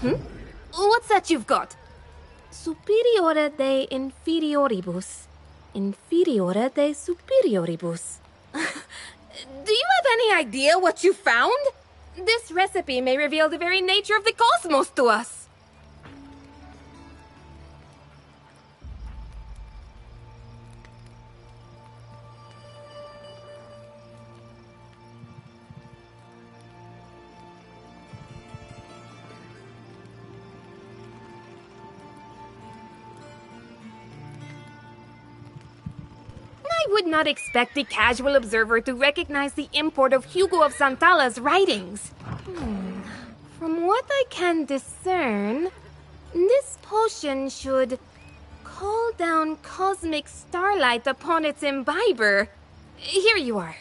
What's that you've got? Superiore de inferioribus. Inferiore de superioribus. Do you have any idea what you found? This recipe may reveal the very nature of the cosmos to us. I would not expect the casual observer to recognize the import of Hugo of Santala's writings. From what I can discern, this potion should call down cosmic starlight upon its imbiber. Here you are.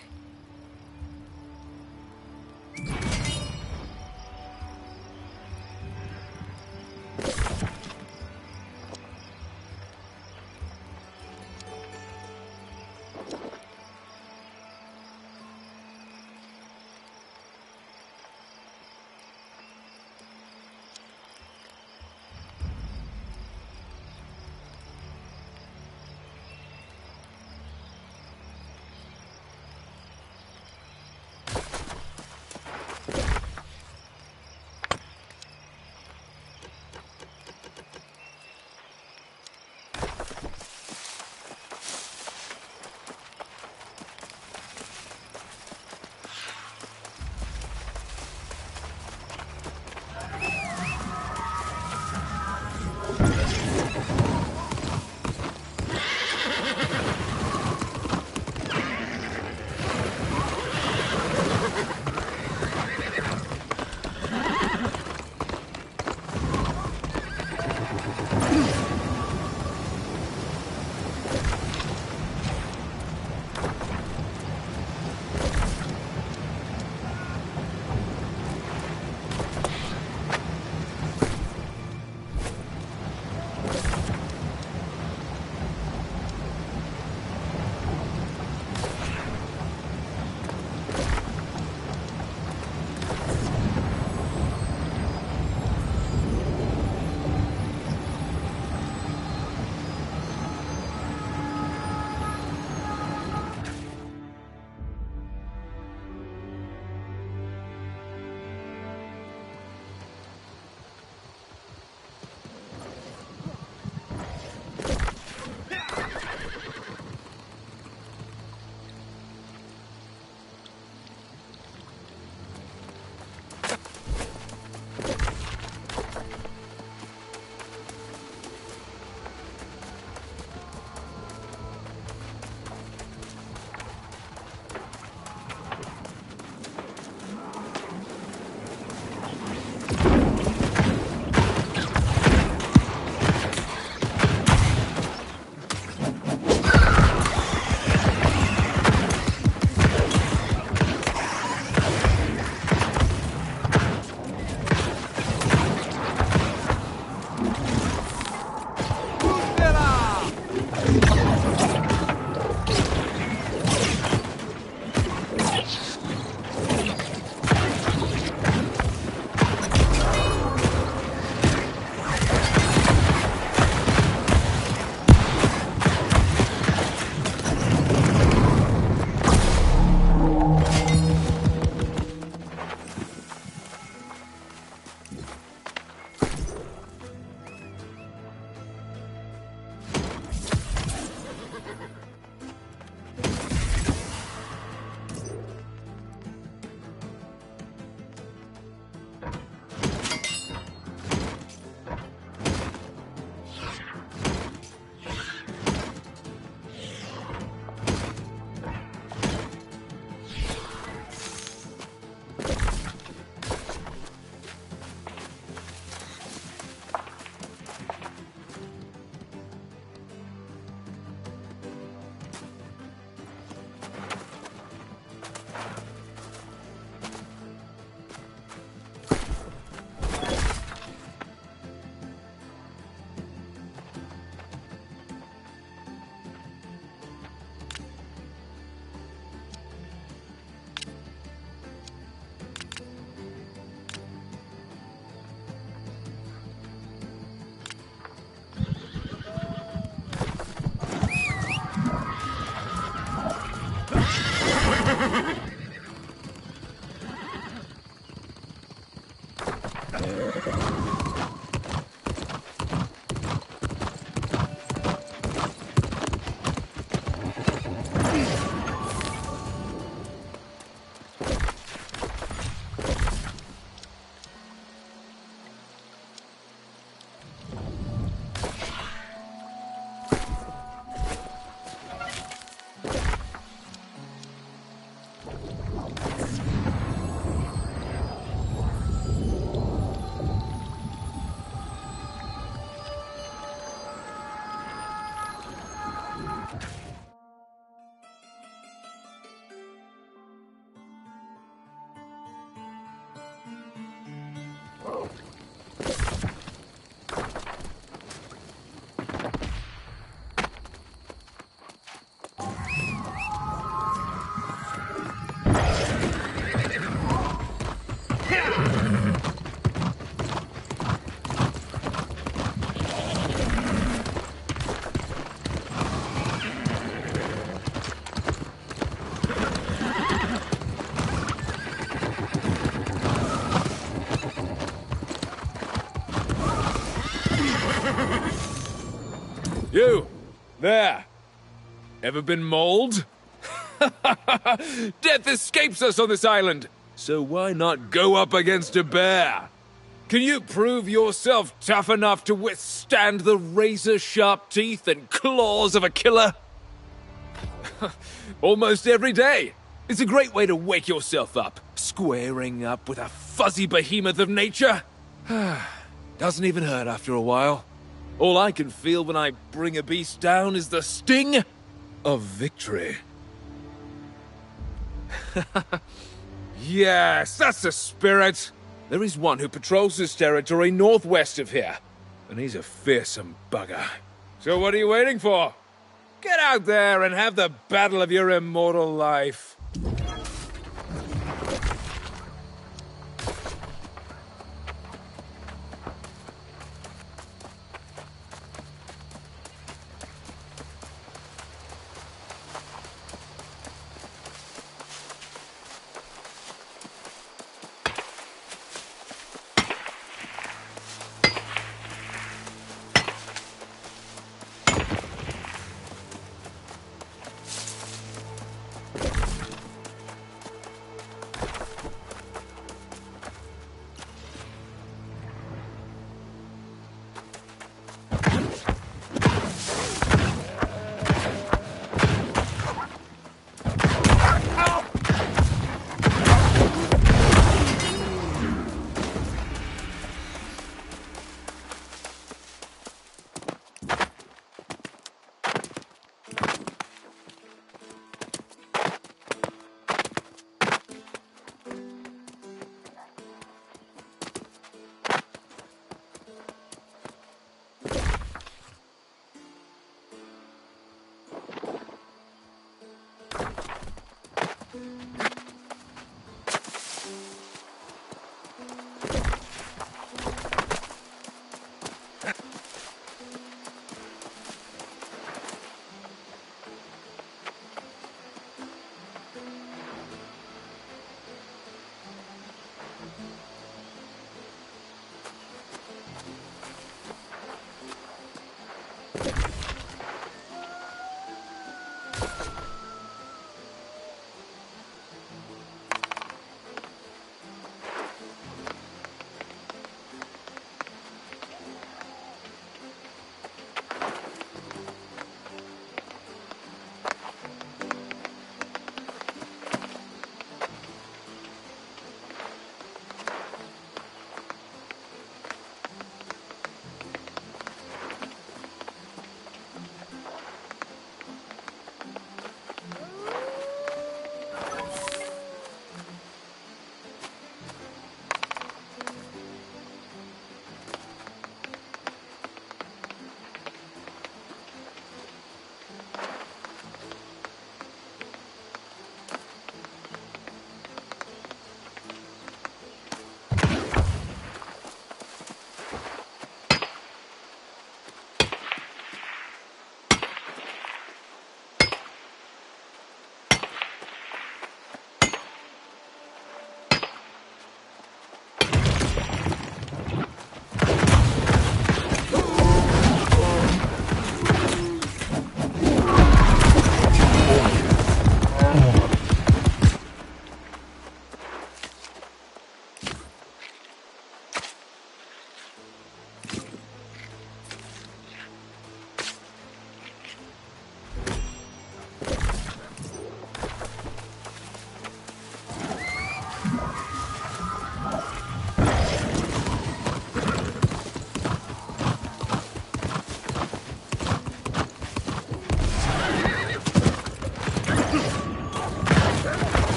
You! There! Ever been mauled? Death escapes us on this island, so why not go up against a bear? Can you prove yourself tough enough to withstand the razor-sharp teeth and claws of a killer? Almost every day. It's a great way to wake yourself up, squaring up with a fuzzy behemoth of nature. Doesn't even hurt after a while. All I can feel when I bring a beast down is the sting of victory. Yes, that's the spirit. There is one who patrols this territory northwest of here, and he's a fearsome bugger. So what are you waiting for? Get out there and have the battle of your immortal life.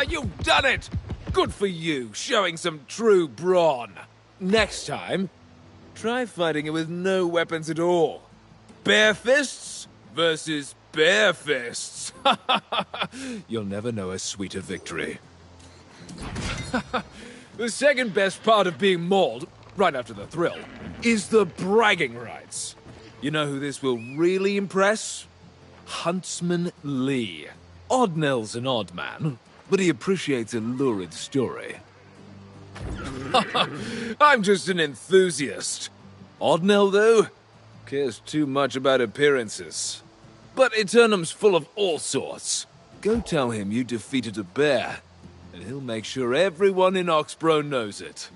You've done it! Good for you, showing some true brawn. Next time, try fighting it with no weapons at all. Bare fists versus bare fists. You'll never know a sweeter victory. The second best part of being mauled, right after the thrill, is the bragging rights. You know who this will really impress? Huntsman Lee. Oddnell's an odd man, but he appreciates a lurid story. I'm just an enthusiast. Oddnell, though, cares too much about appearances. But Aeternum's full of all sorts. Go tell him you defeated a bear, and he'll make sure everyone in Oxbro knows it.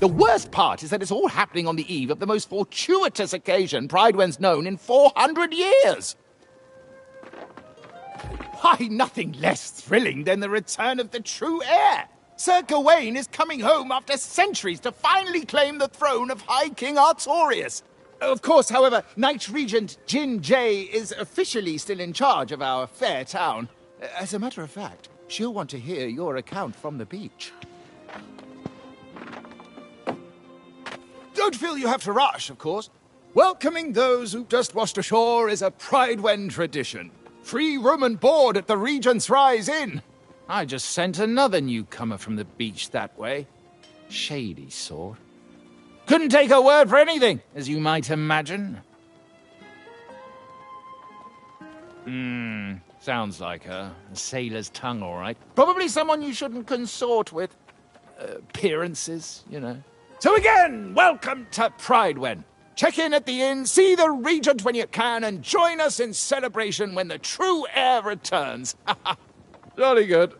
The worst part is that it's all happening on the eve of the most fortuitous occasion Pridewen's known in 400 years. Why, nothing less thrilling than the return of the true heir. Sir Gawain is coming home after centuries to finally claim the throne of High King Artorius. Of course, however, Knight Regent Jin Jay is officially still in charge of our fair town. As a matter of fact, she'll want to hear your account from the beach. Don't feel you have to rush, of course. Welcoming those who've just washed ashore is a Pridewen tradition. Free room and board at the Regent's Rise Inn. I just sent another newcomer from the beach that way. Shady sort. Couldn't take a word for anything, as you might imagine. Sounds like her. A sailor's tongue, all right. Probably someone you shouldn't consort with. Appearances, you know. So again, welcome to Pridewen. Check in at the inn, see the Regent when you can, and join us in celebration when the true heir returns. Jolly good.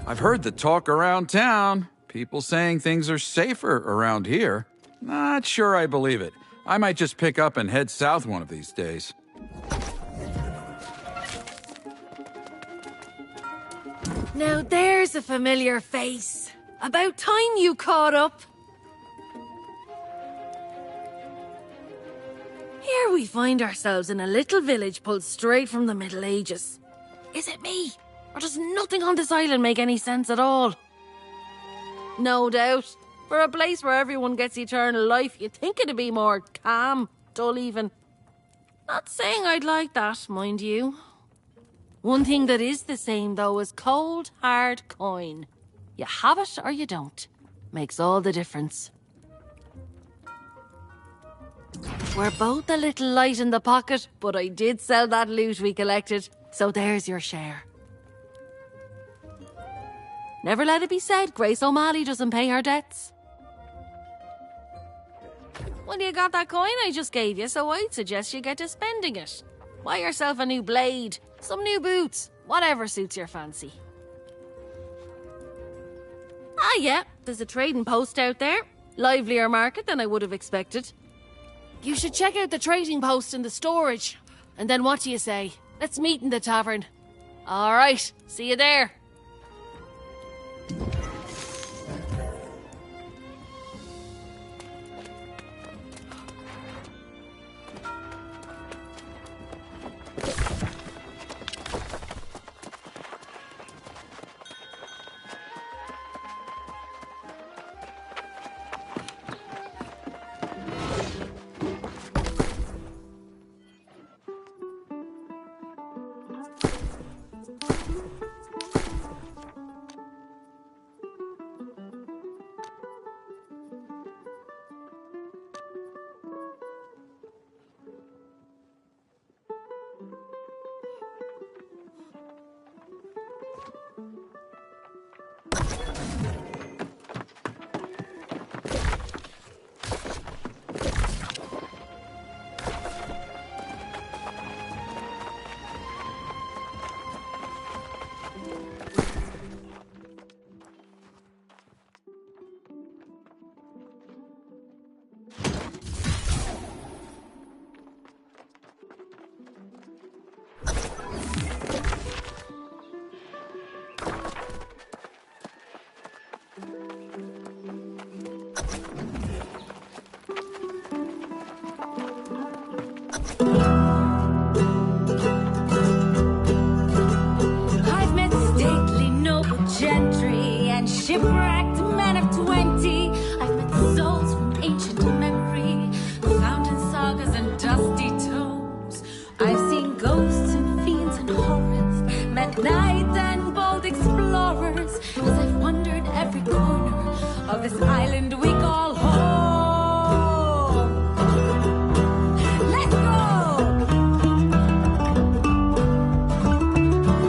I've heard the talk around town. People saying things are safer around here. Not sure I believe it. I might just pick up and head south one of these days. Now there's a familiar face. About time you caught up. Here we find ourselves in a little village pulled straight from the Middle Ages. Is it me? Or does nothing on this island make any sense at all? No doubt. For a place where everyone gets eternal life, you'd think it'd be more calm, dull even. Not saying I'd like that, mind you. One thing that is the same, though, is cold, hard coin. You have it or you don't. Makes all the difference. We're both a little light in the pocket, but I did sell that loot we collected, so there's your share. Never let it be said Grace O'Malley doesn't pay her debts. Well, you got that coin I just gave you, so I'd suggest you get to spending it. Buy yourself a new blade, some new boots, whatever suits your fancy. Ah, yeah, there's a trading post out there. Livelier market than I would have expected. You should check out the trading post in the storage. And then what do you say? Let's meet in the tavern. All right, see you there. I've met stately noble gentry and shipwrecked men of 20. I've met souls from ancient memory, found in sagas and dusty tomes. I've seen ghosts and fiends and horrors, met knights and bold explorers, as I've wandered every corner of this island we call home. Let's go!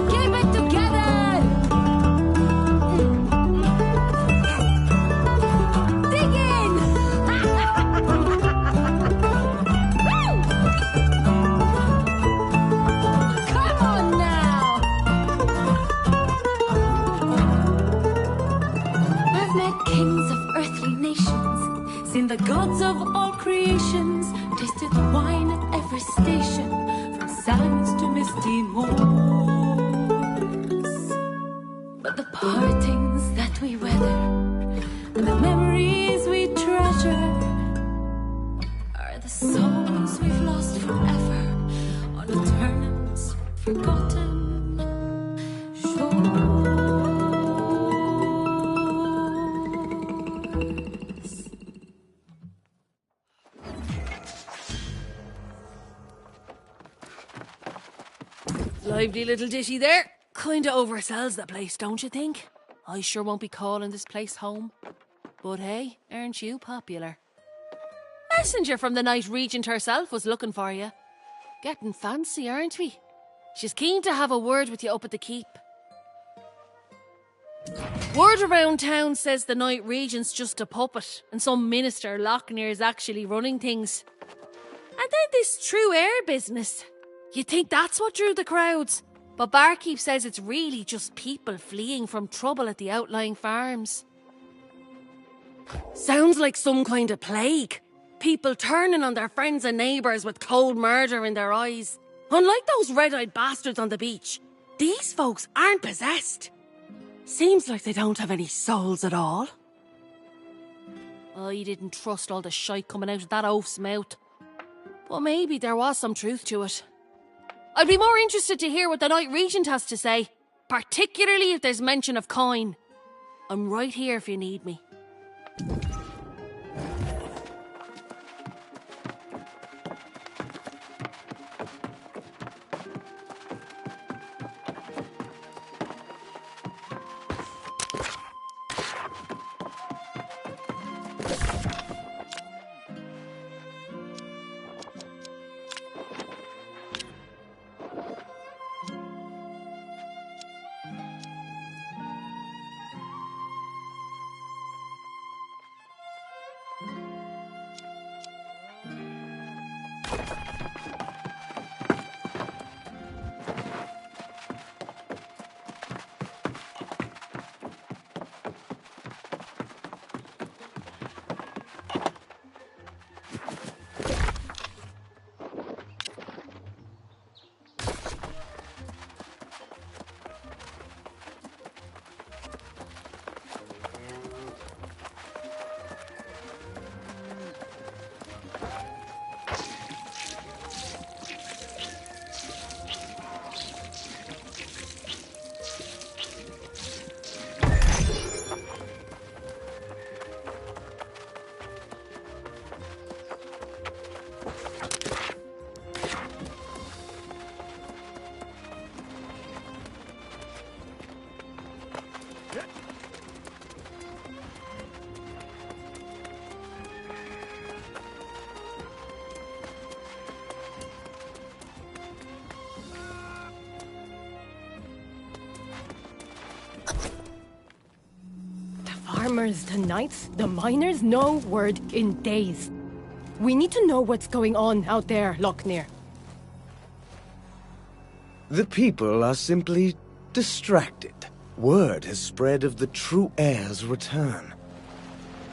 Keep it together! Dig in! Woo! Come on now! I've met kings of earthly nations, seen the gods of all creations, tasted wine at every station, from sands to misty moors. But the partings that we weather and the memories we treasure are the souls we've lost forever on Aeternum's forgotten shores. Lively little ditty there. Kinda oversells the place, don't you think? I sure won't be calling this place home. But hey, aren't you popular? Messenger from the Night Regent herself was looking for you. Getting fancy, aren't we? She's keen to have a word with you up at the keep. Word around town says the Night Regent's just a puppet, and some minister Lochner's actually running things. And then this true air business. You'd think that's what drew the crowds. But Barkeep says it's really just people fleeing from trouble at the outlying farms. Sounds like some kind of plague. People turning on their friends and neighbours with cold murder in their eyes. Unlike those red-eyed bastards on the beach, these folks aren't possessed. Seems like they don't have any souls at all. I didn't trust all the shite coming out of that oaf's mouth. But maybe there was some truth to it. I'd be more interested to hear what the Night Regent has to say, particularly if there's mention of coin. I'm right here if you need me. Farmers, the knights, the miners, no word in days. We need to know what's going on out there, Lochner. The people are simply distracted. Word has spread of the true heir's return.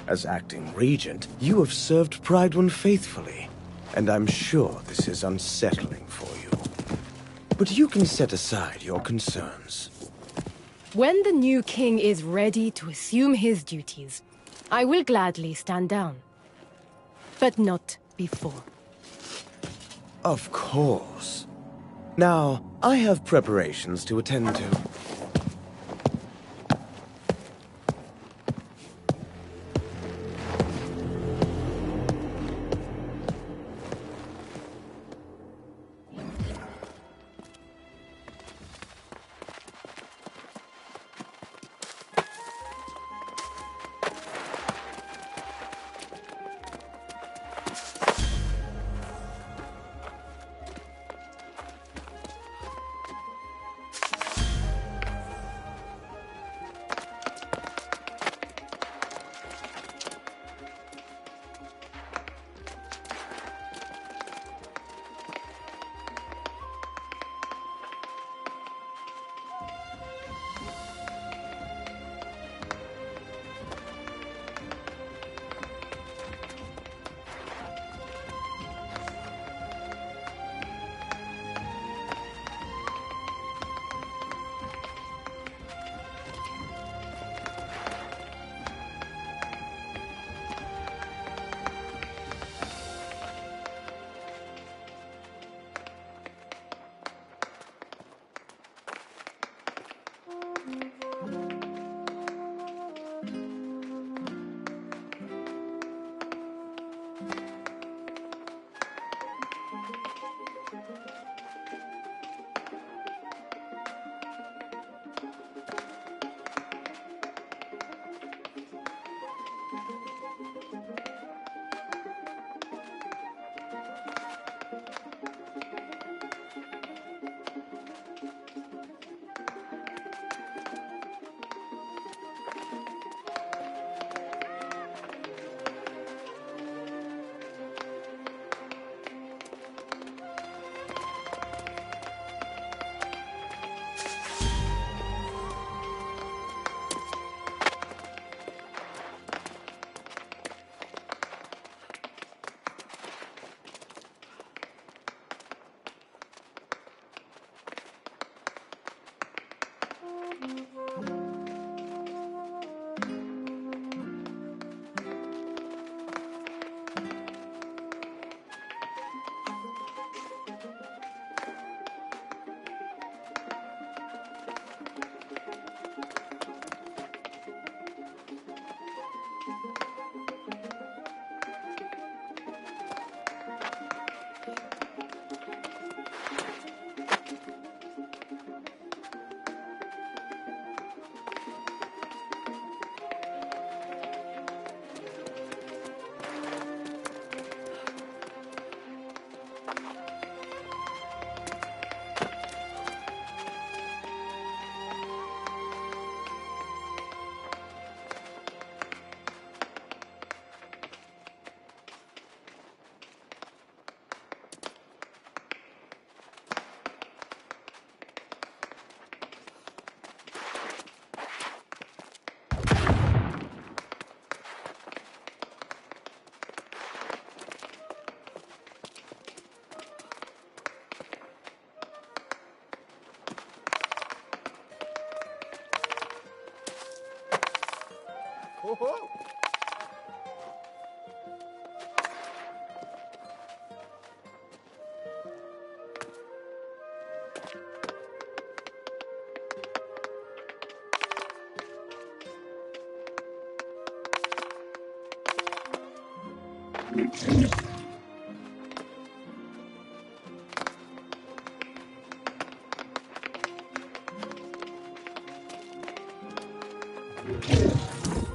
As acting regent, you have served Pride One faithfully, and I'm sure this is unsettling for you. But you can set aside your concerns. When the new king is ready to assume his duties, I will gladly stand down. But not before. Of course. Now, I have preparations to attend to.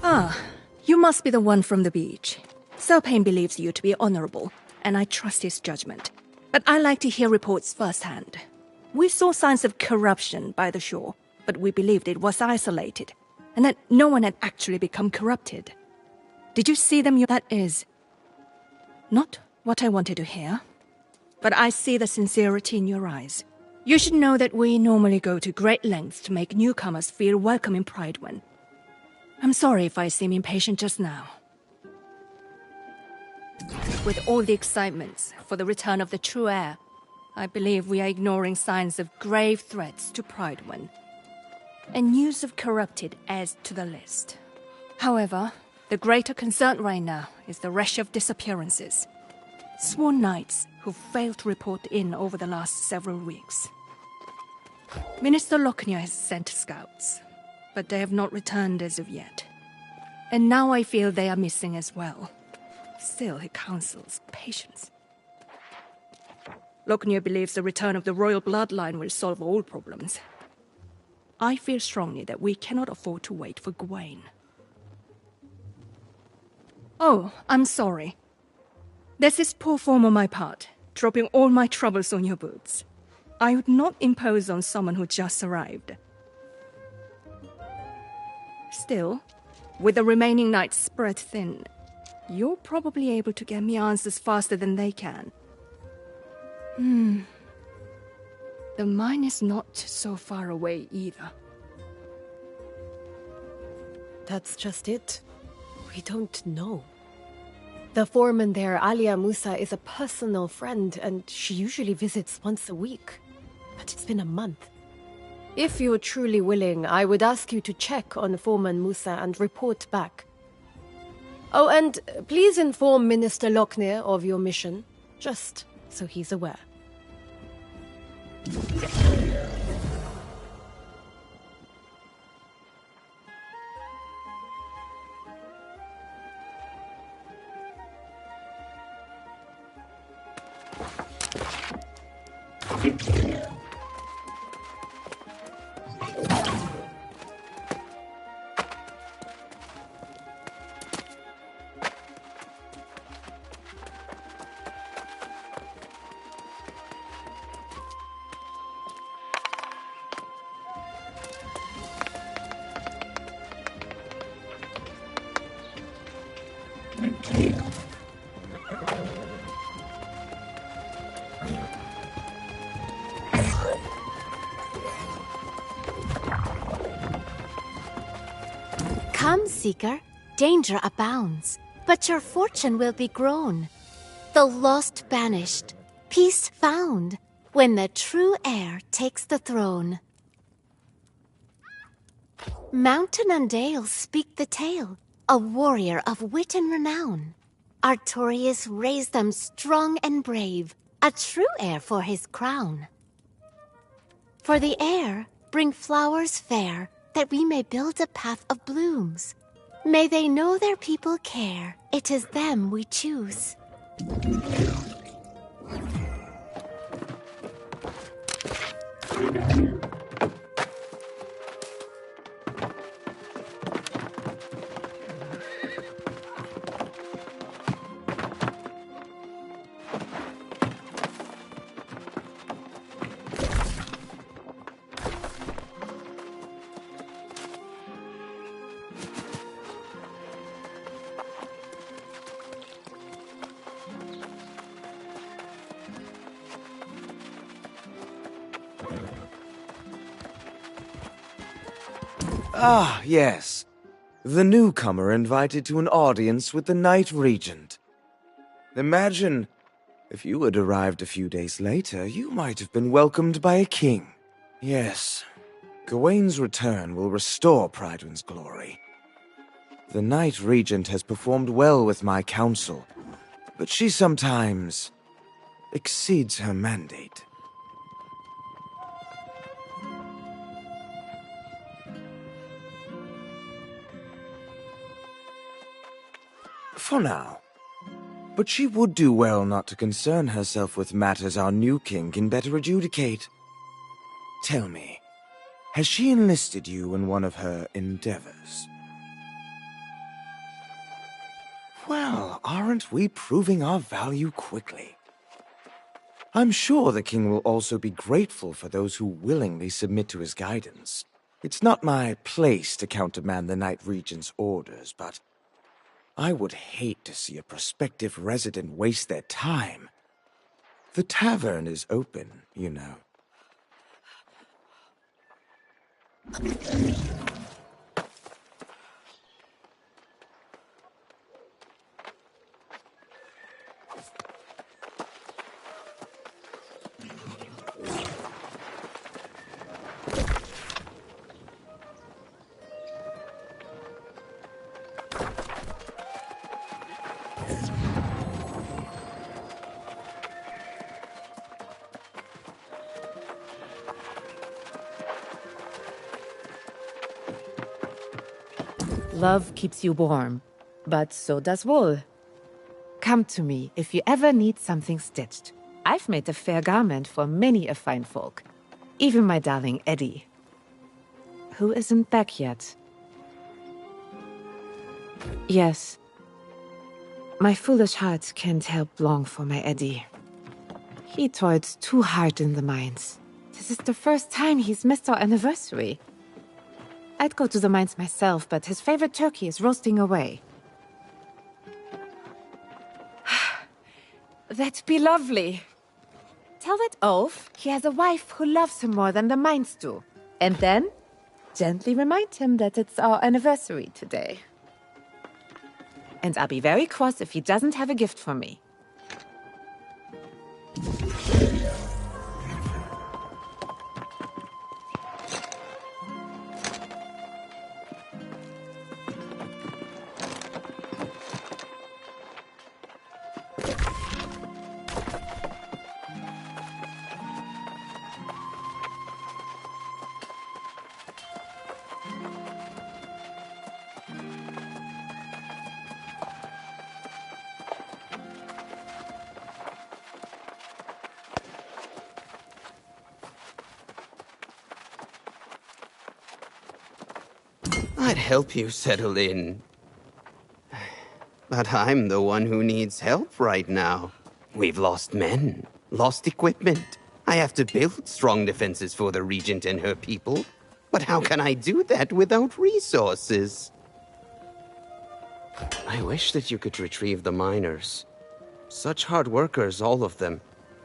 Ah, you must be the one from the beach. Serpane believes you to be honorable, and I trust his judgment. But I like to hear reports firsthand. We saw signs of corruption by the shore, but we believed it was isolated, and that no one had actually become corrupted. Did you see them? That is not what I wanted to hear, but I see the sincerity in your eyes. You should know that we normally go to great lengths to make newcomers feel welcome in Pridewen. I'm sorry if I seem impatient just now. With all the excitement for the return of the true heir, I believe we are ignoring signs of grave threats to Pridewen. And news of corrupted adds to the list. However, the greater concern right now is the rush of disappearances. Sworn knights who failed to report in over the last several weeks. Minister Lochner has sent scouts, but they have not returned as of yet. And now I feel they are missing as well. Still, he counsels patience. Lochner believes the return of the royal bloodline will solve all problems. I feel strongly that we cannot afford to wait for Gawain. Oh, I'm sorry. There's this poor form on my part, dropping all my troubles on your boots. I would not impose on someone who just arrived. Still, with the remaining knights spread thin, you're probably able to get me answers faster than they can. The mine is not so far away either. That's just it. We don't know. The foreman there, Alia Musa, is a personal friend, and she usually visits once a week. But it's been a month. If you're truly willing, I would ask you to check on Foreman Musa and report back. Oh, and please inform Minister Lochner of your mission, just so he's aware. Come, Seeker, danger abounds, but your fortune will be grown. The lost banished, peace found, when the true heir takes the throne. Mountain and dale speak the tale, a warrior of wit and renown. Artorius raised them strong and brave, a true heir for his crown. For the heir, bring flowers fair, that we may build a path of blooms. May they know their people care, it is them we choose. Ah, yes. The newcomer invited to an audience with the Knight Regent. Imagine, if you had arrived a few days later, you might have been welcomed by a king. Yes, Gawain's return will restore Pridewen's glory. The Knight Regent has performed well with my counsel, but she sometimes exceeds her mandate. For now. But she would do well not to concern herself with matters our new king can better adjudicate. Tell me, has she enlisted you in one of her endeavors? Well, aren't we proving our value quickly? I'm sure the king will also be grateful for those who willingly submit to his guidance. It's not my place to countermand the Knight Regent's orders, but I would hate to see a prospective resident waste their time. The tavern is open, you know. Love keeps you warm, but so does wool. Come to me if you ever need something stitched. I've made a fair garment for many a fine folk, even my darling Eddie, who isn't back yet. Yes, my foolish heart can't help long for my Eddie. He toiled too hard in the mines. This is the first time he's missed our anniversary. I'd go to the mines myself, but his favorite turkey is roasting away. That'd be lovely. Tell that oaf he has a wife who loves him more than the mines do. And then, gently remind him that it's our anniversary today. And I'll be very cross if he doesn't have a gift for me. I'd help you settle in. But I'm the one who needs help right now. We've lost men, lost equipment. I have to build strong defenses for the Regent and her people. But how can I do that without resources? I wish that you could retrieve the miners. Such hard workers, all of them.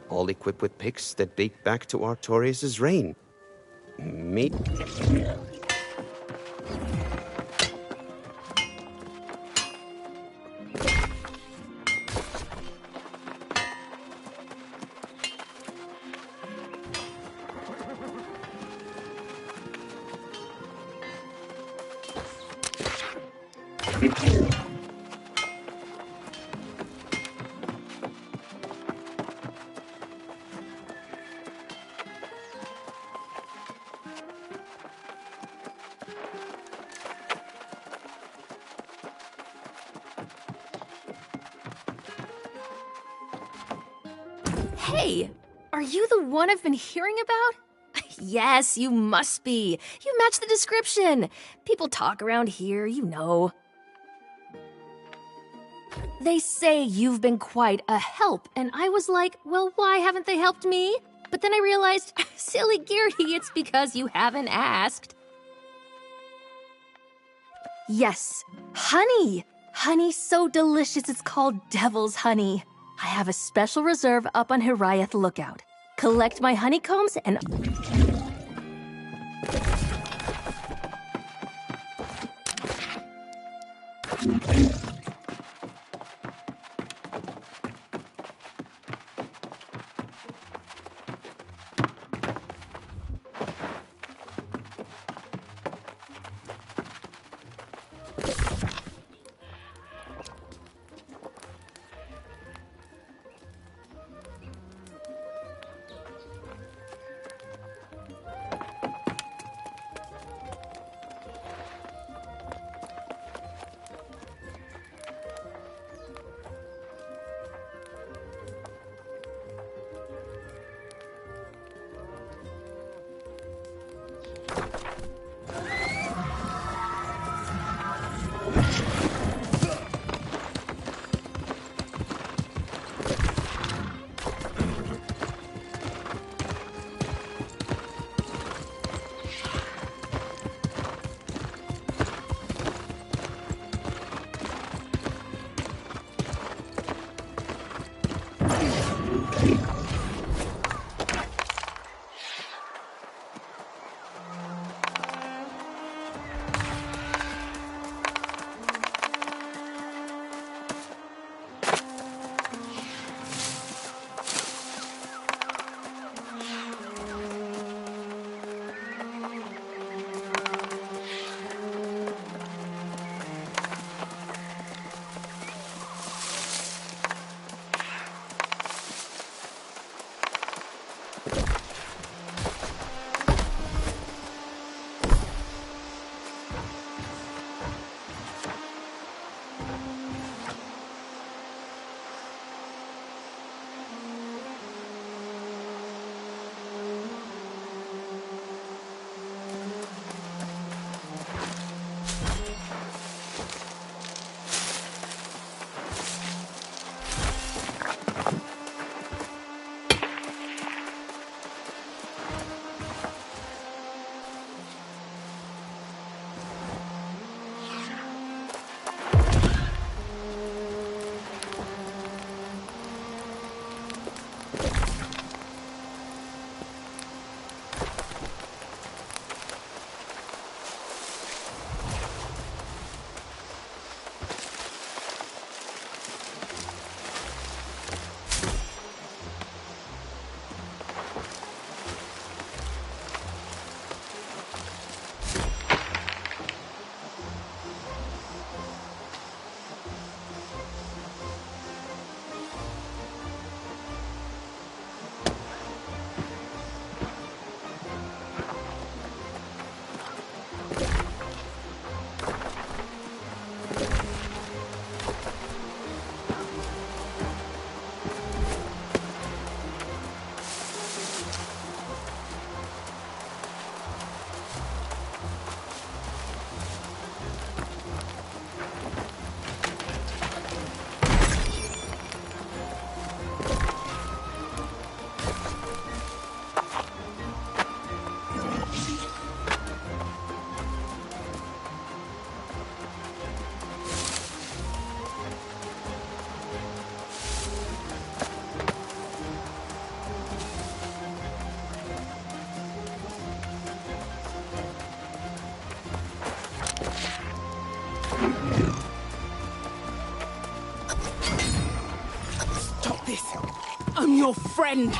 All equipped with picks that date back to Artorius' reign. Me... Hey, are you the one I've been hearing about? Yes, you must be. You match the description. People talk around here, you know. They say you've been quite a help, and I was like, well, why haven't they helped me? But then I realized, silly Geardy, it's because you haven't asked. Yes, honey. Honey so delicious it's called devil's honey. I have a special reserve up on Hiraeth Lookout. Collect my honeycombs and... Stop this! I'm your friend!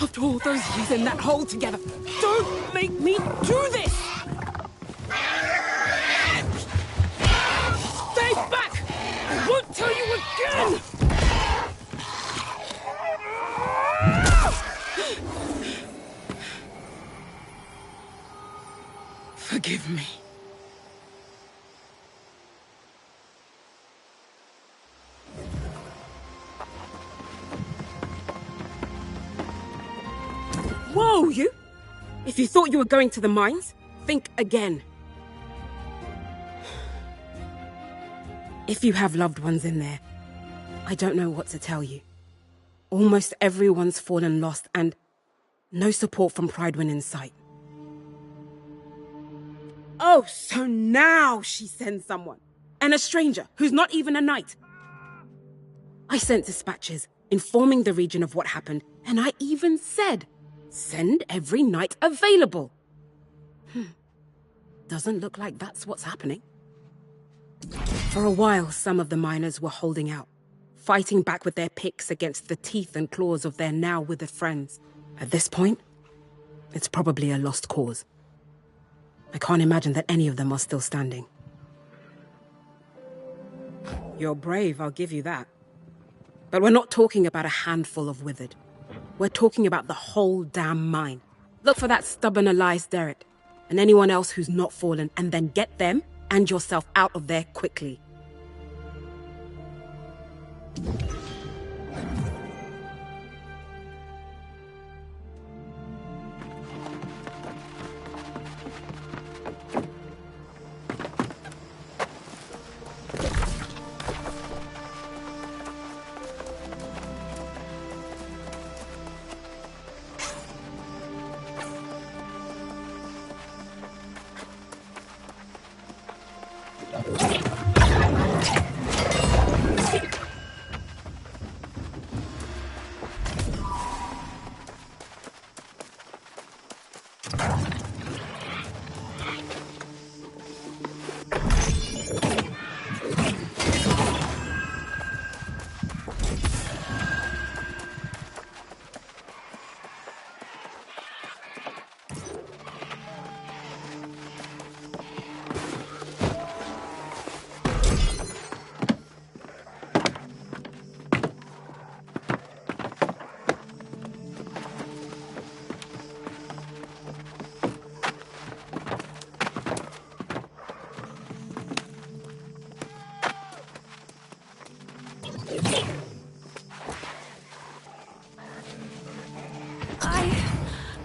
After all those years in that hole together, don't make me do this! Stay back! I won't tell you again! Forgive me. Whoa, you! If you thought you were going to the mines, think again. If you have loved ones in there, I don't know what to tell you. Almost everyone's fallen lost and no support from Pridewind in sight. Oh, so now she sends someone. And a stranger who's not even a knight. I sent dispatches informing the region of what happened, and I even said, send every knight available. Doesn't look like that's what's happening. For a while, some of the miners were holding out, fighting back with their picks against the teeth and claws of their now withered friends. At this point, it's probably a lost cause. I can't imagine that any of them are still standing. You're brave, I'll give you that. But we're not talking about a handful of withered. We're talking about the whole damn mine. Look for that stubborn Elias Derrick, and anyone else who's not fallen, and then get them and yourself out of there quickly.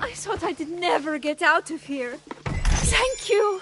I thought I'd never get out of here. Thank you.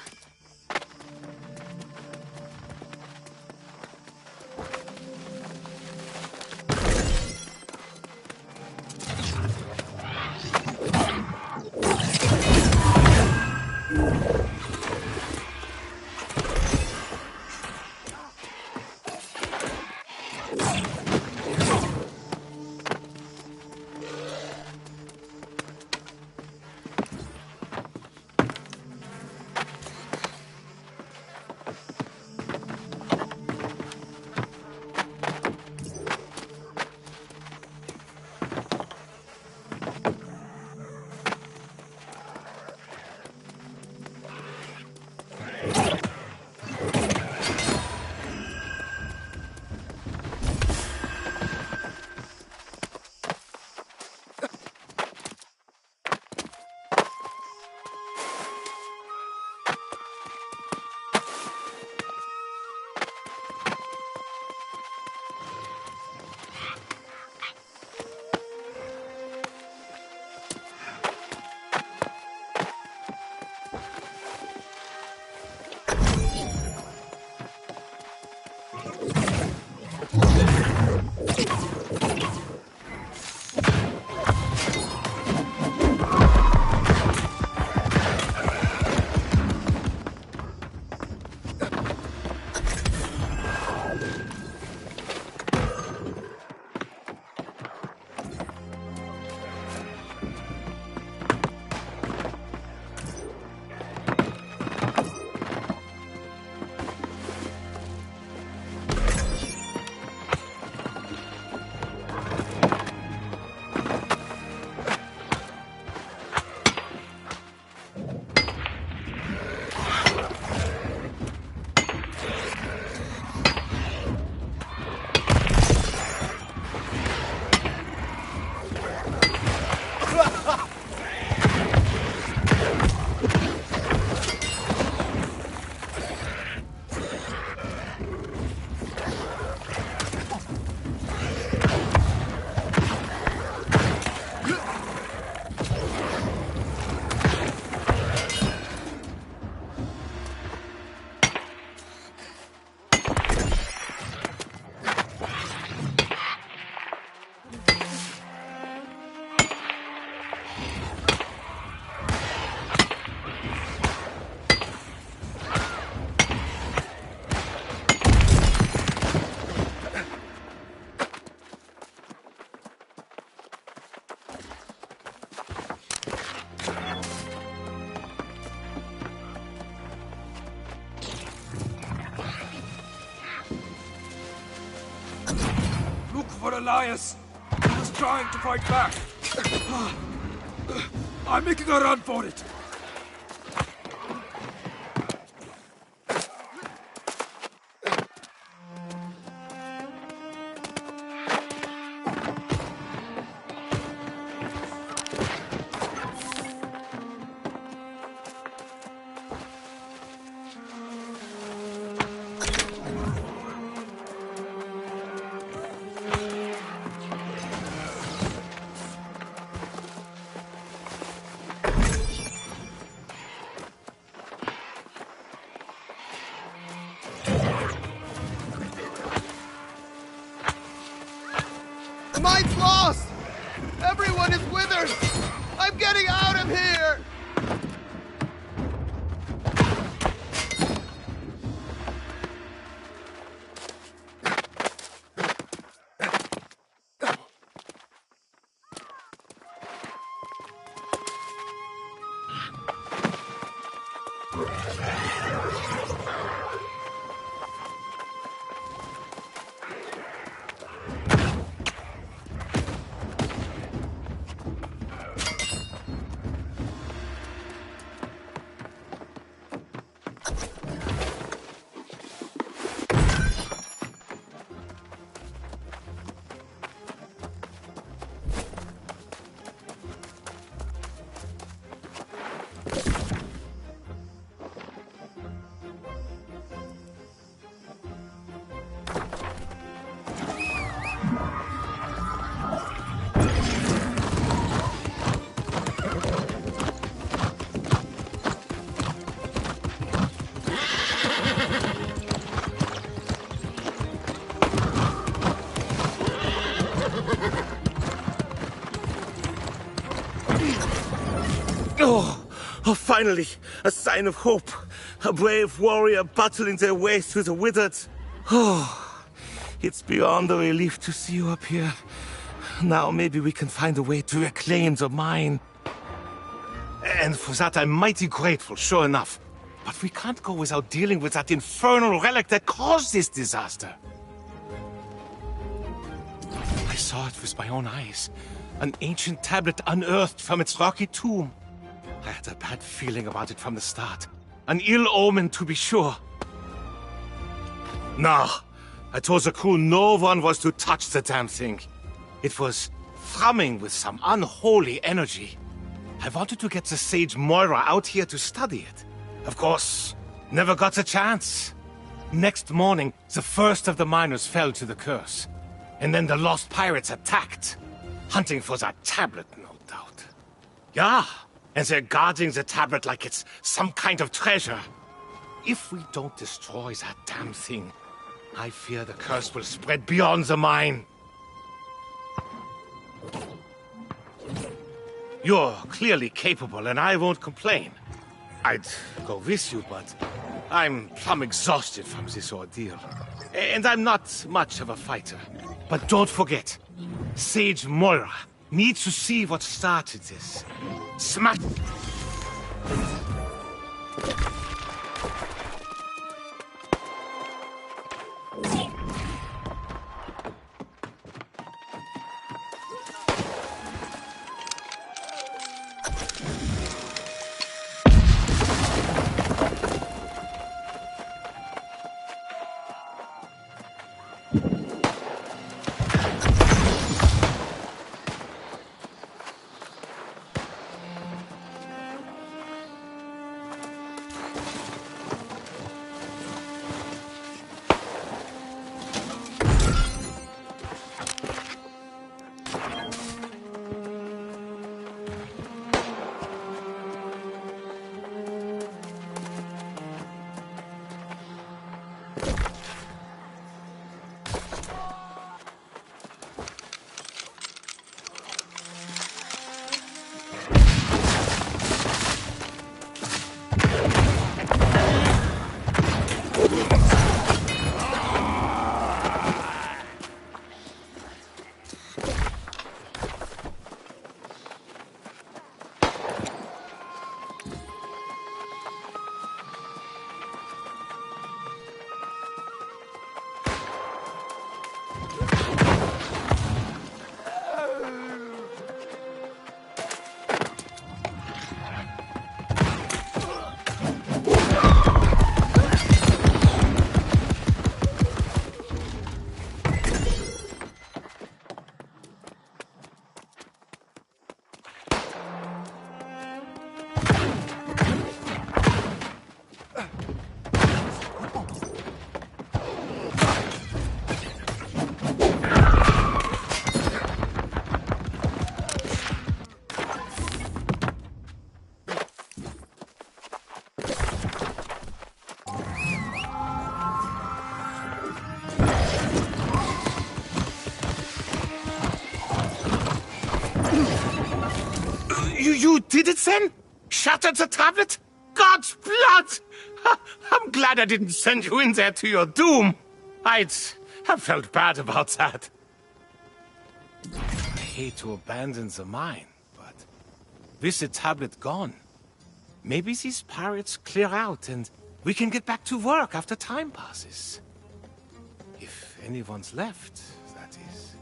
for Elias. He was trying to fight back. I'm making a run for it. The mine's lost! Everyone is withered! I'm getting out of here! Oh, finally, a sign of hope. A brave warrior battling their way through the withered. Oh, it's beyond a relief to see you up here. Now maybe we can find a way to reclaim the mine. And for that I'm mighty grateful, sure enough. But we can't go without dealing with that infernal relic that caused this disaster. I saw it with my own eyes. An ancient tablet unearthed from its rocky tomb. I had a bad feeling about it from the start. An ill omen, to be sure. No, I told the crew no one was to touch the damn thing. It was thrumming with some unholy energy. I wanted to get the sage Moira out here to study it. Of course, never got the chance. Next morning, the first of the miners fell to the curse. And then the lost pirates attacked, hunting for that tablet, no doubt. Yeah. And they're guarding the tablet like it's some kind of treasure. If we don't destroy that damn thing, I fear the curse will spread beyond the mine. You're clearly capable, and I won't complain. I'd go with you, but I'm plumb exhausted from this ordeal. And I'm not much of a fighter. But don't forget, Sage Moira needs to see what started this. Smash! You did it then? Shattered the tablet? God's blood! I'm glad I didn't send you in there to your doom. I'd have felt bad about that. I hate to abandon the mine, but with the tablet gone, maybe these pirates clear out and we can get back to work after time passes. If anyone's left, that is.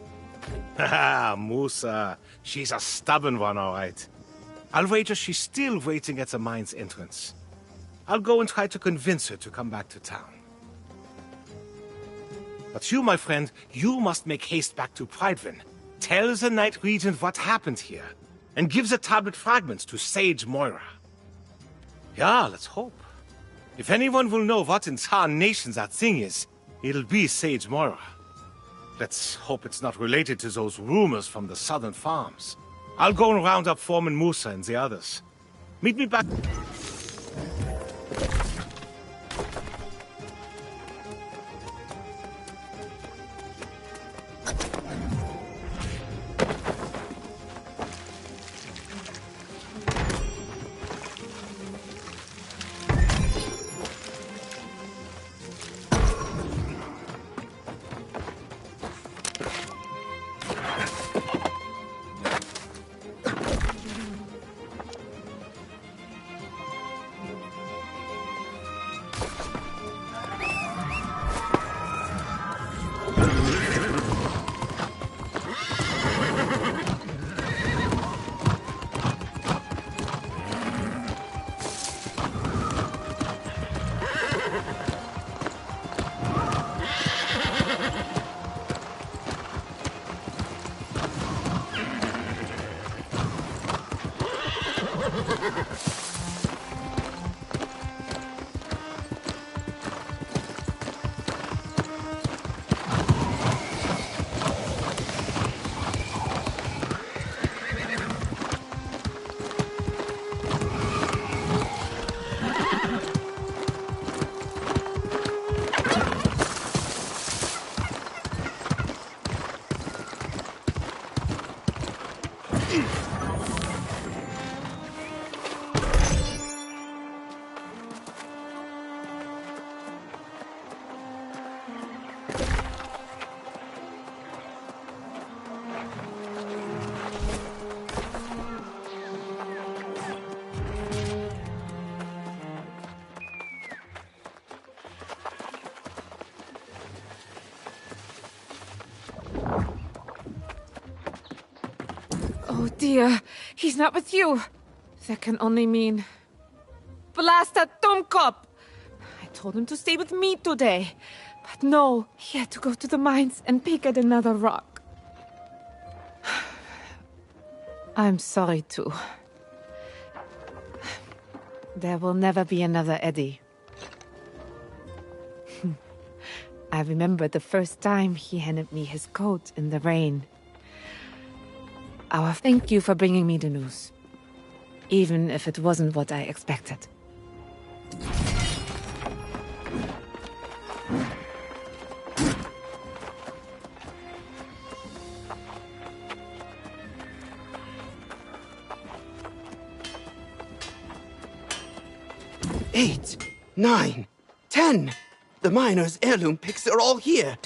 Haha, Musa. She's a stubborn one, all right. I'll wager she's still waiting at the mine's entrance. I'll go and try to convince her to come back to town. But you, my friend, you must make haste back to Pridevin. Tell the Night Regent what happened here, and give the tablet fragments to Sage Moira. Yeah, let's hope. If anyone will know what in tarnation that thing is, it'll be Sage Moira. Let's hope it's not related to those rumors from the southern farms. I'll go and round up Foreman Musa and the others. Meet me back... Oh dear, he's not with you. That can only mean... Blast that Dummkopf! I told him to stay with me today. But no, he had to go to the mines and pick at another rock. I'm sorry too. There will never be another Eddie. I remember the first time he handed me his coat in the rain. Thank you for bringing me the news. Even if it wasn't what I expected. Eight, 9, 10. The miner's heirloom picks are all here.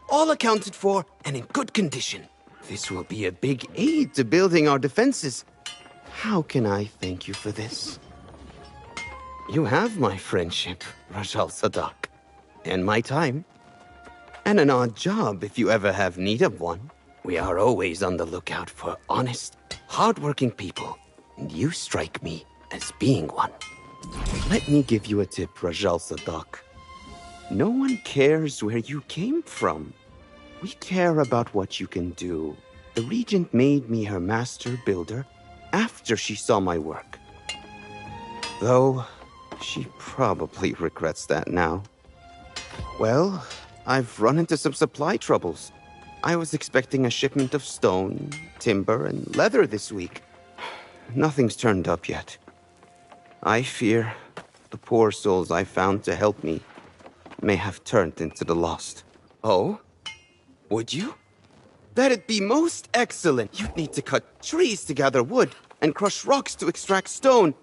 All accounted for and in good condition. This will be a big aid to building our defenses. How can I thank you for this? You have my friendship, Rajal Sadak, and my time. And an odd job if you ever have need of one. We are always on the lookout for honest, hardworking people, and you strike me as being one. Let me give you a tip, Rajal Sadak. No one cares where you came from. We care about what you can do. The Regent made me her master builder after she saw my work. Though, she probably regrets that now. Well, I've run into some supply troubles. I was expecting a shipment of stone, timber, and leather this week. Nothing's turned up yet. I fear the poor souls I found to help me may have turned into the lost. Oh? Would you? That'd be most excellent. You'd need to cut trees to gather wood, and crush rocks to extract stone.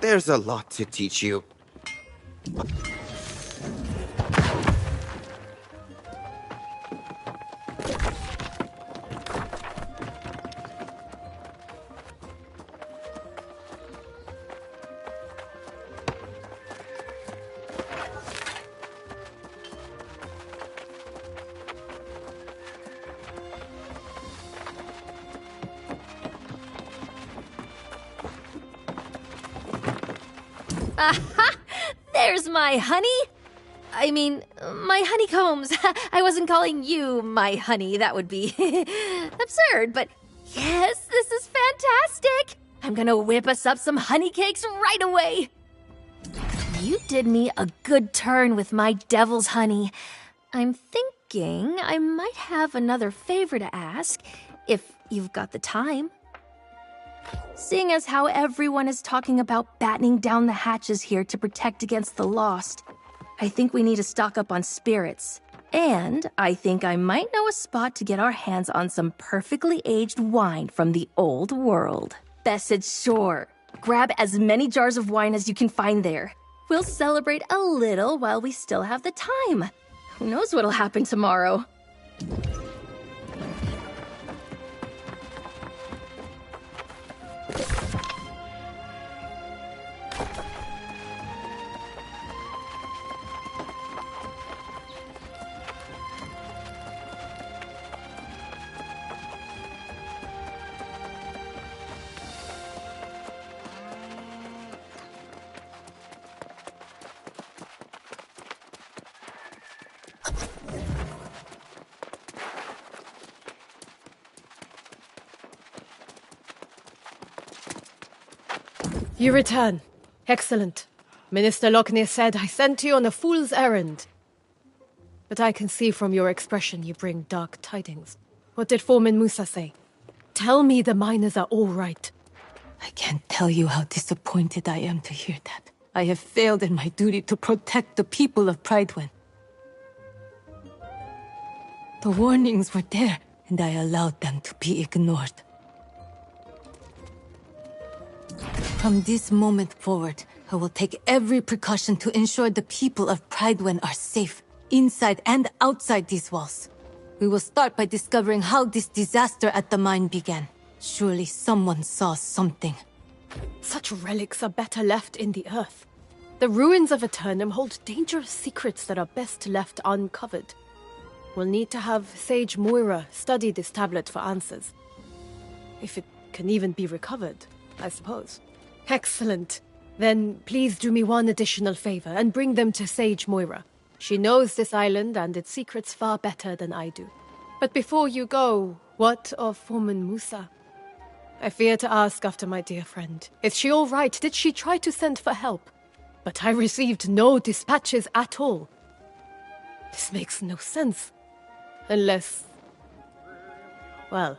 There's a lot to teach you. Aha! There's my honey! I mean, my honeycombs. I wasn't calling you my honey. That would be absurd, but yes, this is fantastic! I'm gonna whip us up some honey cakes right away! You did me a good turn with my devil's honey. I'm thinking I might have another favor to ask, if you've got the time. Seeing as how everyone is talking about battening down the hatches here to protect against the lost, I think we need to stock up on spirits. And I think I might know a spot to get our hands on some perfectly aged wine from the old world. Beth said sure. Grab as many jars of wine as you can find there. We'll celebrate a little while we still have the time. Who knows what'll happen tomorrow? You return. Excellent. Minister Lockney said I sent you on a fool's errand. But I can see from your expression you bring dark tidings. What did Foreman Musa say? Tell me the miners are all right. I can't tell you how disappointed I am to hear that. I have failed in my duty to protect the people of Pridewind. The warnings were there, and I allowed them to be ignored. From this moment forward, I will take every precaution to ensure the people of Pridewind are safe, inside and outside these walls. We will start by discovering how this disaster at the mine began. Surely someone saw something. Such relics are better left in the earth. The ruins of Aeternum hold dangerous secrets that are best left uncovered. We'll need to have Sage Moira study this tablet for answers. If it can even be recovered, I suppose. Excellent. Then please do me one additional favor and bring them to Sage Moira. She knows this island and its secrets far better than I do. But before you go, what of Foreman Musa? I fear to ask after my dear friend. Is she all right? Did she try to send for help? But I received no dispatches at all. This makes no sense. Unless... well...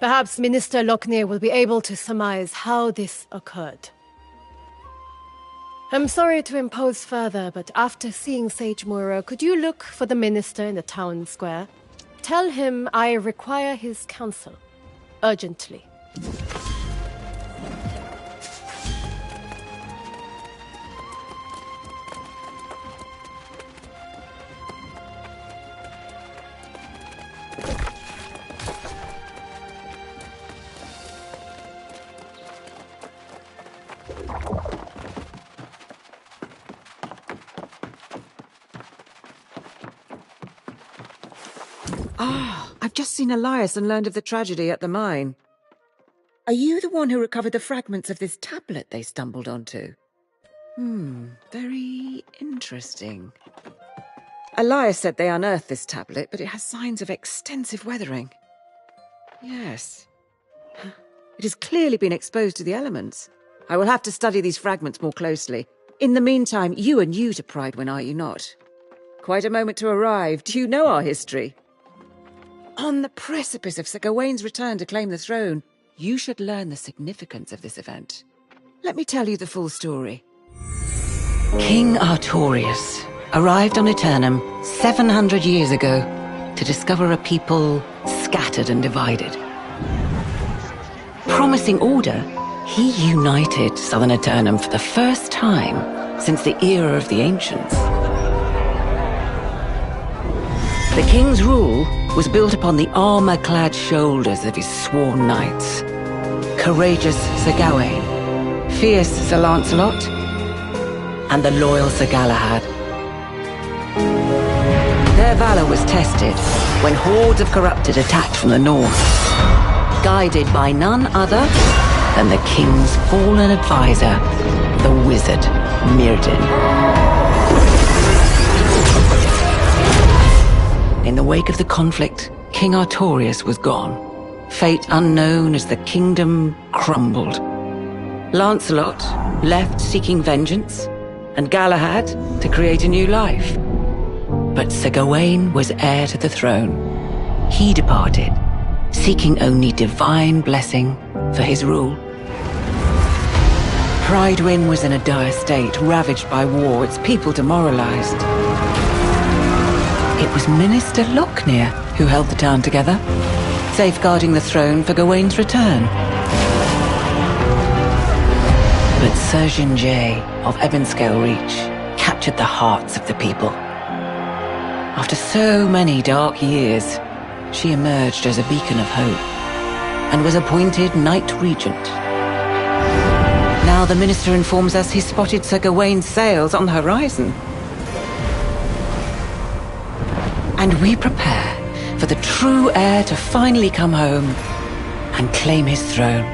perhaps Minister Lockney will be able to surmise how this occurred. I'm sorry to impose further, but after seeing Sage Moira, could you look for the minister in the town square? Tell him I require his counsel. Urgently. I've just seen Elias and learned of the tragedy at the mine. Are you the one who recovered the fragments of this tablet they stumbled onto? Very interesting. Elias said they unearthed this tablet, but it has signs of extensive weathering. Yes. It has clearly been exposed to the elements. I will have to study these fragments more closely. In the meantime, you are new to Pridewind, are you not? Quite a moment to arrive. Do you know our history? On the precipice of Sir Gawain's return to claim the throne, you should learn the significance of this event. Let me tell you the full story. King Artorius arrived on Aeternum 700 years ago to discover a people scattered and divided. promising order, he united southern Aeternum for the first time since the era of the Ancients. The king's rule was built upon the armor-clad shoulders of his sworn knights. Courageous Sir Gawain, fierce Sir Lancelot, and the loyal Sir Galahad. Their valor was tested when hordes of corrupted attacked from the north, guided by none other than the king's fallen advisor, the wizard Mirrodin. In the wake of the conflict, King Artorias was gone. Fate unknown as the kingdom crumbled. Lancelot left seeking vengeance, and Galahad to create a new life. But Sir Gawain was heir to the throne. He departed, seeking only divine blessing for his rule. Prydwen was in a dire state, ravaged by war, its people demoralized. It was Minister Lochner who held the town together, safeguarding the throne for Gawain's return. But Surgeon Jay of Ebonscale Reach captured the hearts of the people. After so many dark years, she emerged as a beacon of hope and was appointed Knight Regent. Now the minister informs us he spotted Sir Gawain's sails on the horizon. And we prepare for the true heir to finally come home and claim his throne.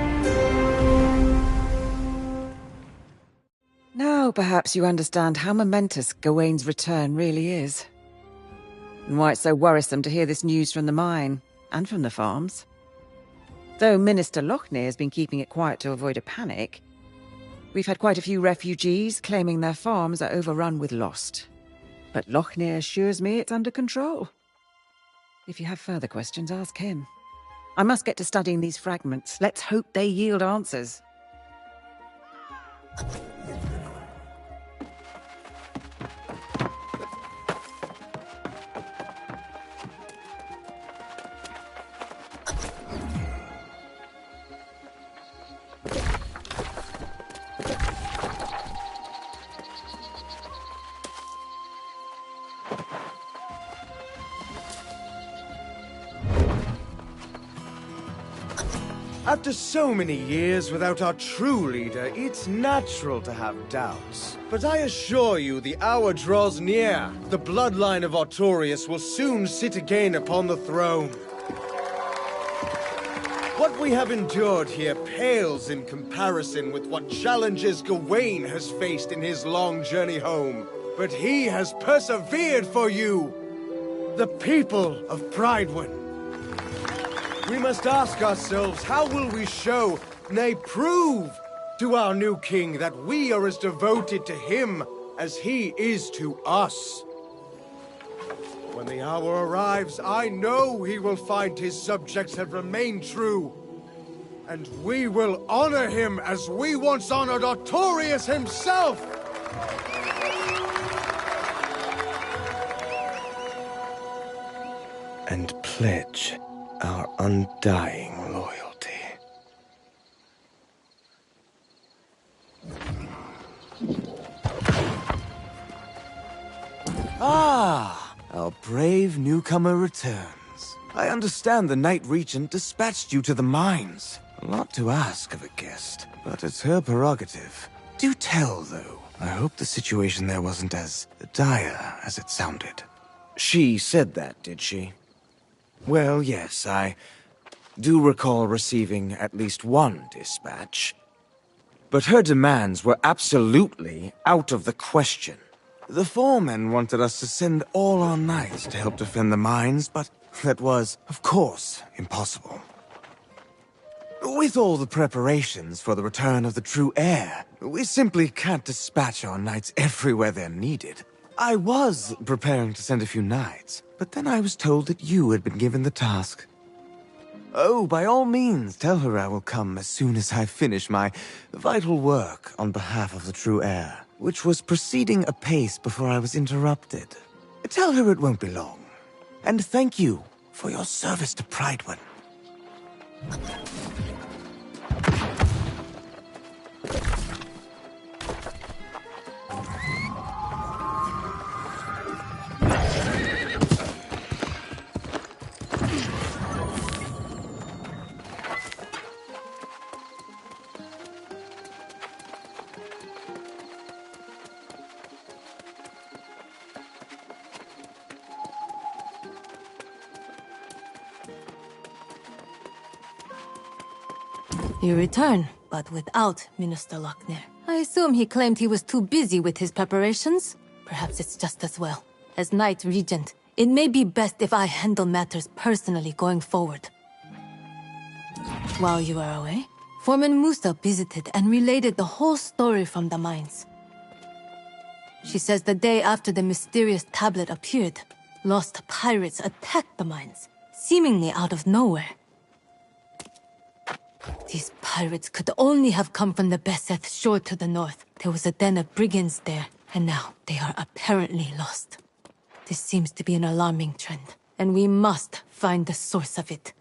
Now perhaps you understand how momentous Gawain's return really is. And why it's so worrisome to hear this news from the mine, and from the farms. Though Minister Lochner has been keeping it quiet to avoid a panic, we've had quite a few refugees claiming their farms are overrun with lost. But Lochner assures me it's under control. If you have further questions, ask him. I must get to studying these fragments. Let's hope they yield answers. After so many years without our true leader, it's natural to have doubts. But I assure you, the hour draws near. The bloodline of Artorias will soon sit again upon the throne. What we have endured here pales in comparison with what challenges Gawain has faced in his long journey home. But he has persevered for you, the people of Prydwen. We must ask ourselves, how will we show, nay prove, to our new king that we are as devoted to him as he is to us? When the hour arrives, I know he will find his subjects have remained true. And we will honor him as we once honored Artorias himself! And pledge our undying loyalty. Ah, our brave newcomer returns. I understand the Knight Regent dispatched you to the mines. A lot to ask of a guest, but it's her prerogative. Do tell, though. I hope the situation there wasn't as dire as it sounded. She said that, did she? Well, yes, I do recall receiving at least one dispatch. But her demands were absolutely out of the question. The foremen wanted us to send all our knights to help defend the mines, but that was, of course, impossible. With all the preparations for the return of the true heir, we simply can't dispatch our knights everywhere they're needed. I was preparing to send a few knights, but then I was told that you had been given the task. Oh, by all means, tell her I will come as soon as I finish my vital work on behalf of the true heir, which was proceeding apace before I was interrupted. Tell her it won't be long. And thank you for your service to Prydwen. You return, but without Minister Lochner. I assume he claimed he was too busy with his preparations. Perhaps it's just as well. As Knight Regent, it may be best if I handle matters personally going forward. While you were away, Foreman Musa visited and related the whole story from the mines. She says the day after the mysterious tablet appeared, lost pirates attacked the mines, seemingly out of nowhere. These pirates could only have come from the Beseth shore to the north. There was a den of brigands there, and now they are apparently lost. This seems to be an alarming trend, and we must find the source of it.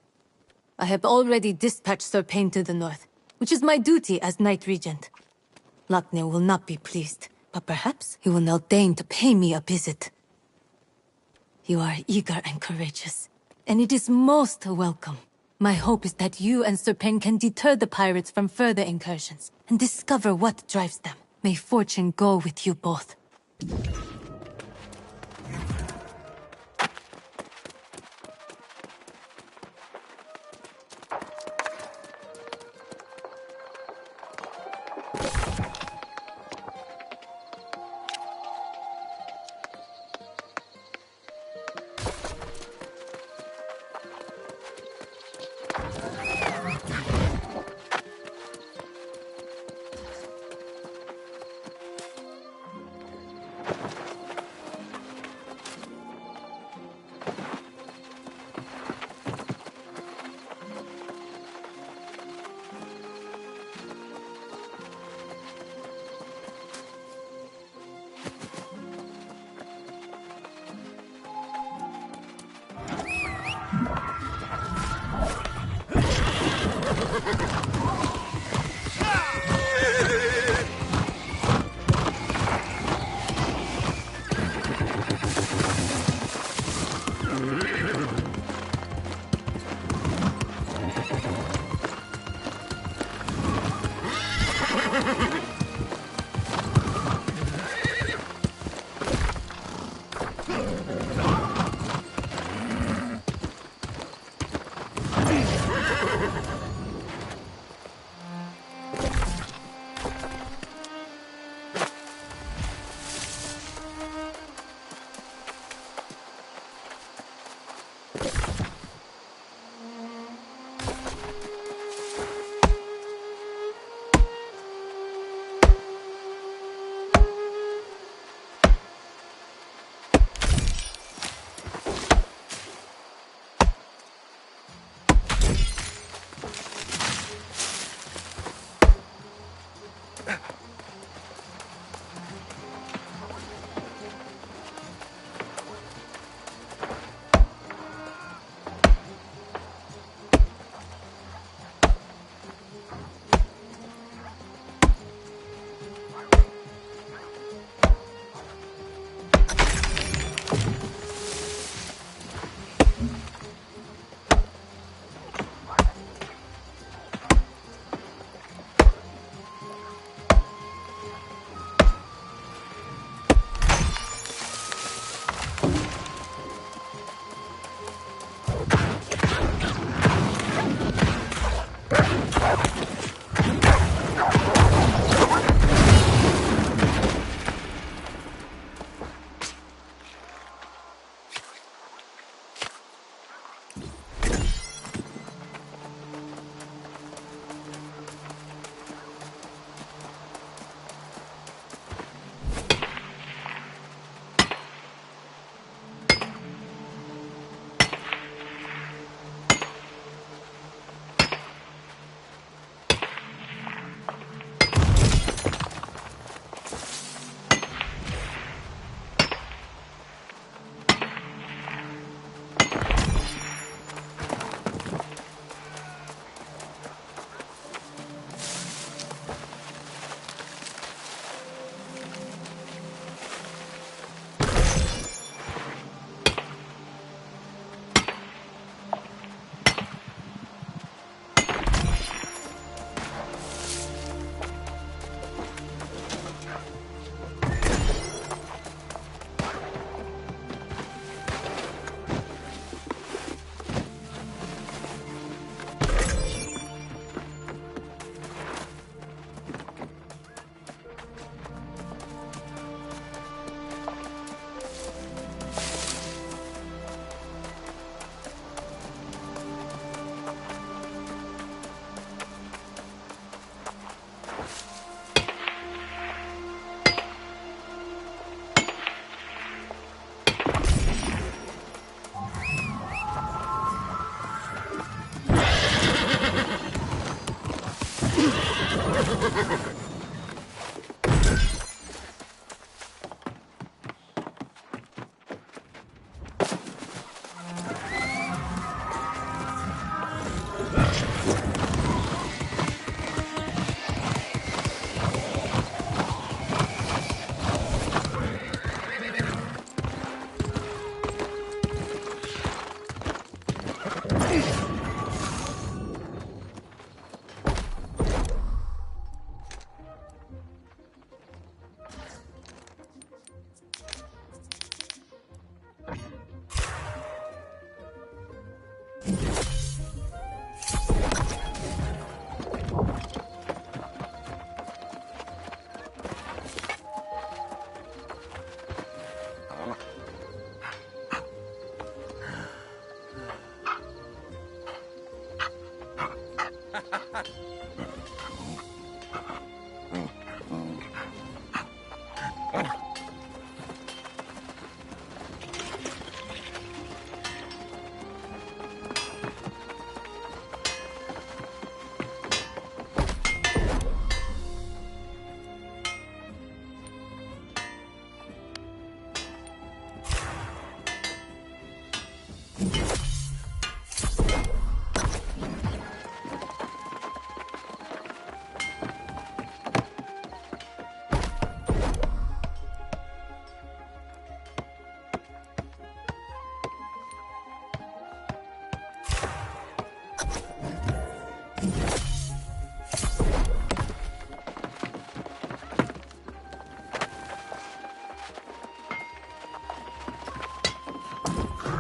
I have already dispatched Sir Payne to the north, which is my duty as Knight Regent. Lochner will not be pleased, but perhaps he will now deign to pay me a visit. You are eager and courageous, and it is most welcome. My hope is that you and Sir Payne can deter the pirates from further incursions, and discover what drives them. May fortune go with you both.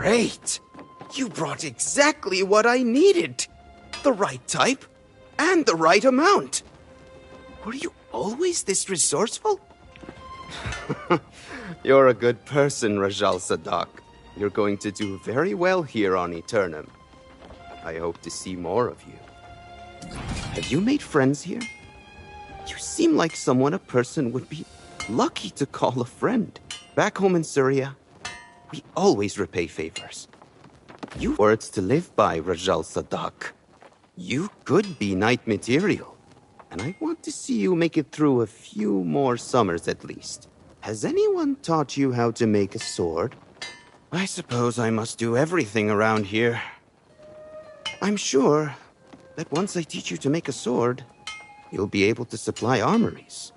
Great! You brought exactly what I needed. The right type and the right amount. Were you always this resourceful? You're a good person, Rajal Sadak. You're going to do very well here on Aeternum. I hope to see more of you. Have you made friends here? You seem like someone a person would be lucky to call a friend. Back home in Syria, we always repay favors. You words to live by, Rajal Sadak. You could be knight material, and I want to see you make it through a few more summers at least. Has anyone taught you how to make a sword? I suppose I must do everything around here. I'm sure that once I teach you to make a sword, you'll be able to supply armories.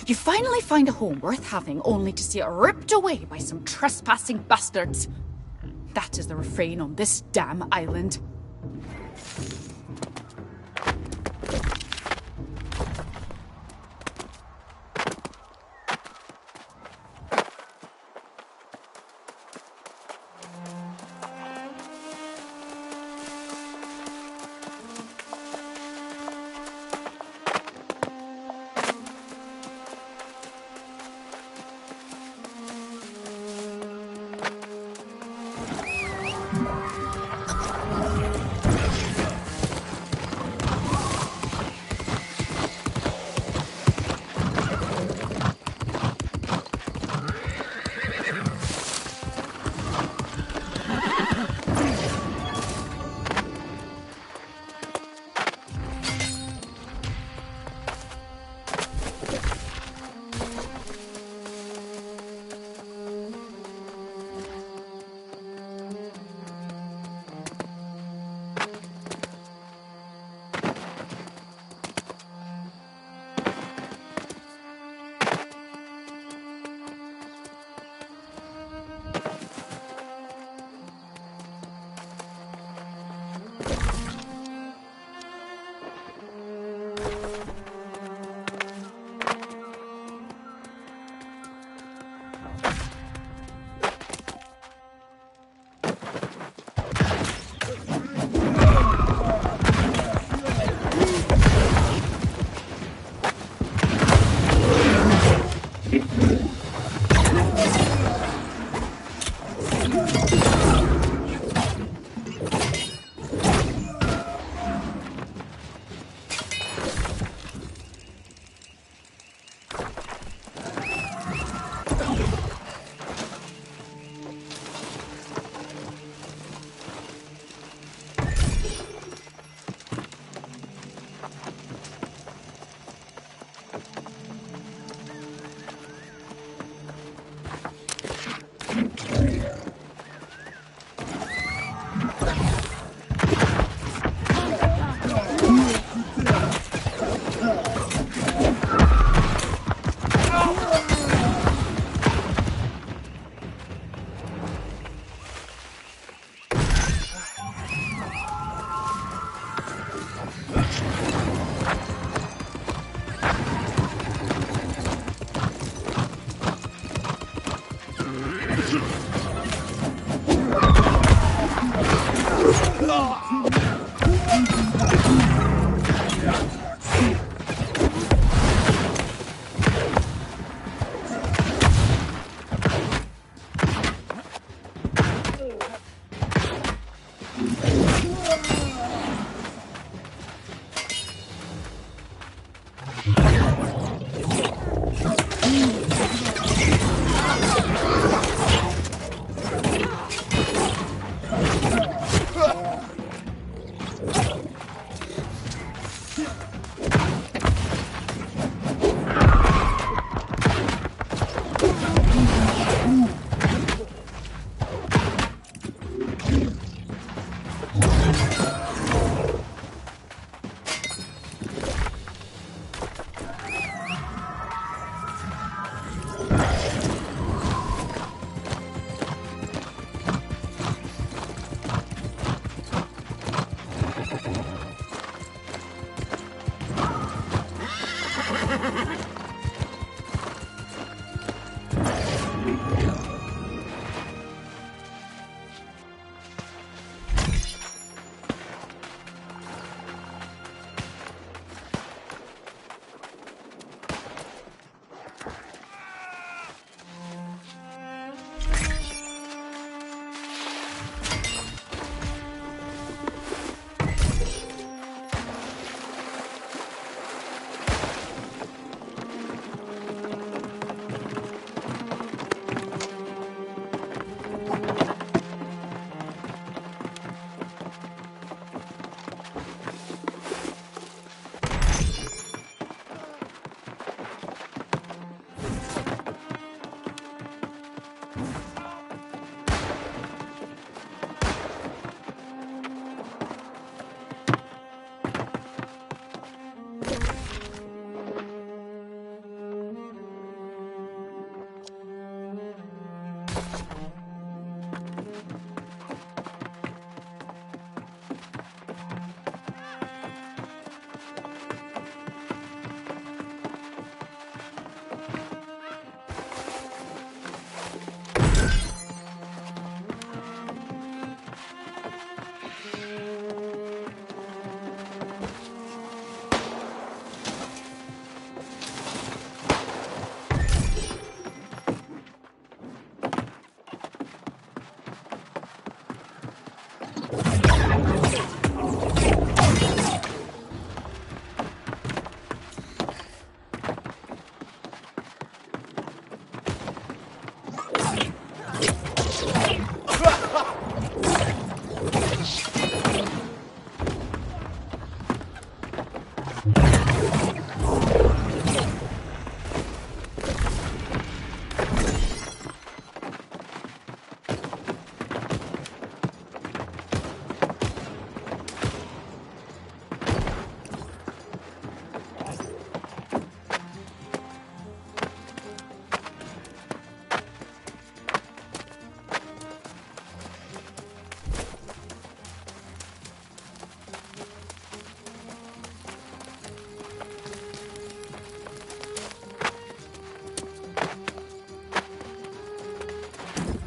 You finally find a home worth having, only to see it ripped away by some trespassing bastards. That is the refrain on this damn island.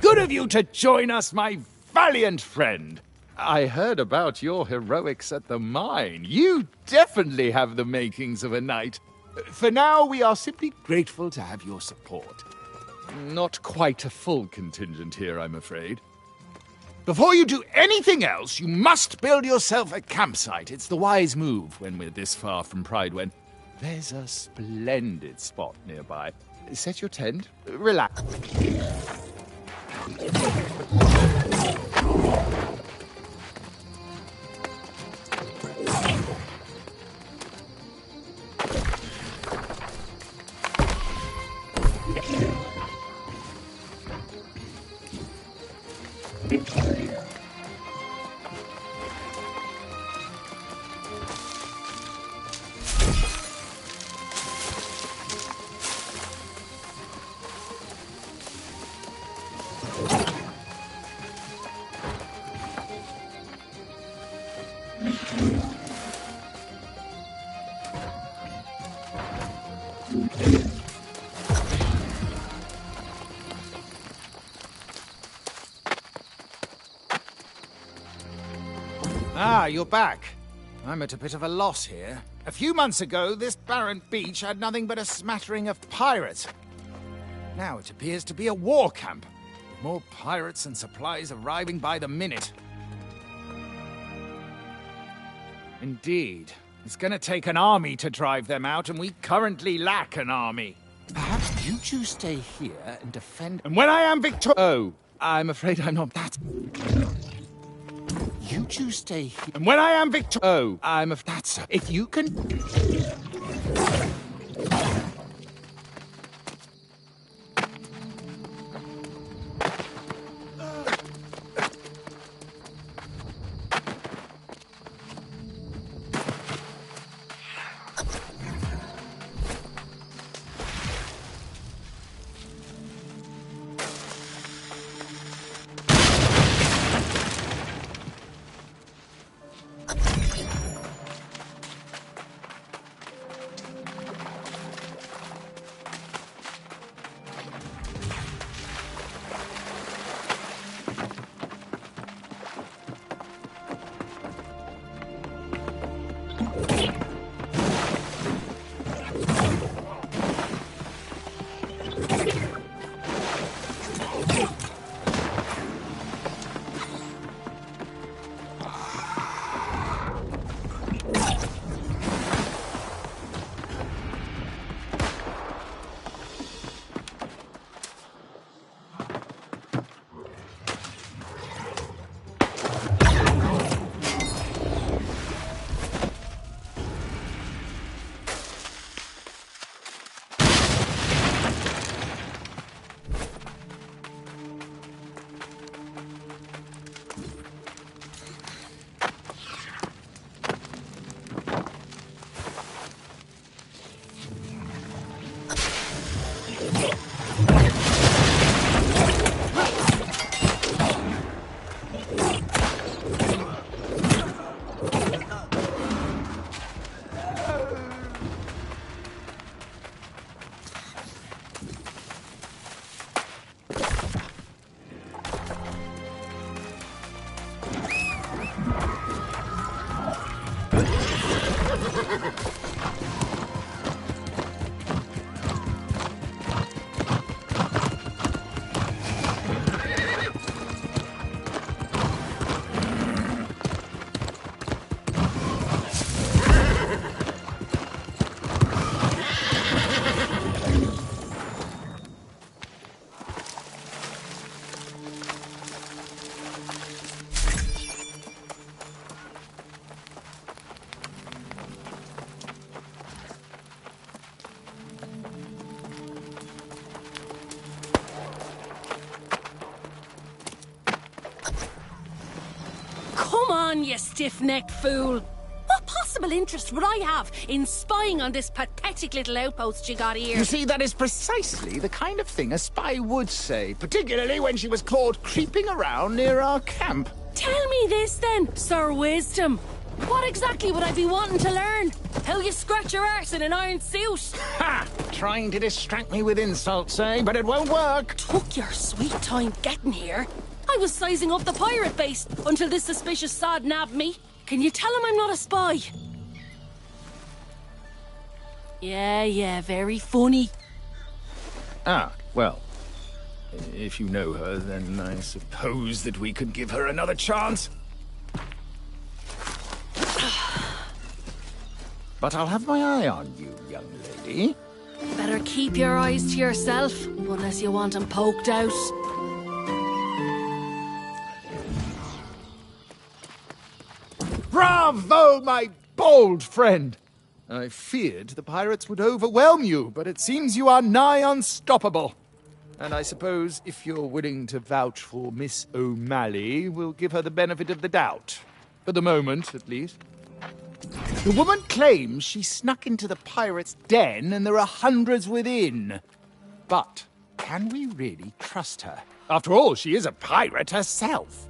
Good of you to join us, my valiant friend. I heard about your heroics at the mine. You definitely have the makings of a knight. For now, we are simply grateful to have your support. Not quite a full contingent here, I'm afraid. Before you do anything else, you must build yourself a campsite. It's the wise move when we're this far from Pridwen. There's a splendid spot nearby. Set your tent, relax. Ah, you're back. I'm at a bit of a loss here. A few months ago, this barren beach had nothing but a smattering of pirates. Now it appears to be a war camp. More pirates and supplies arriving by the minute. Indeed. It's gonna take an army to drive them out, and we currently lack an army. Perhaps you two stay here and defend... And when I am Oh, I'm afraid I'm not that... You two stay here. And when I am Oh, I'm that's... If you can... come on, you stiff-necked fool. What possible interest would I have in spying on this pathetic little outpost you got here? You see, that is precisely the kind of thing a spy would say, particularly when she was caught creeping around near our camp. Tell me this then, Sir Wisdom. What exactly would I be wanting to learn? How you scratch your arse in an iron suit? Ha! Trying to distract me with insults, eh? But it won't work. Took your sweet time getting here. I was sizing up the pirate base until this suspicious sod nabbed me. Can you tell him I'm not a spy? Yeah, very funny. Ah, well, if you know her, then I suppose that we could give her another chance. But I'll have my eye on you, young lady. Better keep your eyes to yourself, unless you want 'em poked out. Bravo, my bold friend! I feared the pirates would overwhelm you, but it seems you are nigh unstoppable. And I suppose if you're willing to vouch for Miss O'Malley, we'll give her the benefit of the doubt. For the moment, at least. The woman claims she snuck into the pirates' den and there are hundreds within. But can we really trust her? After all, she is a pirate herself.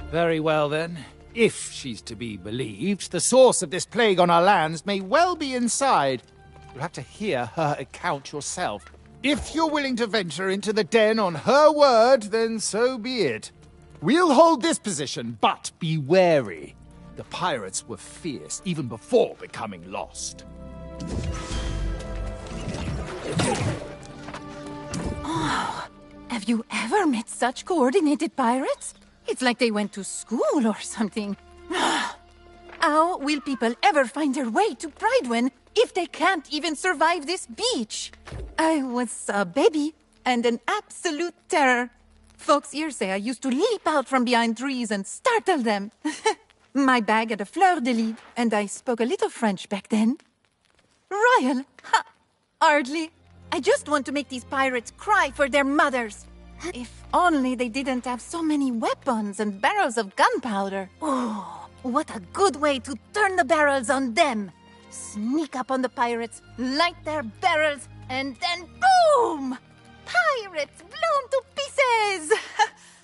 Very well, then. If she's to be believed, the source of this plague on our lands may well be inside. You'll have to hear her account yourself. If you're willing to venture into the den on her word, then so be it. We'll hold this position, but be wary. The pirates were fierce even before becoming lost. Oh, have you ever met such coordinated pirates? It's like they went to school or something. How will people ever find their way to Pridewin if they can't even survive this beach? I was a baby and an absolute terror. Folks here say I used to leap out from behind trees and startle them. My bag had a fleur-de-lis, and I spoke a little French back then. Royal? Ha! Hardly. I just want to make these pirates cry for their mothers. If only they didn't have so many weapons and barrels of gunpowder. Oh, what a good way to turn the barrels on them. Sneak up on the pirates, light their barrels, and then boom! Pirates blown to pieces!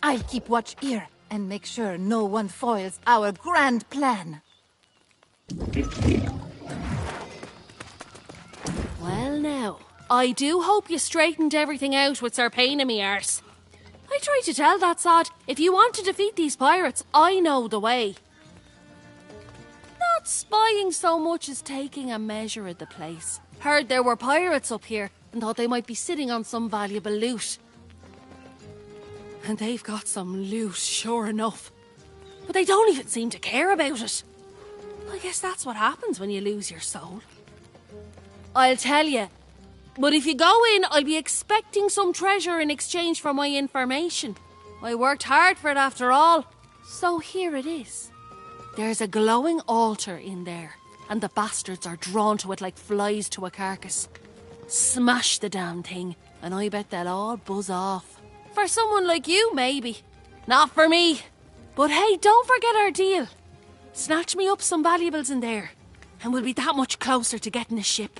I'll keep watch here and make sure no one foils our grand plan. Well now, I do hope you straightened everything out with Sir Pain in me arse. I tried to tell that sod, if you want to defeat these pirates, I know the way. Not spying so much as taking a measure of the place. Heard there were pirates up here and thought they might be sitting on some valuable loot. And they've got some loot, sure enough. But they don't even seem to care about it. I guess that's what happens when you lose your soul. I'll tell you. But if you go in, I'll be expecting some treasure in exchange for my information. I worked hard for it after all. So here it is. There's a glowing altar in there, and the bastards are drawn to it like flies to a carcass. Smash the damn thing, and I bet they'll all buzz off. For someone like you, maybe. Not for me. But hey, don't forget our deal. Snatch me up some valuables in there, and we'll be that much closer to getting a ship.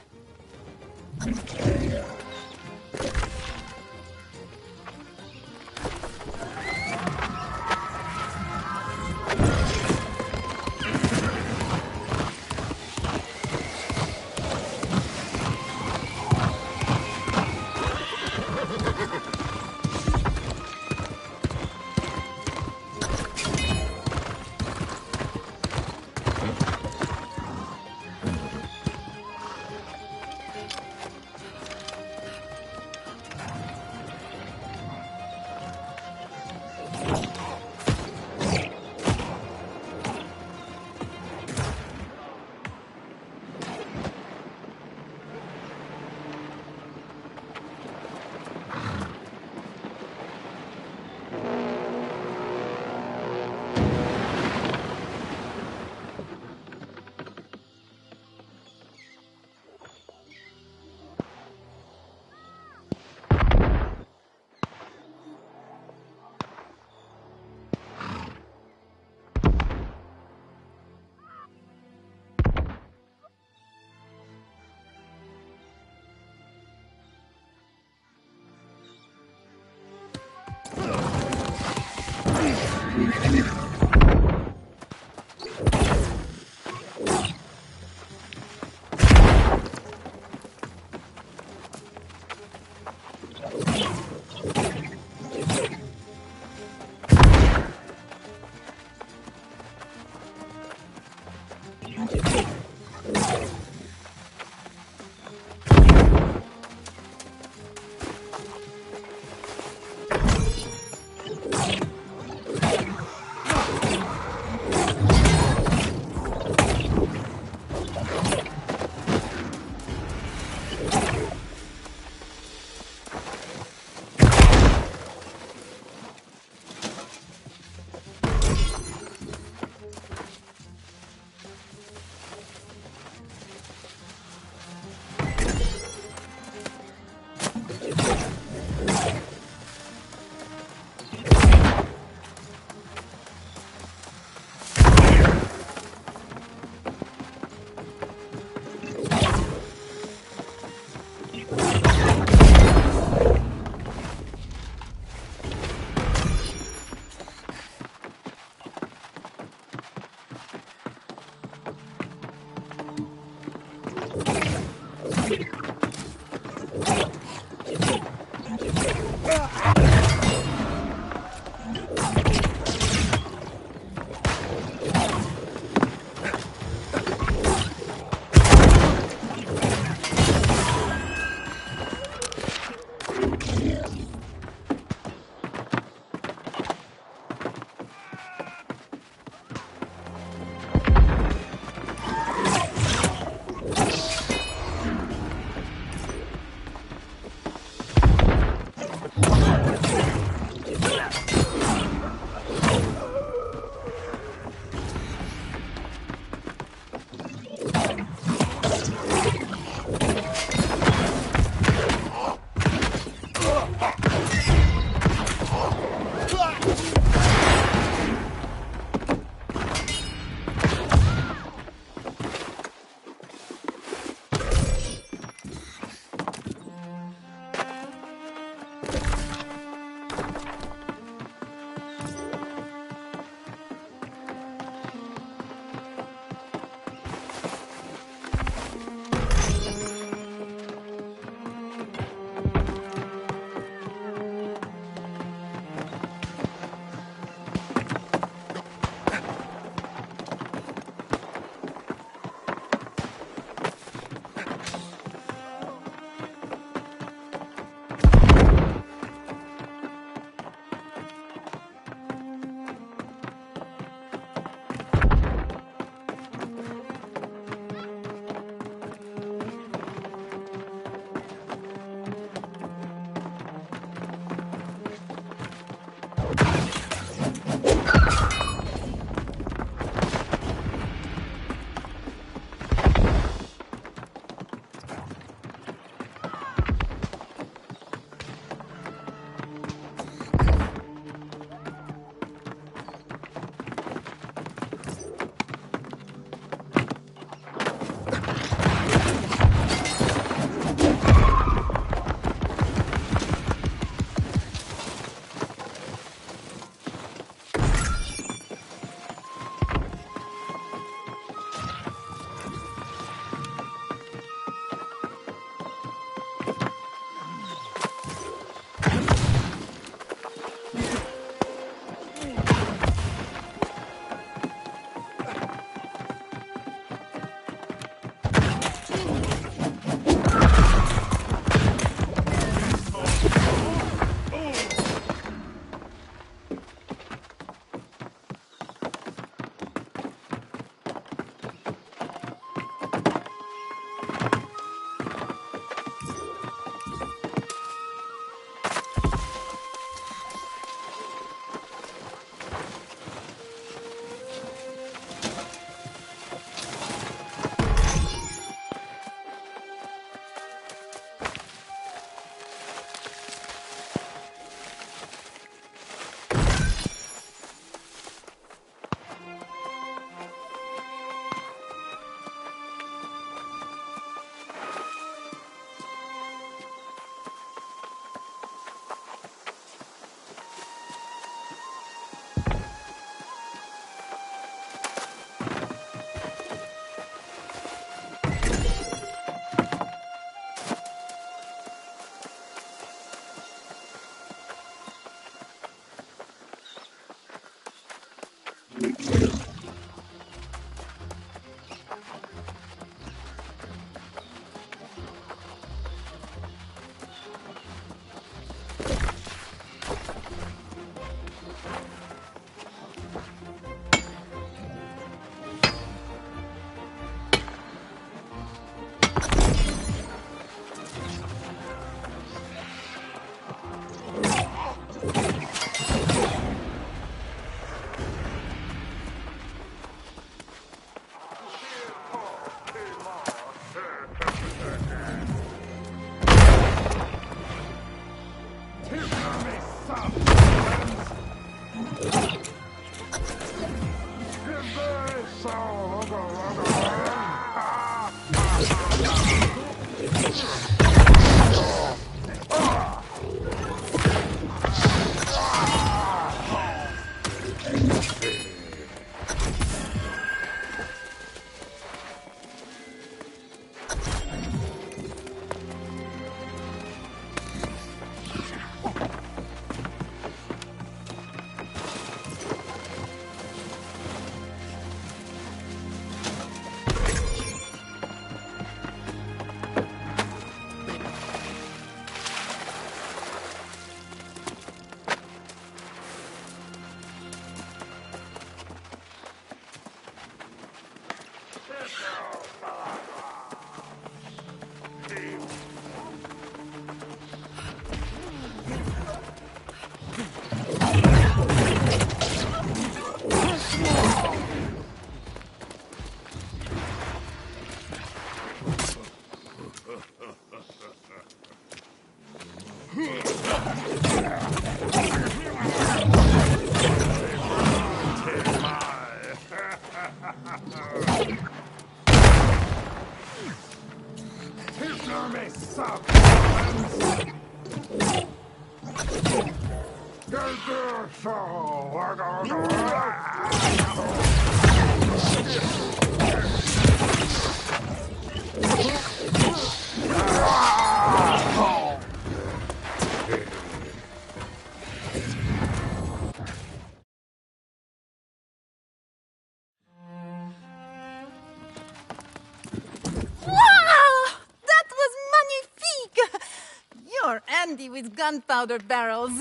With gunpowder barrels.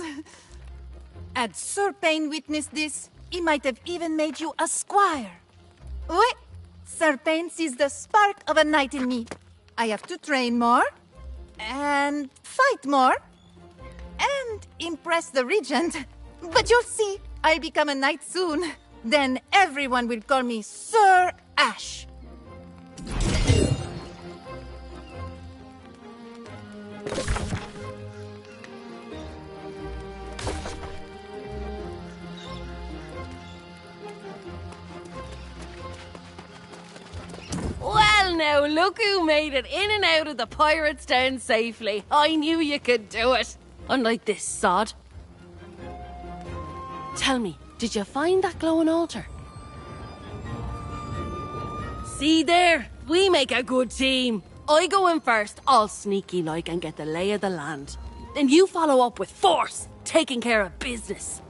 Had Sir Payne witnessed this, he might have even made you a squire. Wait, Sir Payne sees the spark of a knight in me. I have to train more, and fight more, and impress the regent. But you'll see, I'll become a knight soon. Then everyone will call me Sir Ash. Well, now, look who made it in and out of the pirates' den safely. I knew you could do it. Unlike this sod. Tell me, did you find that glowing altar? See there? We make a good team. I go in first, all sneaky like, and get the lay of the land. Then you follow up with force, taking care of business.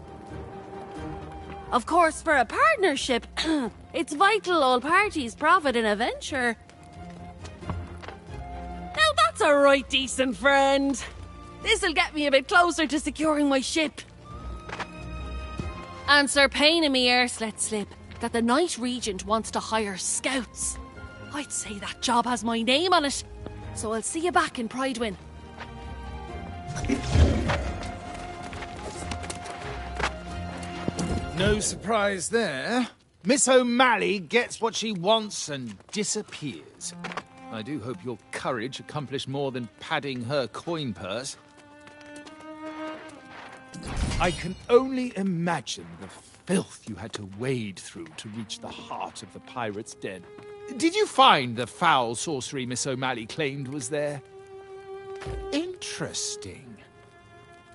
Of course, for a partnership, it's vital all parties profit in a venture. Now that's a right decent friend. This'll get me a bit closer to securing my ship. And Sir Payne and me Erse let slip that the Knight Regent wants to hire scouts. I'd say that job has my name on it. So I'll see you back in Pridewin. No surprise there. Miss O'Malley gets what she wants and disappears. I do hope your courage accomplished more than padding her coin purse. I can only imagine the filth you had to wade through to reach the heart of the pirate's den. Did you find the foul sorcery Miss O'Malley claimed was there? Interesting.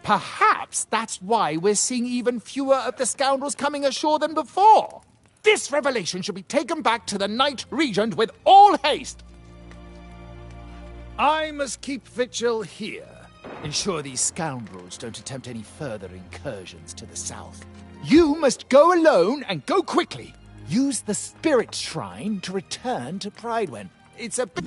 Perhaps that's why we're seeing even fewer of the scoundrels coming ashore than before. This revelation should be taken back to the Knight Regent with all haste. I must keep vigil here. Ensure these scoundrels don't attempt any further incursions to the south. You must go alone and go quickly. Use the spirit shrine to return to Pridewin. It's a bit...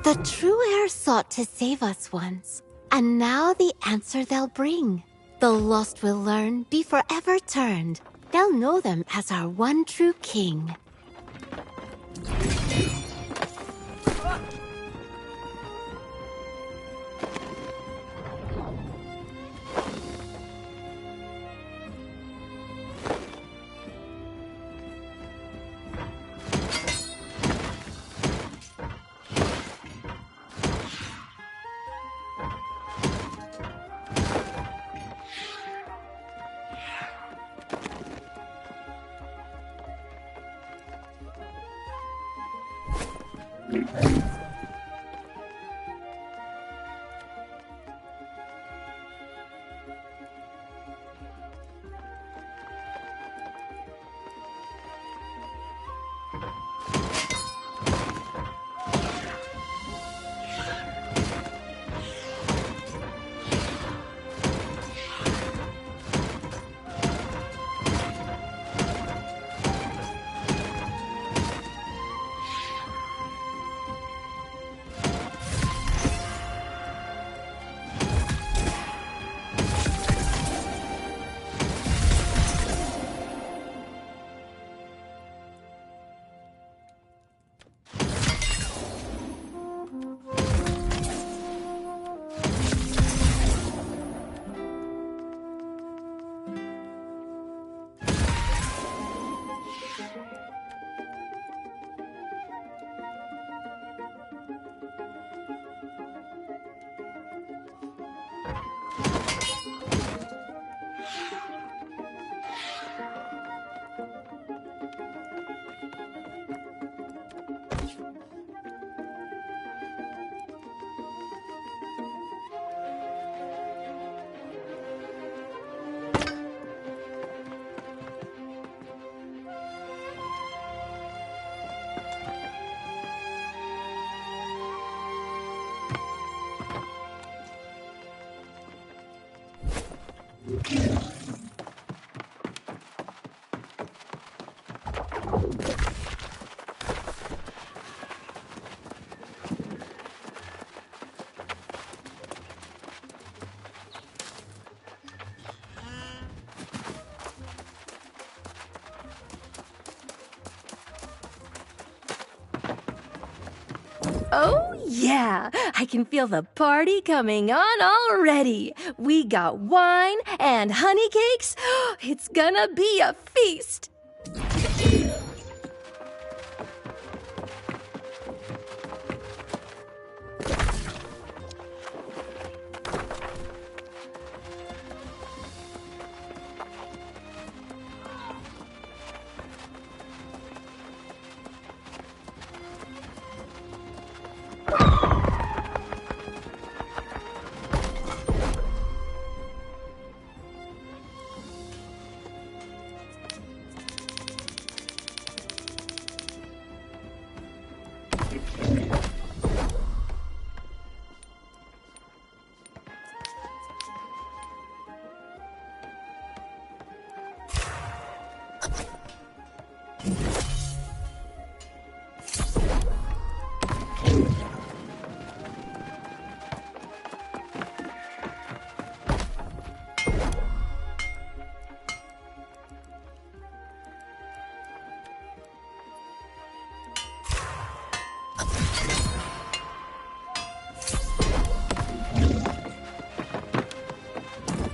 The true heir sought to save us once, and now the answer they'll bring. The lost will learn, be forever turned. They'll know them as our one true king. Oh, yeah. I can feel the party coming on already. We got wine and honey cakes. It's gonna be a feast.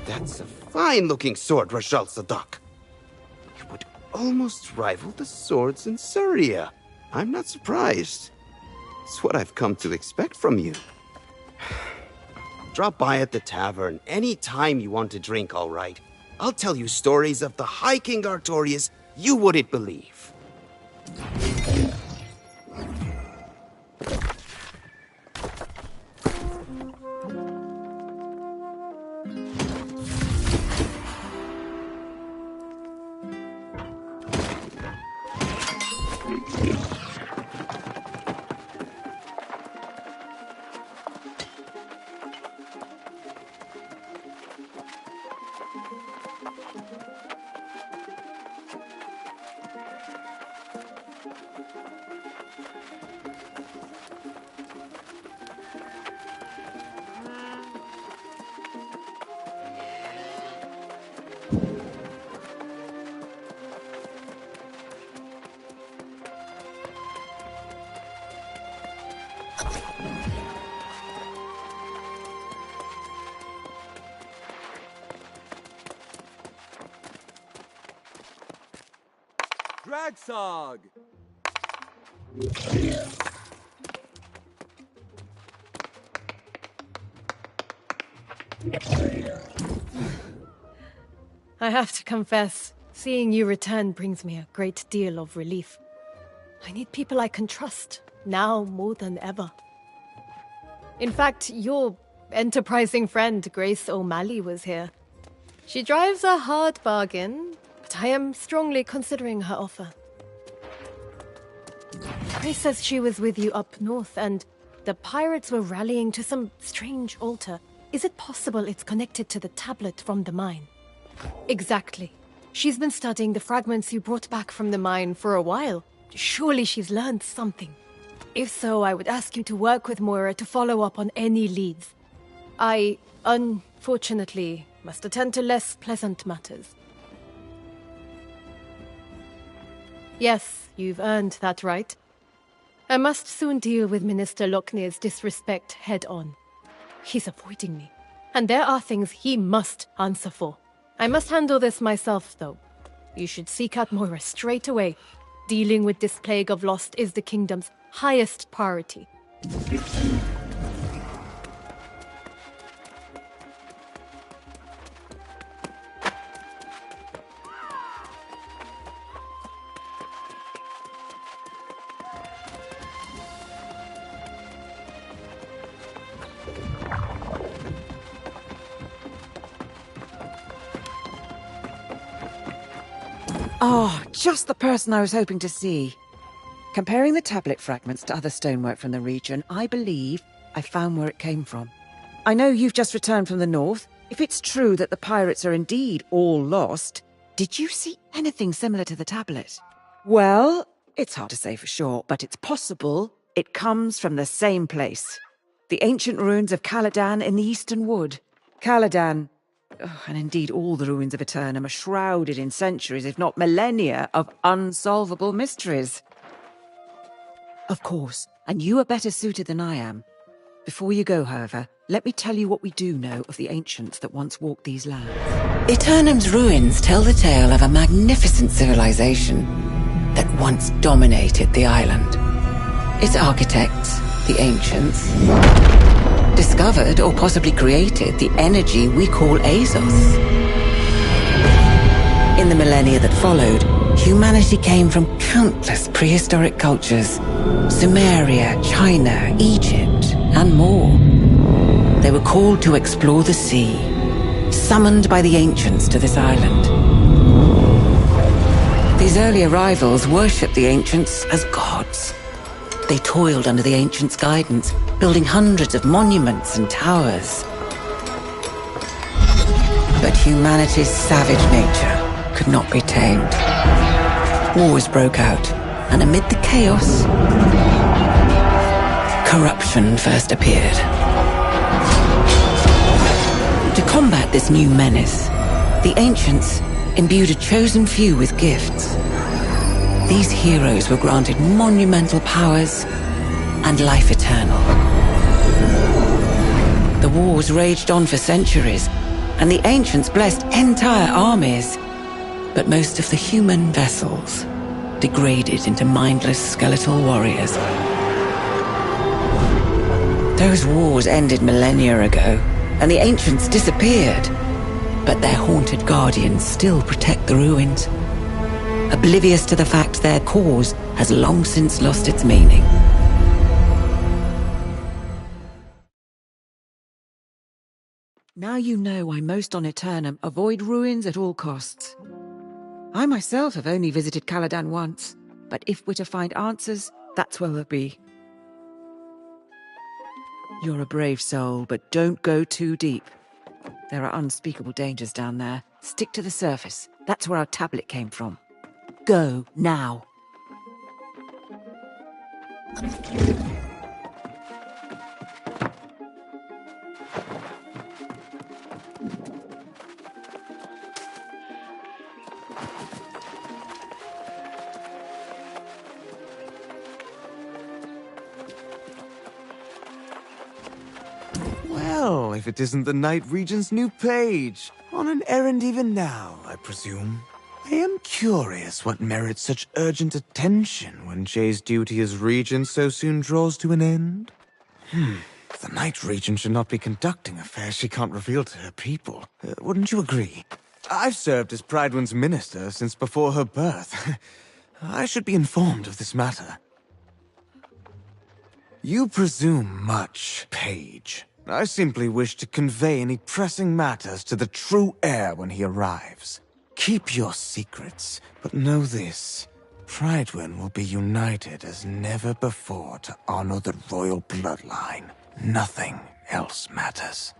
That's a fine-looking sword, Rajal Sadak. It would almost rival the swords in Syria. I'm not surprised. It's what I've come to expect from you. Drop by at the tavern any time you want to drink, all right? I'll tell you stories of the High King Artorius you wouldn't believe. Kragsog! I have to confess, seeing you return brings me a great deal of relief. I need people I can trust, now more than ever. In fact, your enterprising friend Grace O'Malley was here. She drives a hard bargain, but I am strongly considering her offer. Grace says she was with you up north, and the pirates were rallying to some strange altar. Is it possible it's connected to the tablet from the mine? Exactly. She's been studying the fragments you brought back from the mine for a while. Surely she's learned something. If so, I would ask you to work with Moira to follow up on any leads. I, unfortunately, must attend to less pleasant matters. Yes, you've earned that right. I must soon deal with Minister Lochner's disrespect head-on. He's avoiding me, and there are things he must answer for. I must handle this myself, though. You should seek out Moira straight away. Dealing with this plague of lost is the kingdom's highest priority. Oh, just the person I was hoping to see. Comparing the tablet fragments to other stonework from the region, I believe I found where it came from. I know you've just returned from the north. If it's true that the pirates are indeed all lost, did you see anything similar to the tablet? Well, it's hard to say for sure, but it's possible it comes from the same place. The ancient ruins of Caladan in the Eastern Wood. Caladan, and indeed all the ruins of Aeternum, are shrouded in centuries, if not millennia, of unsolvable mysteries. Of course, and you are better suited than I am. Before you go, however, let me tell you what we do know of the ancients that once walked these lands. Aeternum's ruins tell the tale of a magnificent civilization that once dominated the island. Its architects, the ancients, discovered or possibly created the energy we call Azos. In the millennia that followed, humanity came from countless prehistoric cultures: Sumeria, China, Egypt, and more. They were called to explore the sea, summoned by the ancients to this island. These early arrivals worshipped the ancients as gods. They toiled under the ancients' guidance, building hundreds of monuments and towers. But humanity's savage nature could not be tamed. Wars broke out, and amid the chaos, corruption first appeared. To combat this new menace, the ancients imbued a chosen few with gifts. These heroes were granted monumental powers and life eternal. The wars raged on for centuries, and the ancients blessed entire armies. But most of the human vessels degraded into mindless skeletal warriors. Those wars ended millennia ago, and the ancients disappeared. But their haunted guardians still protect the ruins, oblivious to the fact their cause has long since lost its meaning. Now you know why most on Aeternum avoid ruins at all costs. I myself have only visited Caladan once, but if we're to find answers, that's where we'll be. You're a brave soul, but don't go too deep. There are unspeakable dangers down there. Stick to the surface. That's where our tablet came from. Go, now. Well, if it isn't the Night Regent's new page. On an errand even now, I presume. I am curious what merits such urgent attention when Jay's duty as regent so soon draws to an end. The Night Regent should not be conducting affairs she can't reveal to her people. Wouldn't you agree? I've served as Pridewind's minister since before her birth. I should be informed of this matter. You presume much, Page. I simply wish to convey any pressing matters to the true heir when he arrives. Keep your secrets, but know this. Pridewind will be united as never before to honor the royal bloodline. Nothing else matters.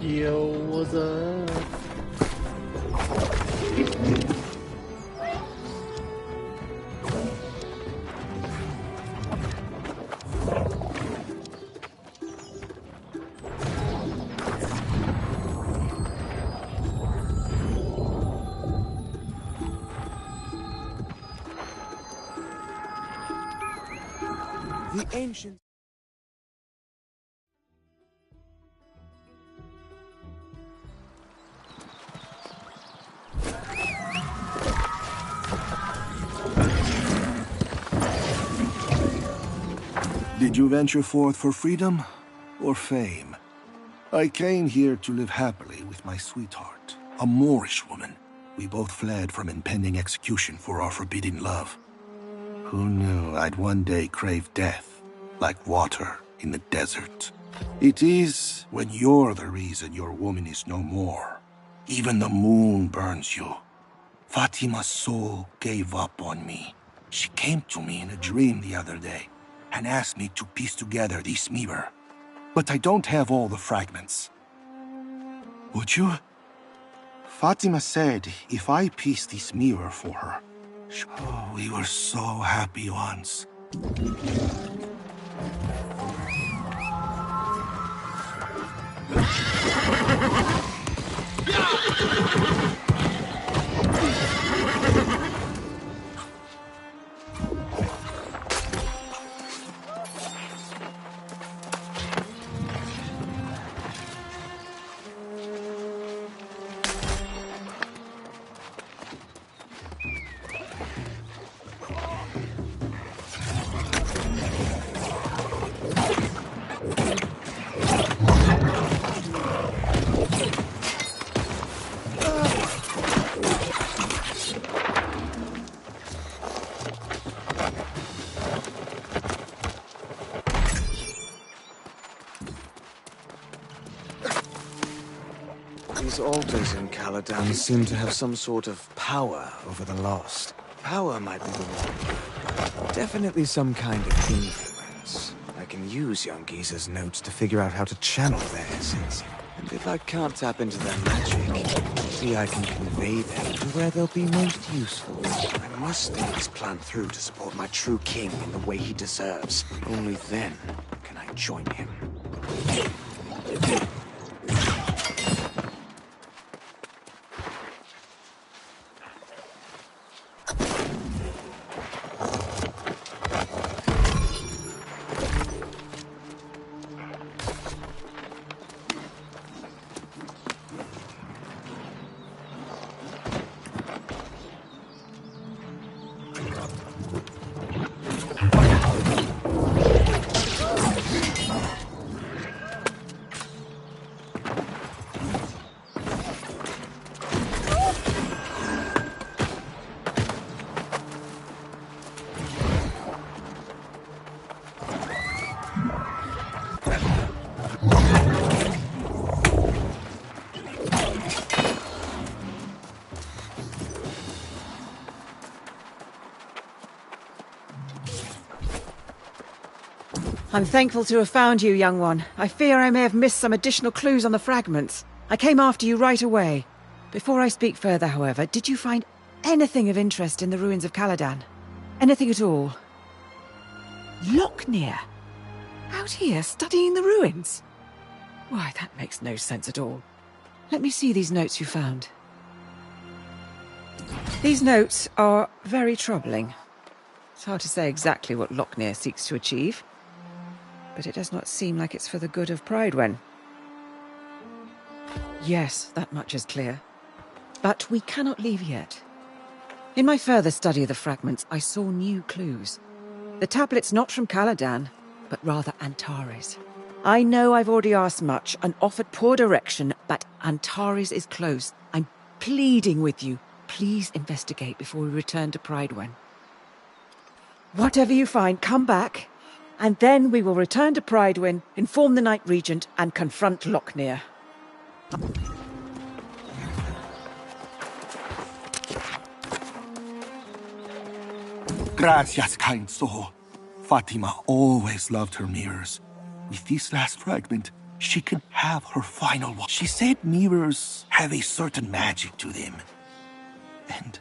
Yo, what's up? The ancient... Did you venture forth for freedom or fame? I came here to live happily with my sweetheart, a Moorish woman. We both fled from impending execution for our forbidden love. Who knew I'd one day crave death, like water in the desert? It is when you're the reason your woman is no more. Even the moon burns you. Fatima's soul gave up on me. She came to me in a dream the other day and asked me to piece together this mirror. But I don't have all the fragments. Would you? Fatima said if I piece this mirror for her. Oh, we were so happy once. These altars in Caladan seem to have some sort of power over the lost. Power might be the wrong word. Definitely some kind of influence. I can use young Giza's notes to figure out how to channel their essence. And if I can't tap into their magic, maybe I can convey them to where they'll be most useful. I must think this plan through to support my true king in the way he deserves. Only then can I join him. I'm thankful to have found you, young one. I fear I may have missed some additional clues on the fragments. I came after you right away. Before I speak further, however, did you find anything of interest in the ruins of Caladan? Anything at all? Locknear? Out here, studying the ruins? Why, that makes no sense at all. Let me see these notes you found. These notes are very troubling. It's hard to say exactly what Locknear seeks to achieve, but it does not seem like it's for the good of Pridewen. Yes, that much is clear. But we cannot leave yet. In my further study of the fragments, I saw new clues. The tablet's not from Caladan, but rather Antares. I know I've already asked much and offered poor direction, but Antares is close. I'm pleading with you. Please investigate before we return to Pridewen. Whatever you find, come back, and then we will return to Pridewen, inform the Night Regent, and confront Locknear. Gracias, kind soul. Fatima always loved her mirrors. With this last fragment, she can have her final one. She said mirrors have a certain magic to them. And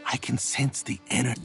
I can sense the energy.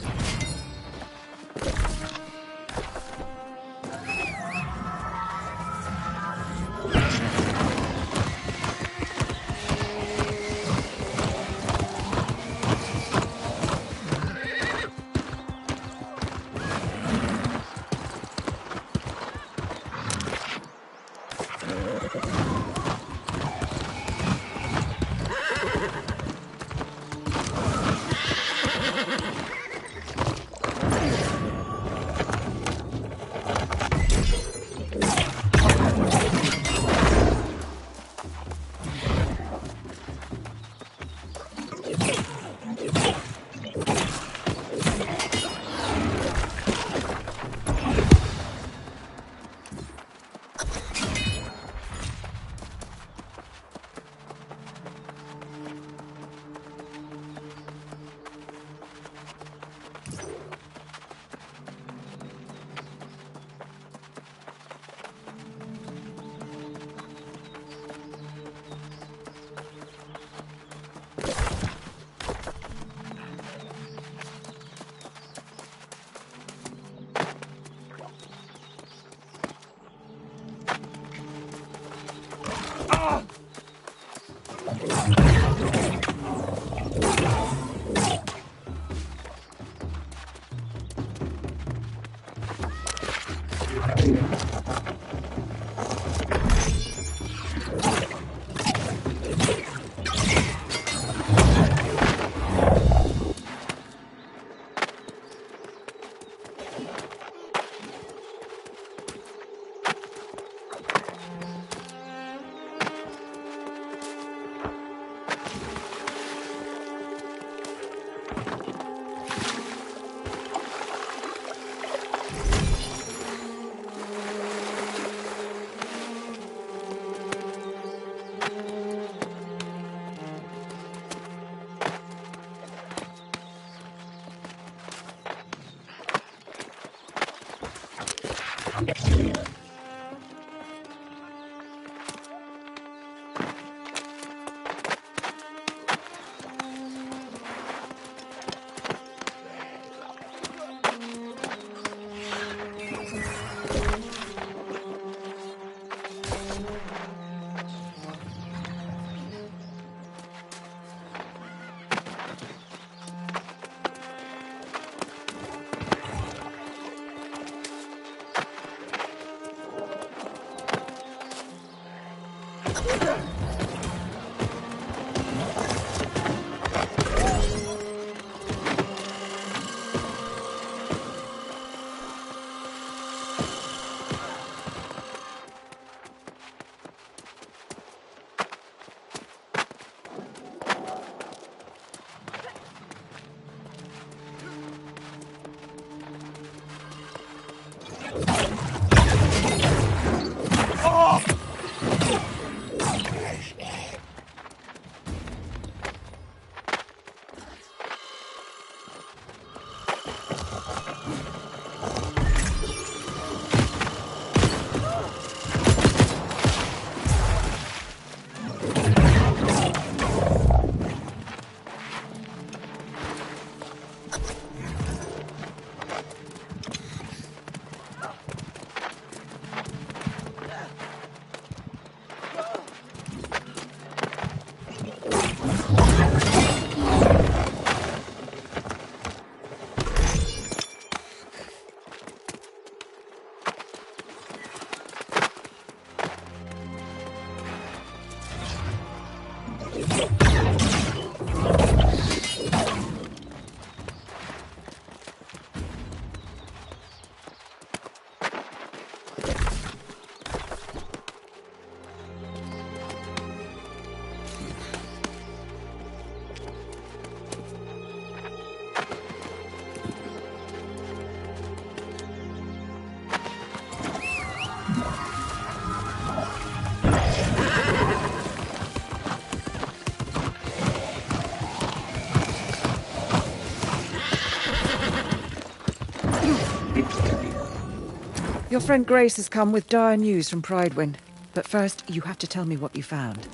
Your friend Grace has come with dire news from Pridewind. But first, you have to tell me what you found.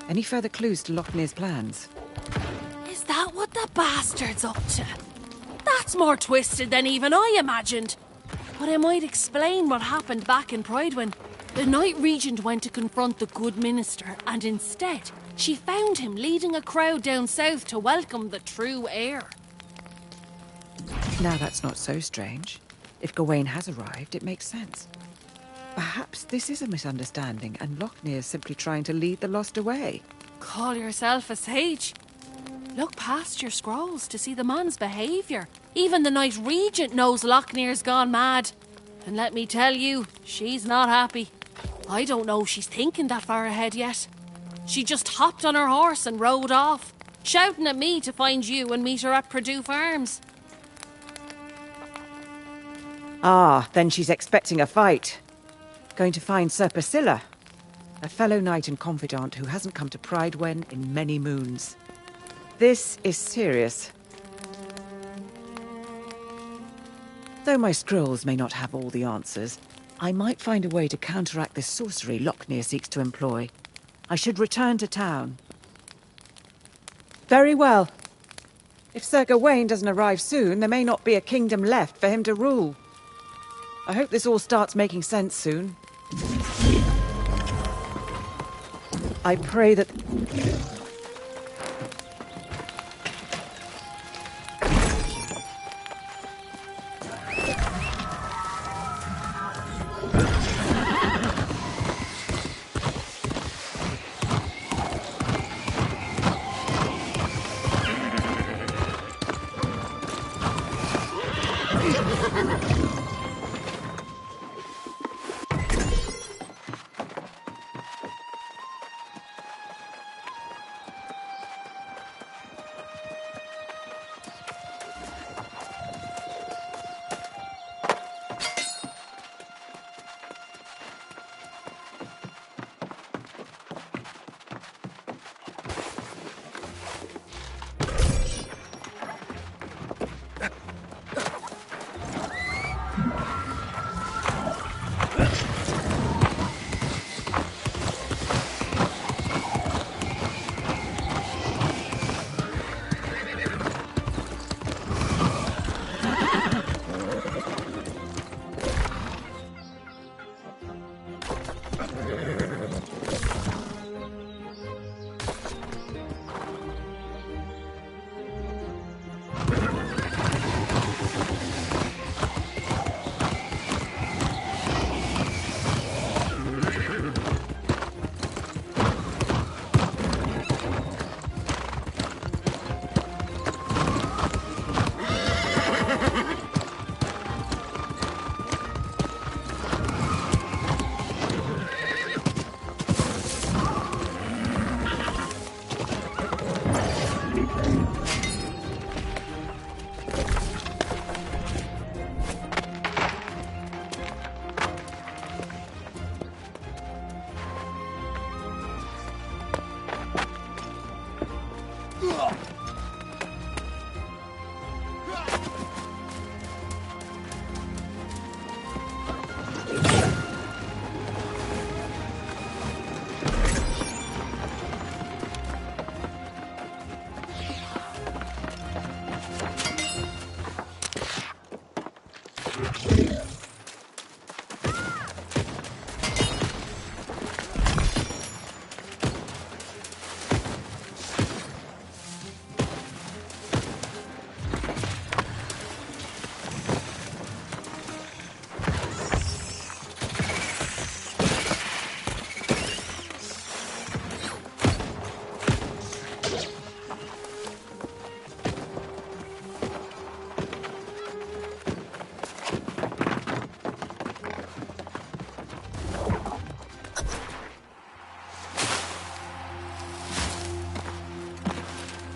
Any further clues to Lochnear's plans? Is that what the bastard's up to? That's more twisted than even I imagined. But I might explain what happened back in Pridewind. The Night Regent went to confront the good minister, and instead, she found him leading a crowd down south to welcome the true heir. Now that's not so strange. If Gawain has arrived, it makes sense. Perhaps this is a misunderstanding, and Lochnear is simply trying to lead the lost away. Call yourself a sage? Look past your scrolls to see the man's behaviour. Even the Night Regent knows Lochnear's gone mad. And let me tell you, she's not happy. I don't know if she's thinking that far ahead yet. She just hopped on her horse and rode off, shouting at me to find you and meet her at Purdue Farms. Ah, then she's expecting a fight. Going to find Sir Priscilla, a fellow knight and confidant who hasn't come to Pridewen in many moons. This is serious. Though my scrolls may not have all the answers, I might find a way to counteract the sorcery Lochnear seeks to employ. I should return to town. Very well. If Sir Gawain doesn't arrive soon, there may not be a kingdom left for him to rule. I hope this all starts making sense soon. I pray that...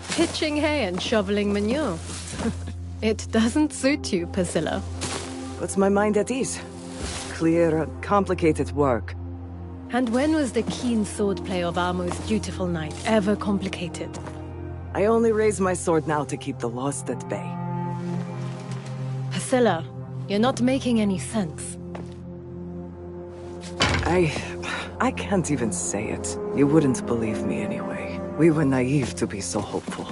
Pitching hay and shoveling manure. It doesn't suit you, Priscilla. Puts my mind at ease. Clear, complicated work. And when was the keen swordplay of our most dutiful knight ever complicated? I only raise my sword now to keep the lost at bay. Priscilla, you're not making any sense. I can't even say it. You wouldn't believe me anyway. We were naive to be so hopeful.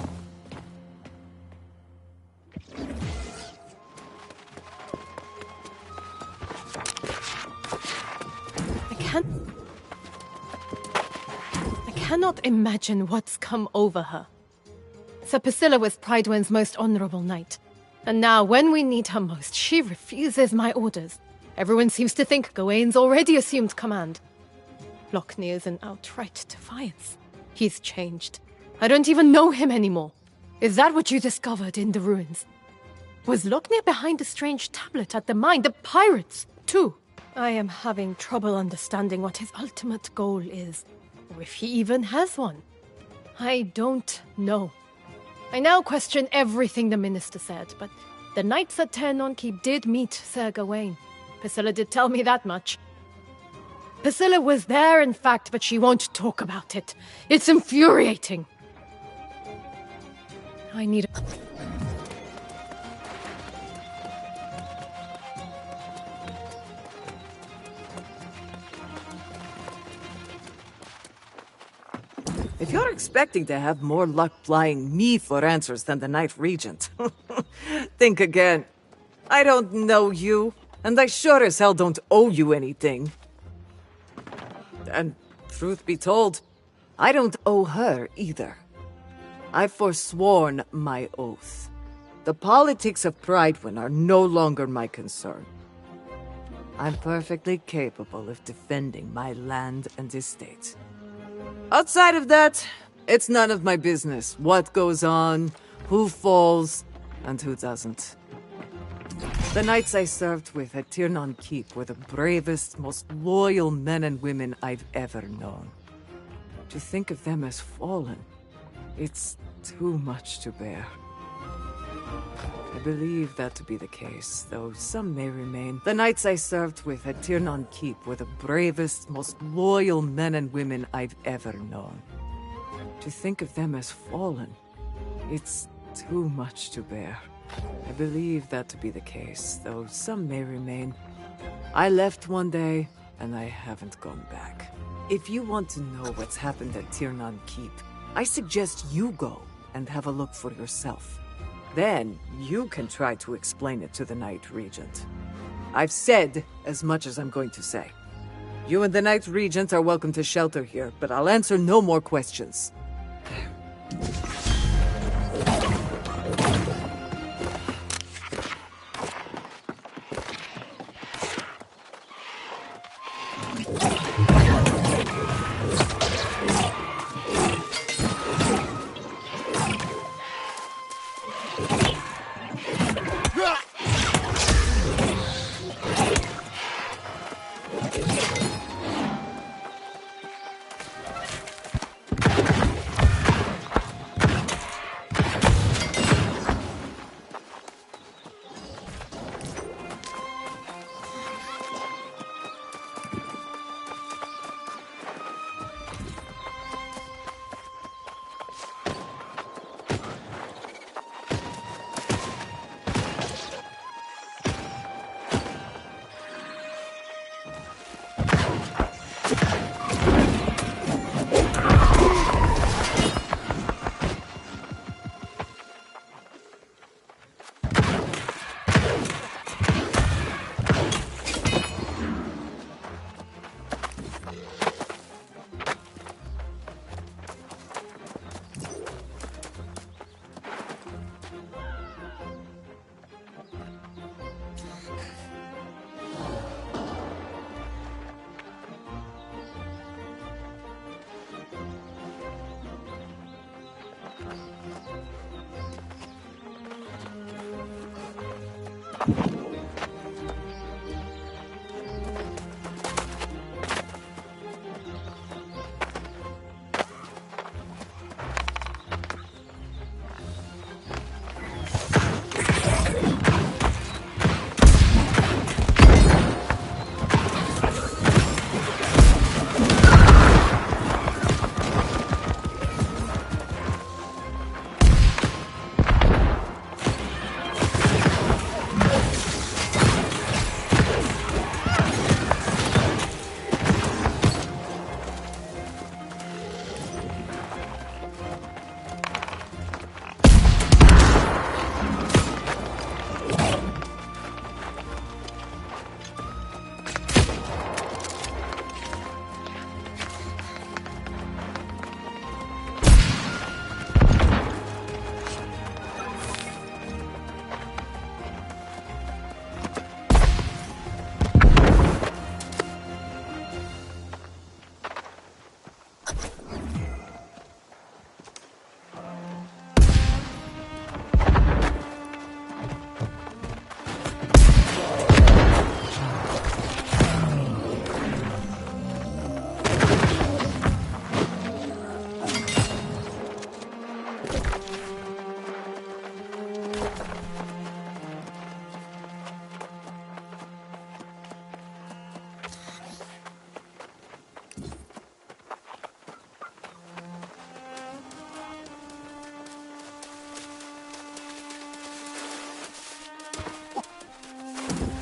I cannot imagine what's come over her. Sir Priscilla was Prydwen's most honorable knight. And now, when we need her most, she refuses my orders. Everyone seems to think Gawain's already assumed command. Lockney is an outright defiance. He's changed. I don't even know him anymore. Is that what you discovered in the ruins? Was Lockney behind the strange tablet at the mine? The pirates, too? I am having trouble understanding what his ultimate goal is, or if he even has one. I don't know. I now question everything the minister said, but the knights at Aeternum Keep did meet Sir Gawain. Priscilla did tell me that much. Priscilla was there, in fact, but she won't talk about it. It's infuriating. I need a... If you're expecting to have more luck flying me for answers than the Knight Regent, think again. I don't know you, and I sure as hell don't owe you anything. And truth be told, I don't owe her either. I've forsworn my oath. The politics of Prydwen are no longer my concern. I'm perfectly capable of defending my land and estate. Outside of that, it's none of my business what goes on, who falls, and who doesn't. The knights I served with at Aeternum Keep were the bravest, most loyal men and women I've ever known. To think of them as fallen, it's too much to bear. I believe that to be the case, though some may remain. The knights I served with at Aeternum Keep were the bravest, most loyal men and women I've ever known. To think of them as fallen, it's too much to bear. I believe that to be the case, though some may remain. I left one day, and I haven't gone back. If you want to know what's happened at Aeternum Keep, I suggest you go and have a look for yourself. Then, you can try to explain it to the Knight Regent. I've said as much as I'm going to say. You and the Knight Regent are welcome to shelter here, but I'll answer no more questions.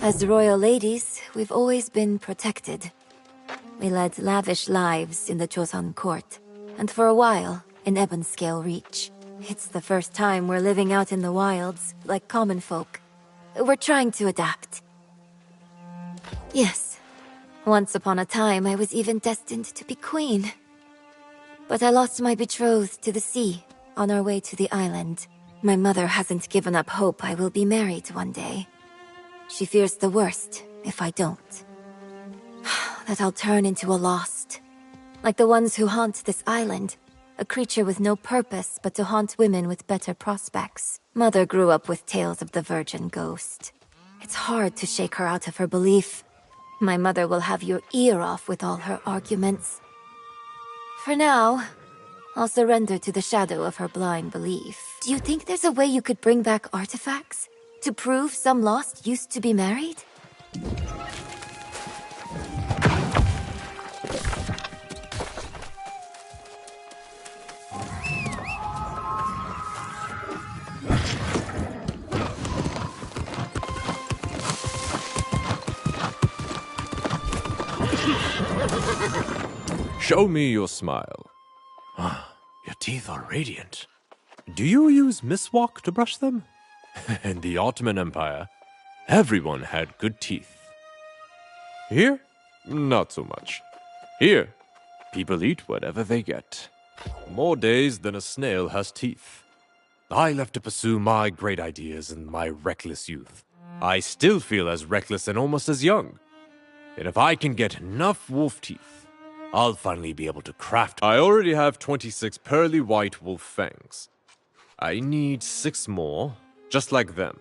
As royal ladies, we've always been protected. We led lavish lives in the Joseon court, and for a while, in Ebonscale Reach. It's the first time we're living out in the wilds, like common folk. We're trying to adapt. Yes, once upon a time I was even destined to be queen. But I lost my betrothed to the sea, on our way to the island. My mother hasn't given up hope I will be married one day. She fears the worst, if I don't. That I'll turn into a lost. Like the ones who haunt this island. A creature with no purpose but to haunt women with better prospects. Mother grew up with tales of the virgin ghost. It's hard to shake her out of her belief. My mother will have your ear off with all her arguments. For now, I'll surrender to the shadow of her blind belief. Do you think there's a way you could bring back artifacts? To prove some lost used to be married? Show me your smile. Your teeth are radiant. Do you use miswak to brush them? In the Ottoman Empire, everyone had good teeth. Here, not so much. Here, people eat whatever they get. More days than a snail has teeth. I left to pursue my great ideas in my reckless youth. I still feel as reckless and almost as young. And if I can get enough wolf teeth, I'll finally be able to craft. I already have 26 pearly white wolf fangs. I need 6 more. Just like them.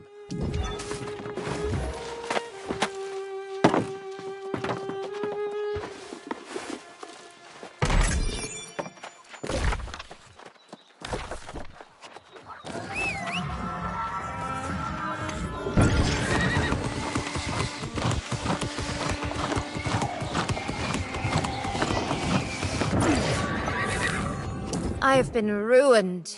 I've been ruined.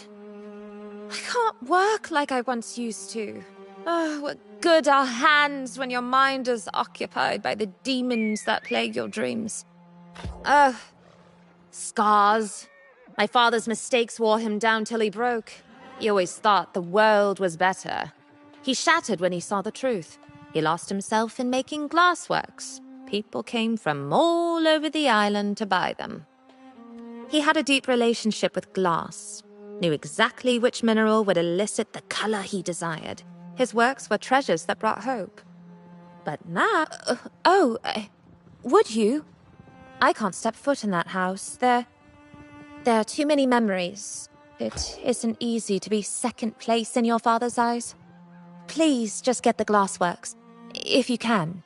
I can't work like I once used to. Oh, what good are hands when your mind is occupied by the demons that plague your dreams? Ugh. Scars. My father's mistakes wore him down till he broke. He always thought the world was better. He shattered when he saw the truth. He lost himself in making glassworks. People came from all over the island to buy them. He had a deep relationship with glass. Knew exactly which mineral would elicit the color he desired. His works were treasures that brought hope. But now... would you? I can't step foot in that house. There are too many memories. It isn't easy to be second place in your father's eyes. please just get the glassworks. If you can.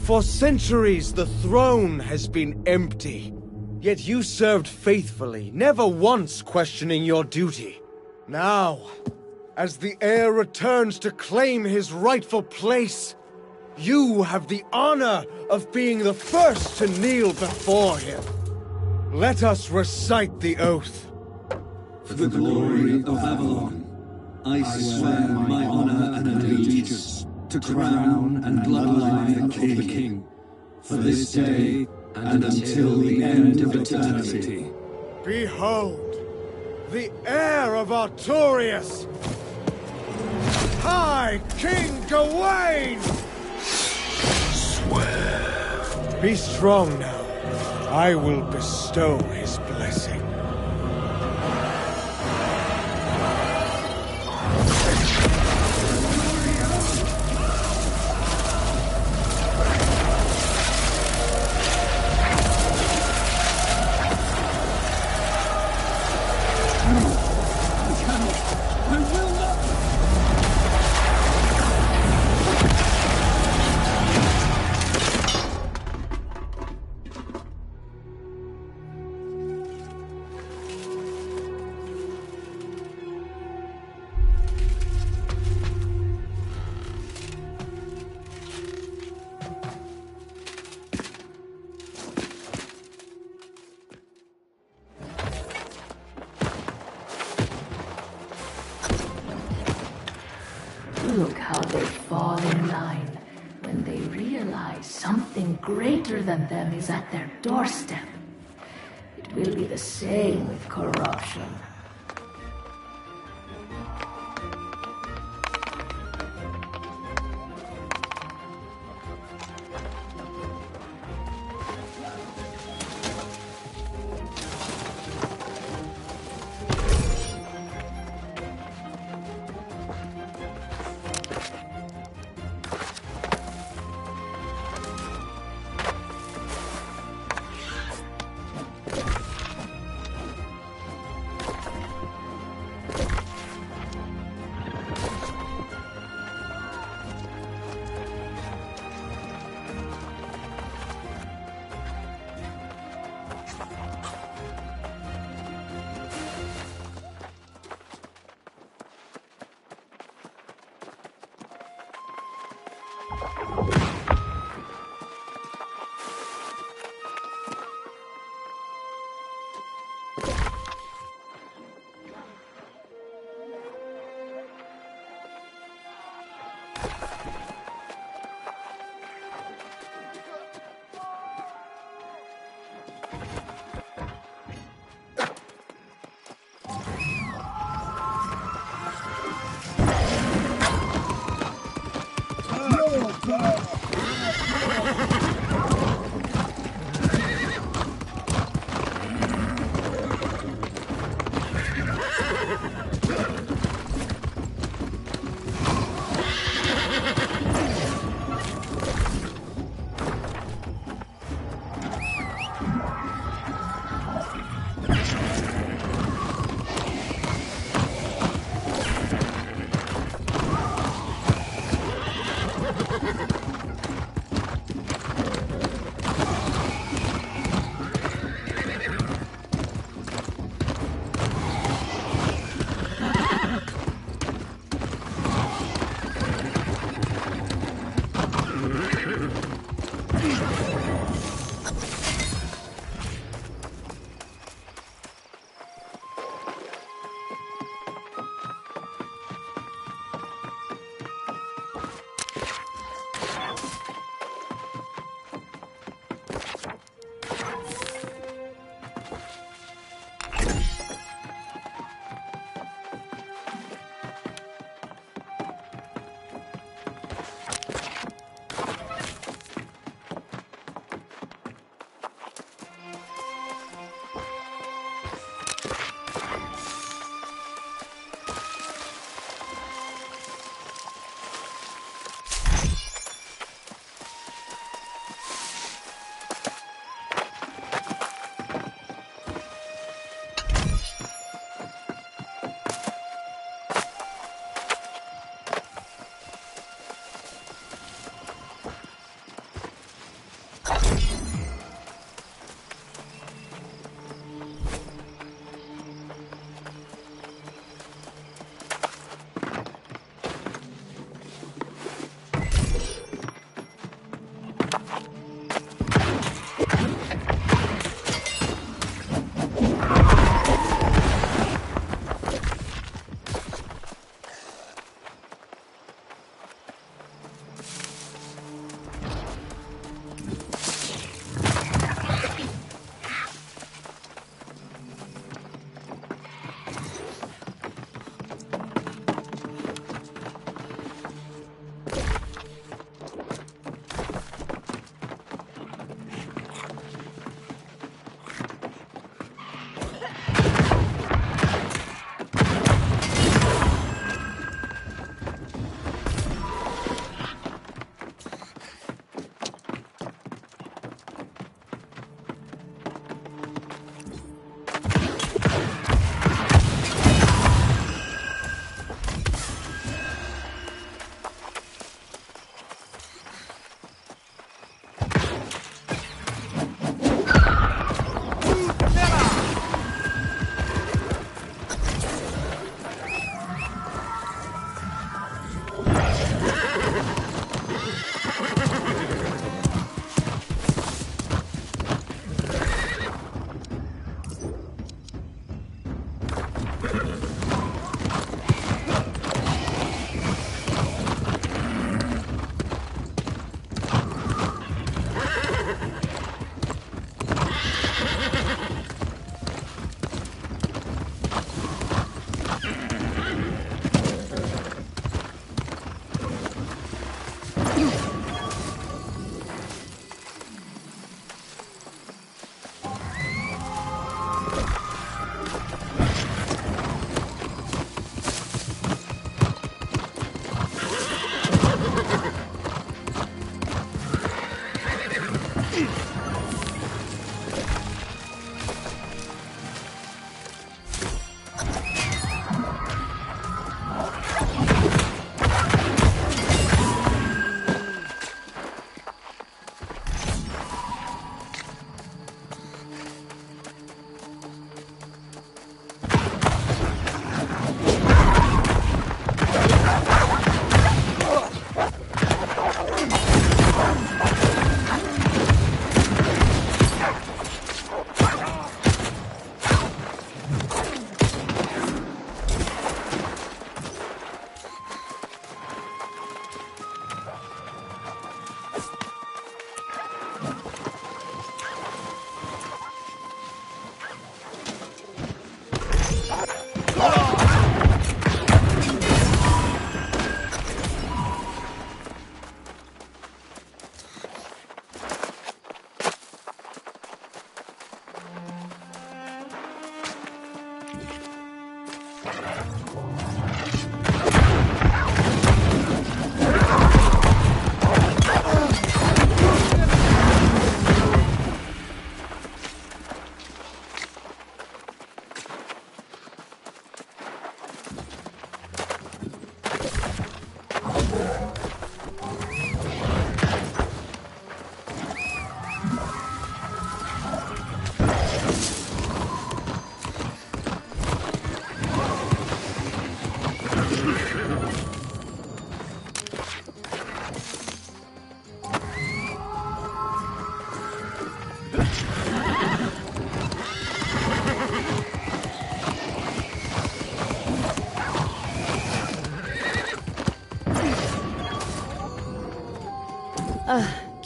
For centuries, the throne has been empty. Yet you served faithfully, never once questioning your duty. Now, as the heir returns to claim his rightful place, you have the honor of being the first to kneel before him. Let us recite the oath. For the glory of Avalon, I swear my honor and allegiance to crown and bloodline of the king, for this day and until the end of eternity. Behold, the heir of Artorias, High King Gawain! Swear. Be strong now. I will bestow his blessing. realize something greater than them is at their doorstep. It will be the same with corruption.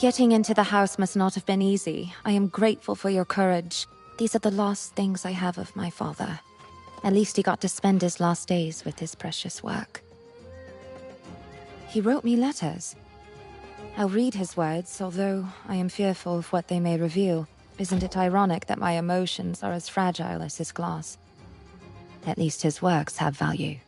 Getting into the house must not have been easy. I am grateful for your courage. These are the last things I have of my father. At least he got to spend his last days with his precious work. He wrote me letters. I'll read his words, although I am fearful of what they may reveal. Isn't it ironic that my emotions are as fragile as his glass? At least his works have value.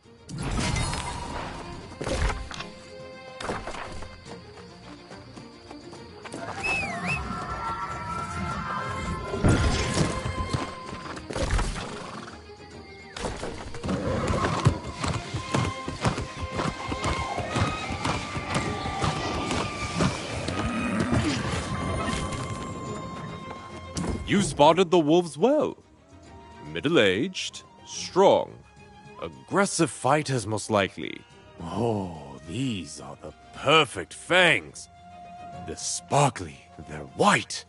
You spotted the wolves well. Middle-aged, strong, aggressive fighters most likely. Oh, these are the perfect fangs. They're sparkly, they're white.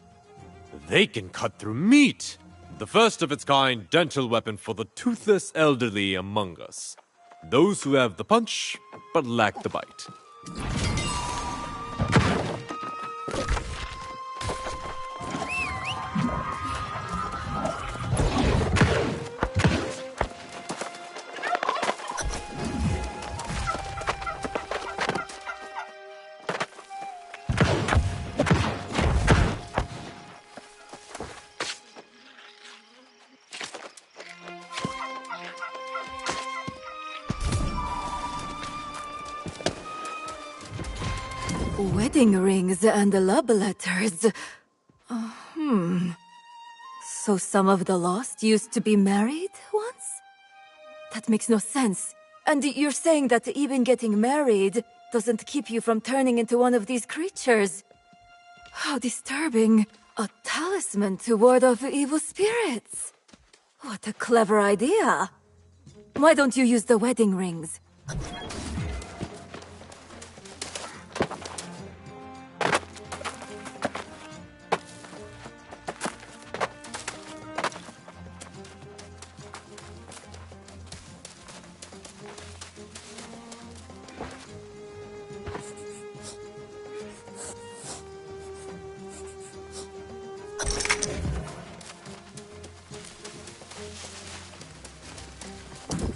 They can cut through meat. The first of its kind dental weapon for the toothless elderly among us. Those who have the punch, but lack the bite. Wedding rings and love letters. So some of the lost used to be married once? That makes no sense. And you're saying that even getting married doesn't keep you from turning into one of these creatures. How disturbing. A talisman to ward off evil spirits. What a clever idea. Why don't you use the wedding rings?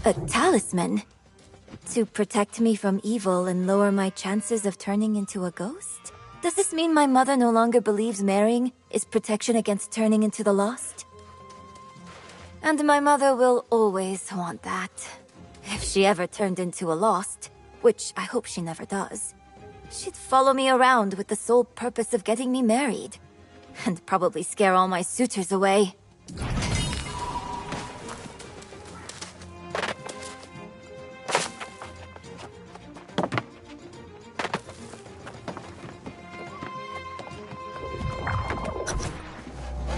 A talisman? To protect me from evil and lower my chances of turning into a ghost? Does this mean my mother no longer believes marrying is protection against turning into the lost? And my mother will always want that. If she ever turned into a lost, which I hope she never does, she'd follow me around with the sole purpose of getting me married. And probably scare all my suitors away.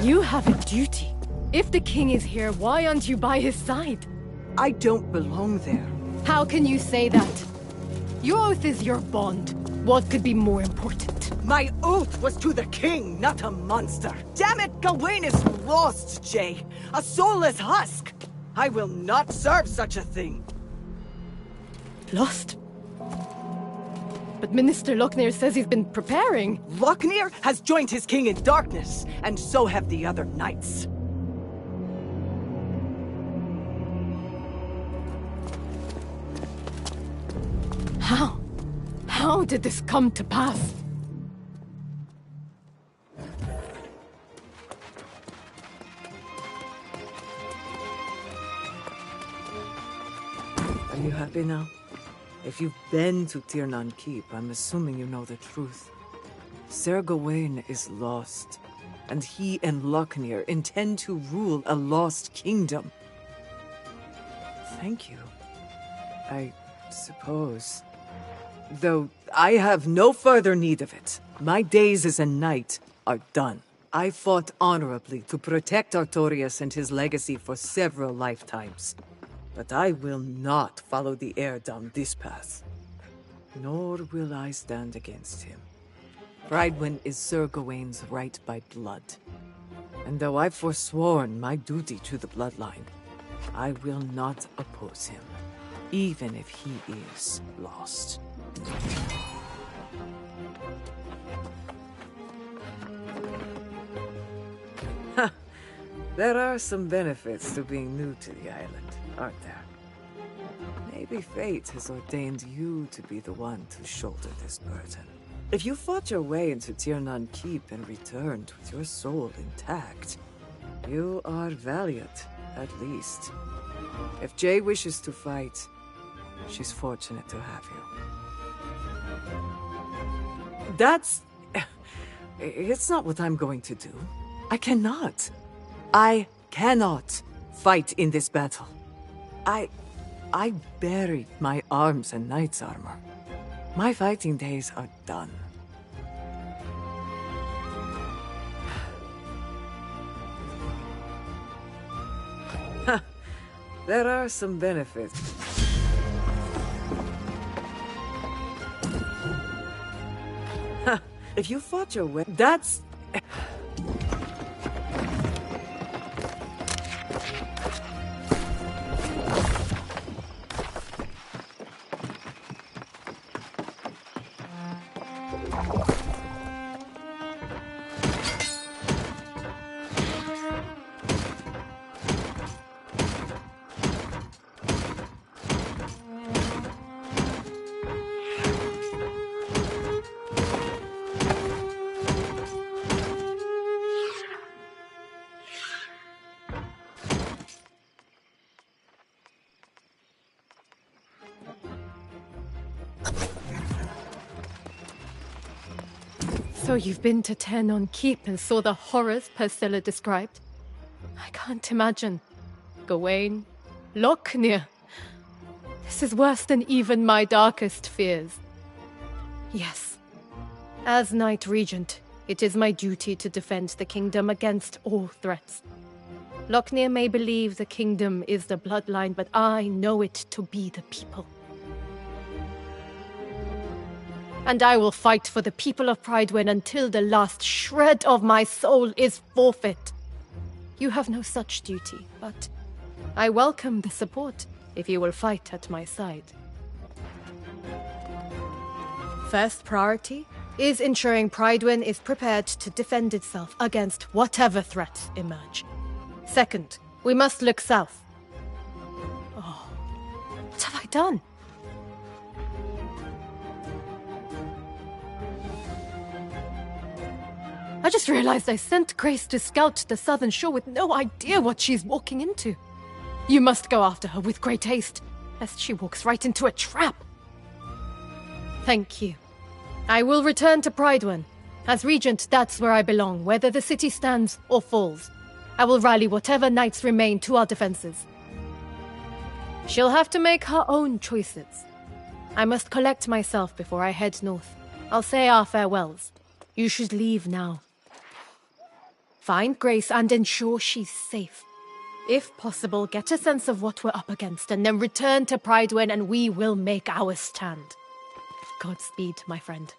You have a duty. If the king is here, why aren't you by his side? I don't belong there. How can you say that? Your oath is your bond. What could be more important? My oath was to the king, not a monster. Damn it, Gawain is lost, Jay. A soulless husk. I will not serve such a thing. Lost? But Minister Lochner says he's been preparing. Lochner has joined his king in darkness, and so have the other knights. How? How did this come to pass? Are you happy now? If you've been to Tirnan Keep, I'm assuming you know the truth. Sir Gawain is lost, and he and Lochner intend to rule a lost kingdom. Thank you, I suppose. Though I have no further need of it. My days as a knight are done. I fought honorably to protect Artorias and his legacy for several lifetimes. But I will not follow the heir down this path. Nor will I stand against him. Prydwen is Sir Gawain's right by blood. And though I've forsworn my duty to the bloodline, I will not oppose him, even if he is lost. There are some benefits to being new to the island, aren't there? Maybe fate has ordained you to be the one to shoulder this burden. If you fought your way into Tirnan Keep and returned with your soul intact, you are valiant, at least. If Jay wishes to fight, she's fortunate to have you. It's not what I'm going to do. I cannot fight in this battle. I buried my arms in knight's armor. My fighting days are done. There are some benefits. If you fought your way, that's... So you've been to Tirnan Keep and saw the horrors Priscilla described? I can't imagine. Gawain, Lochner. This is worse than even my darkest fears. Yes. As Knight Regent, it is my duty to defend the kingdom against all threats. Lochner may believe the kingdom is the bloodline, but I know it to be the people. And I will fight for the people of Prydwen until the last shred of my soul is forfeit. You have no such duty, but I welcome the support if you will fight at my side. First priority is ensuring Prydwen is prepared to defend itself against whatever threats emerge. Second, we must look south. Oh, what have I done? I just realized I sent Grace to scout the southern shore with no idea what she's walking into. You must go after her with great haste, lest she walks right into a trap. Thank you. I will return to Prydwen, As regent, that's where I belong, whether the city stands or falls. I will rally whatever knights remain to our defenses. She'll have to make her own choices. I must collect myself before I head north. I'll say our farewells. You should leave now. Find Grace and ensure she's safe. If possible, get a sense of what we're up against, and then return to Pridewen and we will make our stand. Godspeed, my friend.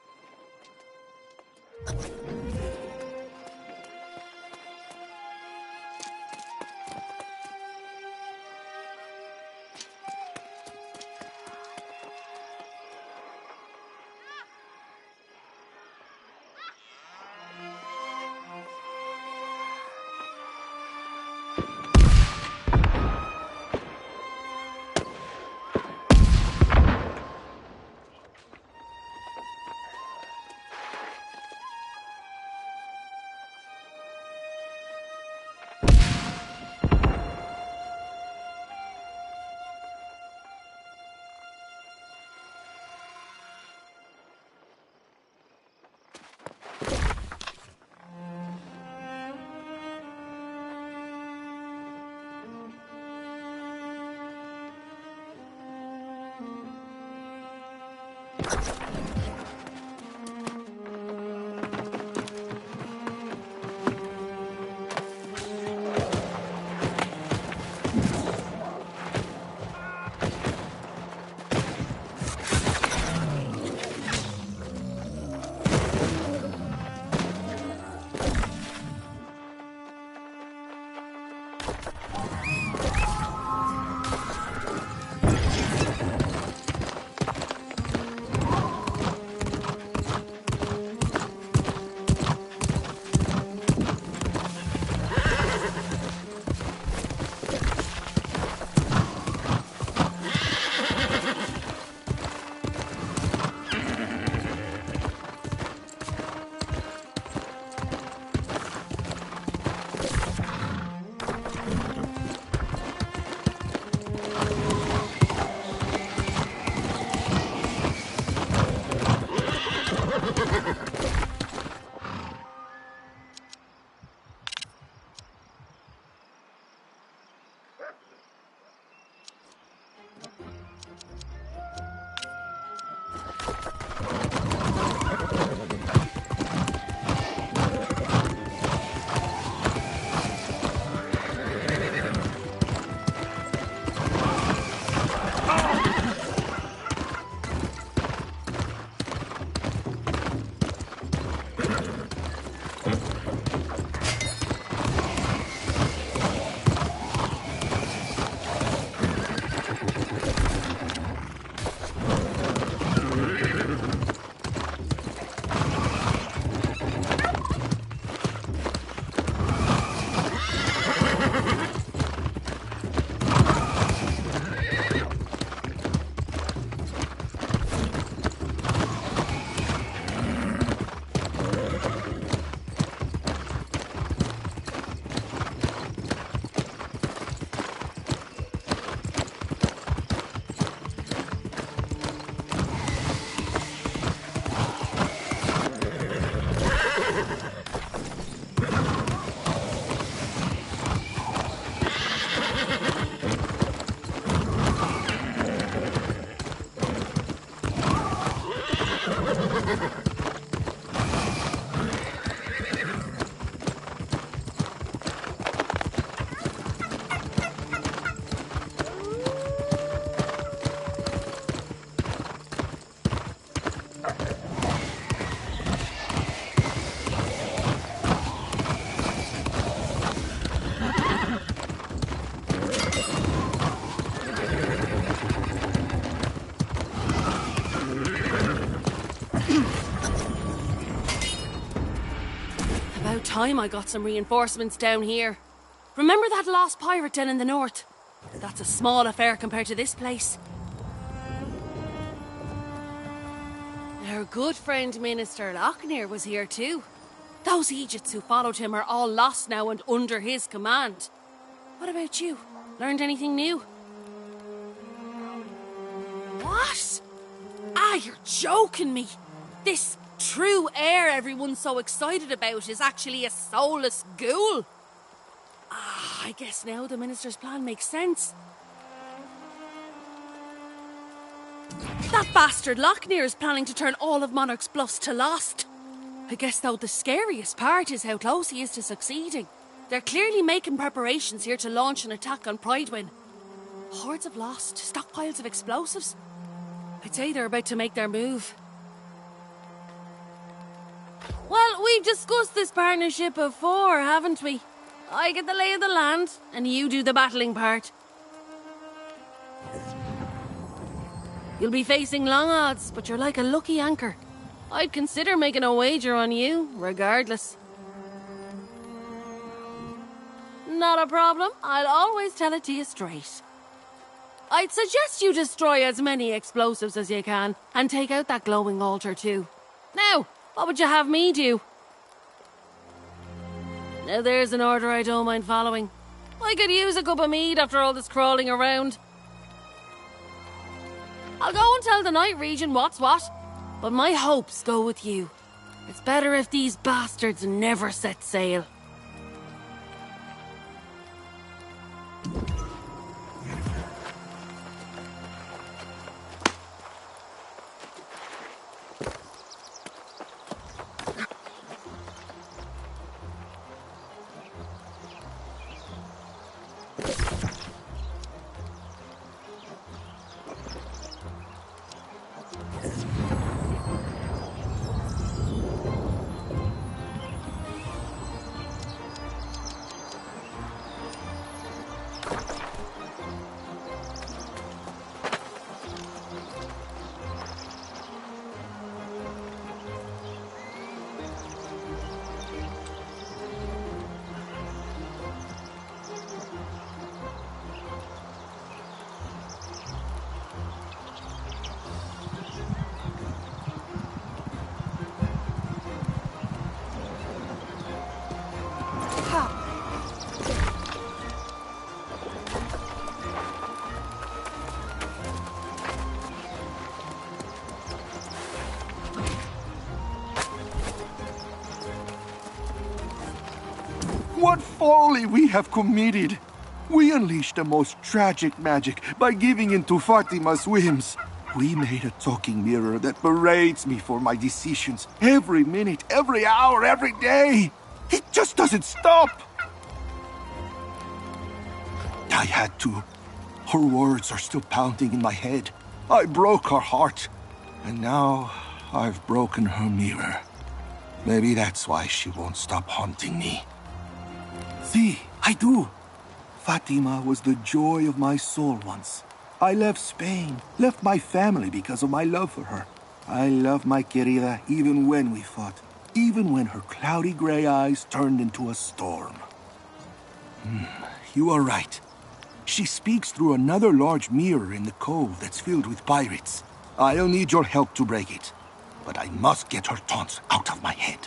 Time I got some reinforcements down here. Remember that lost pirate den in the north? That's a small affair compared to this place. Our good friend Minister Lochner was here too. Those Egypts who followed him are all lost now and under his command. What about you? Learned anything new? What? Ah, you're joking me. This true heir everyone's so excited about is actually a soulless ghoul. I guess now the minister's plan makes sense. That bastard Lochner is planning to turn all of Monarch's bluffs to lost. I guess, though, the scariest part is how close he is to succeeding. They're clearly making preparations here to launch an attack on Pridewin. Hordes of lost, stockpiles of explosives. I'd say they're about to make their move. Well, we've discussed this partnership before, haven't we? I get the lay of the land, and you do the battling part. You'll be facing long odds, but you're like a lucky anchor. I'd consider making a wager on you, regardless. Not a problem. I'll always tell it to you straight. I'd suggest you destroy as many explosives as you can, and take out that glowing altar too. Now, what would you have me do? Now there's an order I don't mind following. I could use a cup of mead after all this crawling around. I'll go and tell the Night Region what's what, but my hopes go with you. It's better if these bastards never set sail. What folly we have committed! We unleashed the most tragic magic by giving in to Fatima's whims. We made a talking mirror that berates me for my decisions every minute, every hour, every day. It just doesn't stop. I had to. Her words are still pounding in my head. I broke her heart, and now I've broken her mirror. Maybe that's why she won't stop haunting me. See, I do. Fatima was the joy of my soul once. I left Spain, left my family because of my love for her. I loved my querida even when we fought, even when her cloudy gray eyes turned into a storm. You are right. She speaks through another large mirror in the cove that's filled with pirates. I'll need your help to break it, but I must get her taunts out of my head.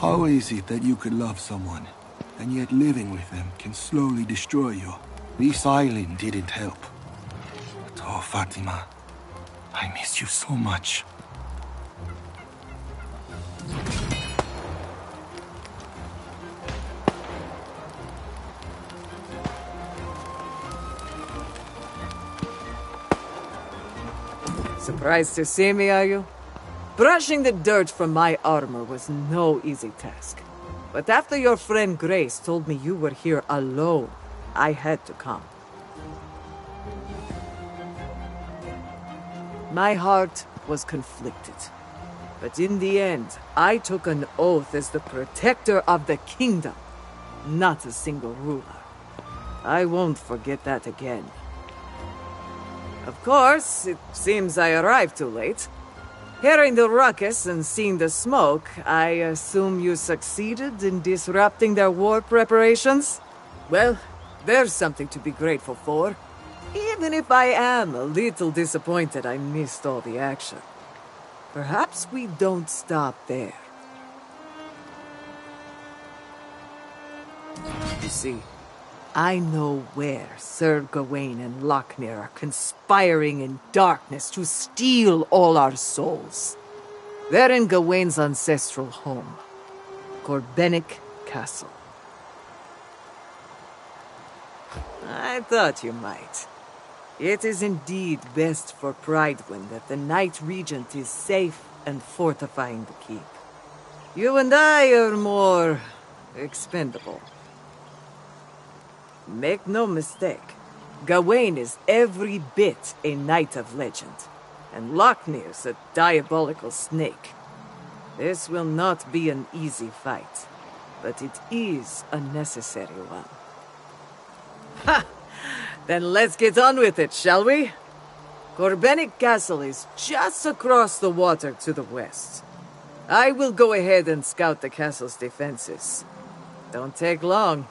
How is it that you could love someone, and yet living with them can slowly destroy you? This island didn't help. But oh, Fatima, I miss you so much. Surprised to see me, are you? Brushing the dirt from my armor was no easy task. But after your friend Grace told me you were here alone, I had to come. My heart was conflicted. But in the end, I took an oath as the protector of the kingdom, not a single ruler. I won't forget that again. Of course, it seems I arrived too late. Hearing the ruckus and seeing the smoke, I assume you succeeded in disrupting their war preparations? Well, there's something to be grateful for. Even if I am a little disappointed I missed all the action. Perhaps we don't stop there. You see, I know where Sir Gawain and Lochner are conspiring in darkness to steal all our souls. They're in Gawain's ancestral home, Corbenic Castle. I thought you might. It is indeed best for Prydwen that the Knight Regent is safe and fortifying the keep. You and I are more expendable. Make no mistake, Gawain is every bit a knight of legend, and Lochner's a diabolical snake. This will not be an easy fight, but it is a necessary one. Ha! Then let's get on with it, shall we? Corbenic Castle is just across the water to the west. I will go ahead and scout the castle's defenses. Don't take long.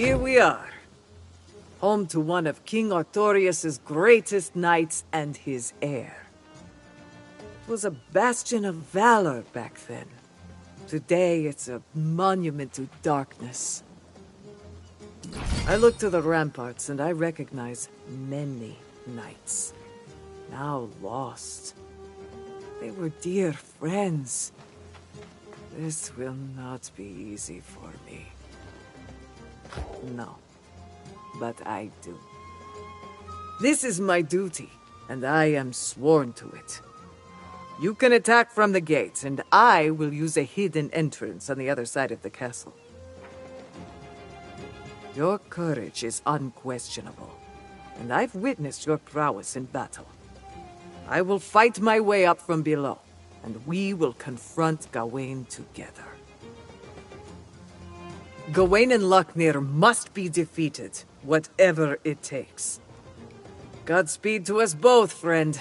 Here we are, home to one of King Artorius' greatest knights and his heir. It was a bastion of valor back then. Today, it's a monument to darkness. I look to the ramparts and I recognize many knights, now lost. They were dear friends. This will not be easy for me. No, but I do. This is my duty, and I am sworn to it. You can attack from the gates, and I will use a hidden entrance on the other side of the castle. Your courage is unquestionable, and I've witnessed your prowess in battle. I will fight my way up from below, and we will confront Gawain together. Gawain and Locknir must be defeated, whatever it takes. Godspeed to us both, friend.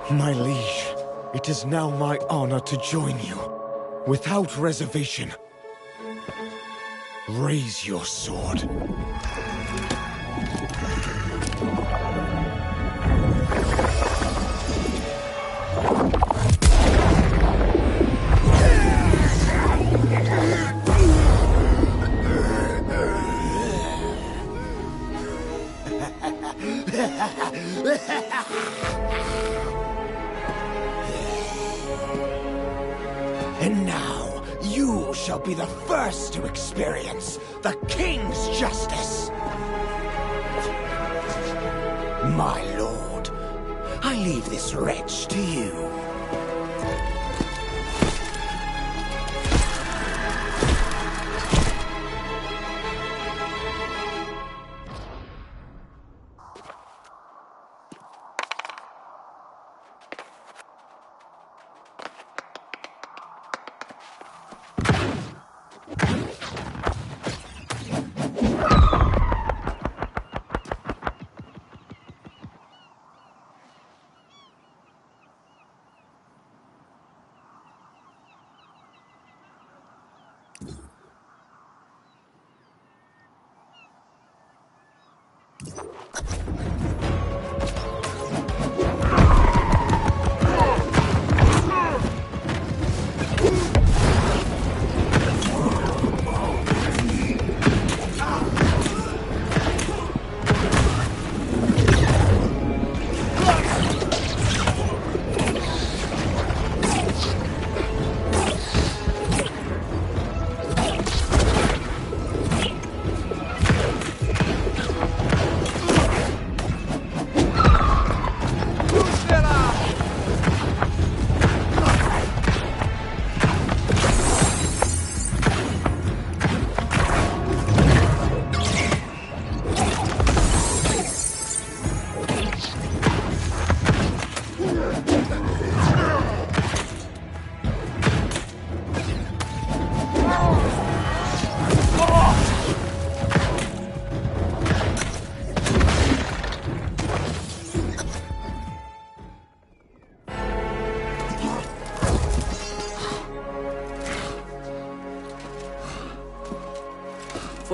My liege, it is now my honor to join you. Without reservation. Raise your sword. And now, you shall be the first to experience the King's justice. My lord, I leave this wretch to you.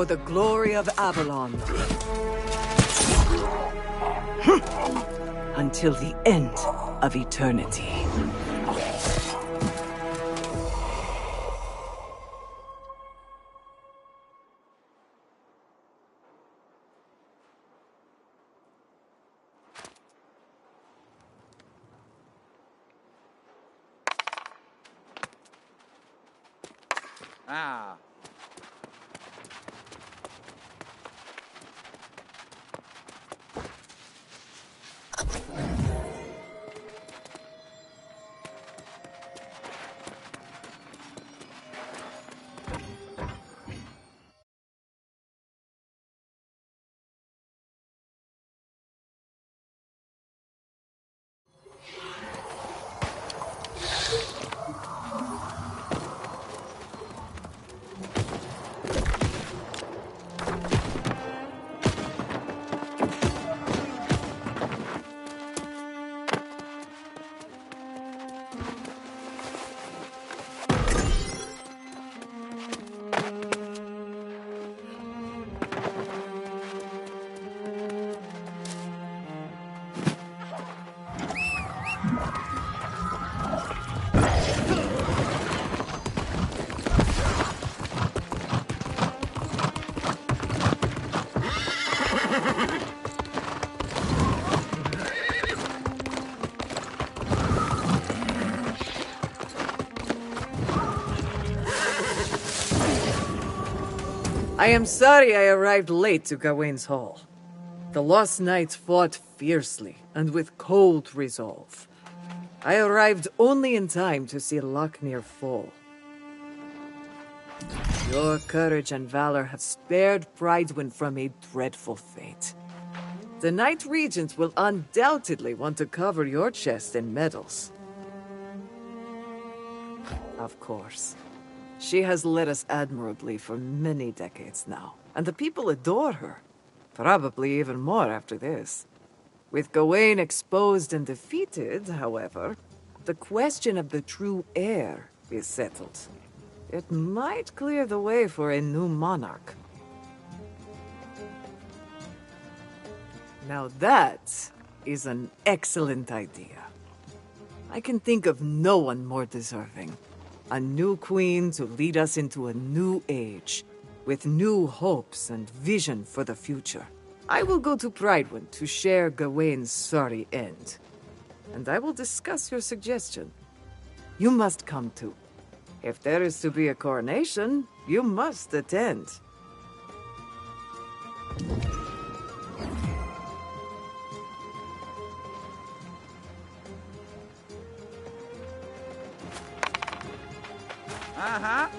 for the glory of Avalon. Until the end of eternity. Ah. I am sorry I arrived late to Gawain's Hall. The Lost Knights fought fiercely and with cold resolve. I arrived only in time to see Lochmere fall. Your courage and valor have spared Prydwen from a dreadful fate. The Knight Regent will undoubtedly want to cover your chest in medals. Of course. She has led us admirably for many decades now, and the people adore her. Probably even more after this. With Gawain exposed and defeated, however, the question of the true heir is settled. It might clear the way for a new monarch. Now that is an excellent idea. I can think of no one more deserving. A new queen to lead us into a new age, with new hopes and vision for the future. I will go to Prydwen to share Gawain's sorry end. And I will discuss your suggestion. You must come too. If there is to be a coronation, you must attend. Uh-huh.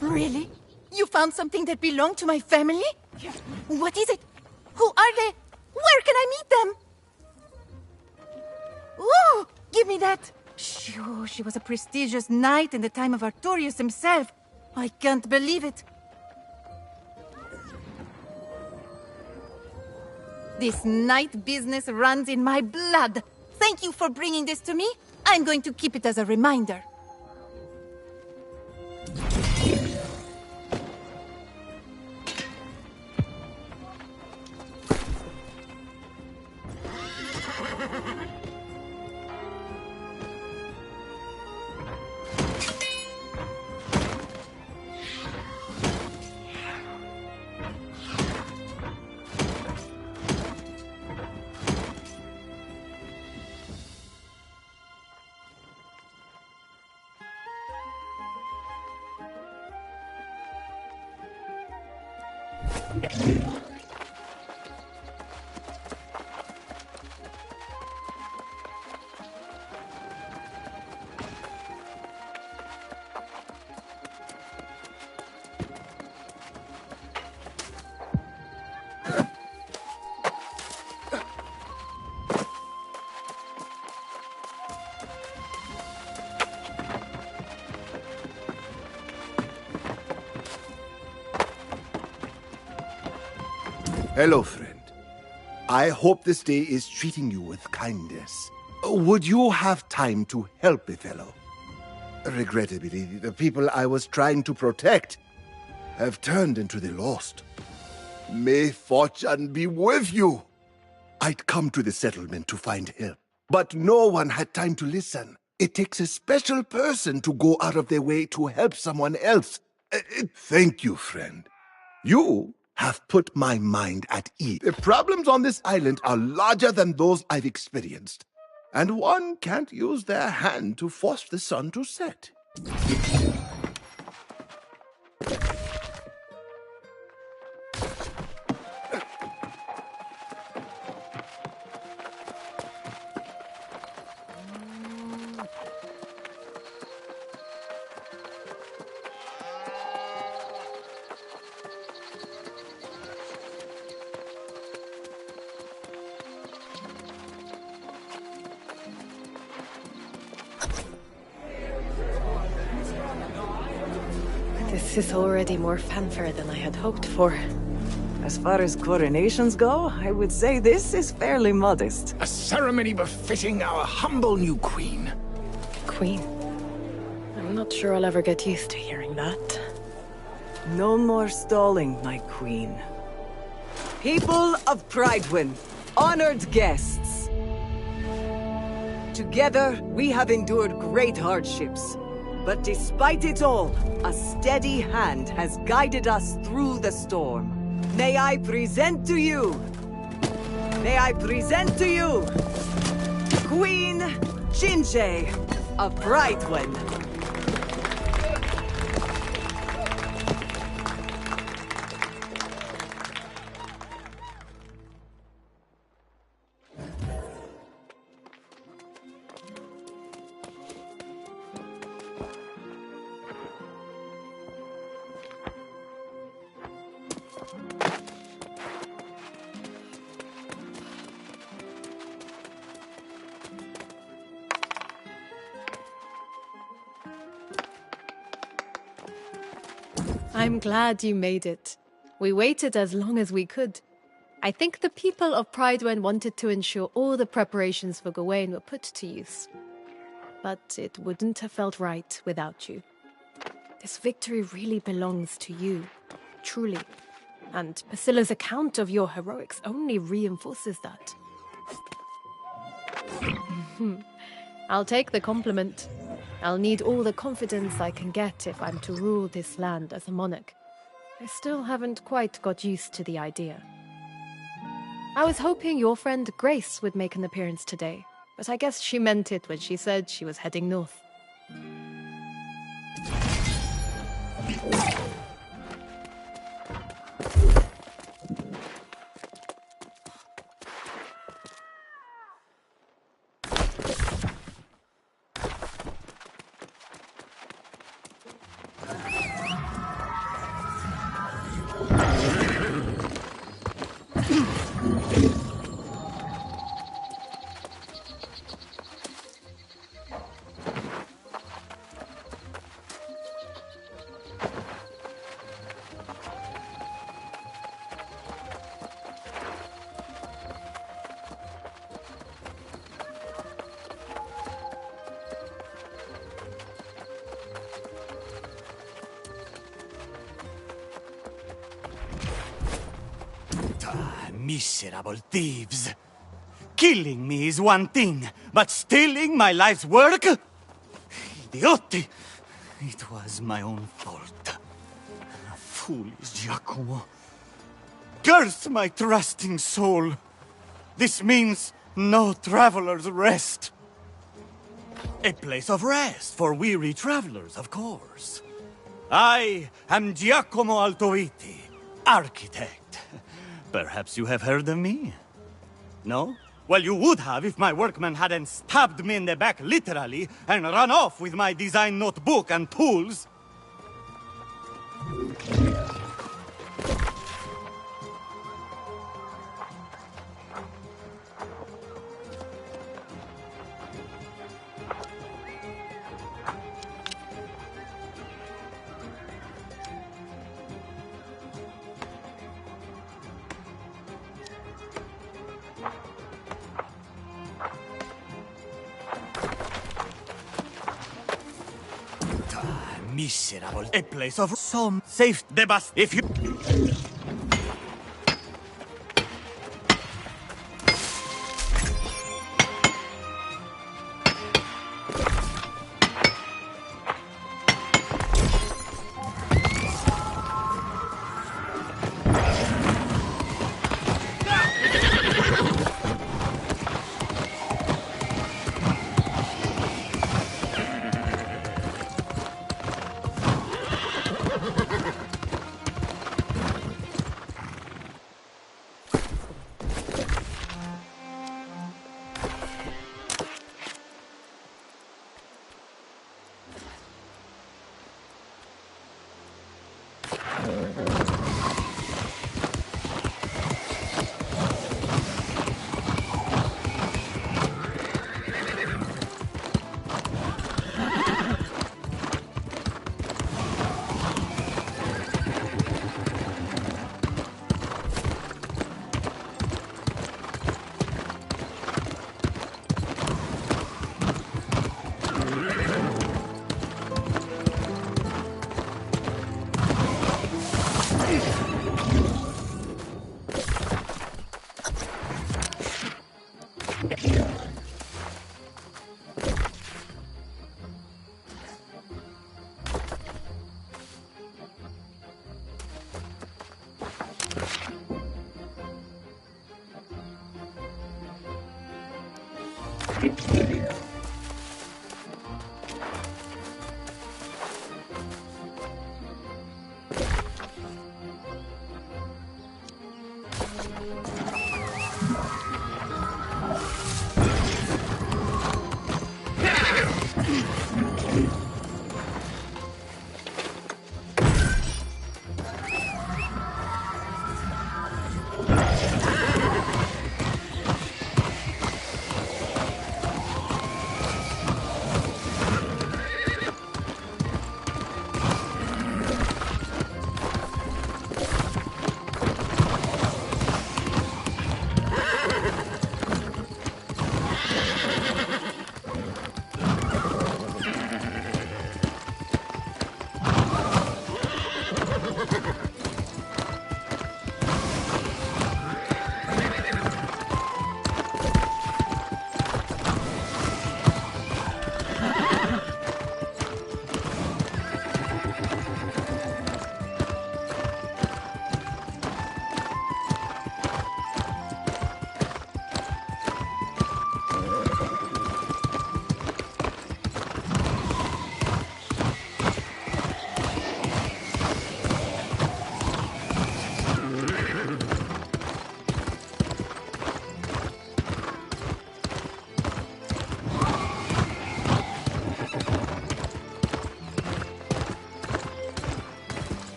Really? You found something that belonged to my family? What is it? Who are they? Where can I meet them? Ooh, give me that. Sure, she was a prestigious knight in the time of Artorius himself. I can't believe it. This knight business runs in my blood. Thank you for bringing this to me. I'm going to keep it as a reminder. Hello, friend. I hope this day is treating you with kindness. Would you have time to help a fellow? Regrettably, the people I was trying to protect have turned into the lost. May fortune be with you. I'd come to the settlement to find help, but no one had time to listen. It takes a special person to go out of their way to help someone else. Thank you, friend. You have put my mind at ease. The problems on this island are larger than those I've experienced, and one can't use their hand to force the sun to set. This is already more fanfare than I had hoped for. As far as coronations go, I would say this is fairly modest. A ceremony befitting our humble new queen. Queen? I'm not sure I'll ever get used to hearing that. No more stalling, my queen. People of Pridewin, honored guests. Together, we have endured great hardships. But despite it all, a steady hand has guided us through the storm. May I present to you... Queen Jinjay of Brightwin. I'm glad you made it. We waited as long as we could. I think the people of Pridewin wanted to ensure all the preparations for Gawain were put to use. But it wouldn't have felt right without you. This victory really belongs to you, truly. And Priscilla's account of your heroics only reinforces that. I'll take the compliment. I'll need all the confidence I can get if I'm to rule this land as a monarch. I still haven't quite got used to the idea. I was hoping your friend Grace would make an appearance today, but I guess she meant it when she said she was heading north. Miserable thieves! Killing me is one thing, but stealing my life's work? Idioti! It was my own fault. Foolish Giacomo. Curse my trusting soul! This means no traveler's rest. A place of rest for weary travelers, of course. I am Giacomo Altoviti, architect. Perhaps you have heard of me? No? Well, you would have if my workmen hadn't stabbed me in the back literally and run off with my design notebook and tools. Miserable. A place of some safe debust if you...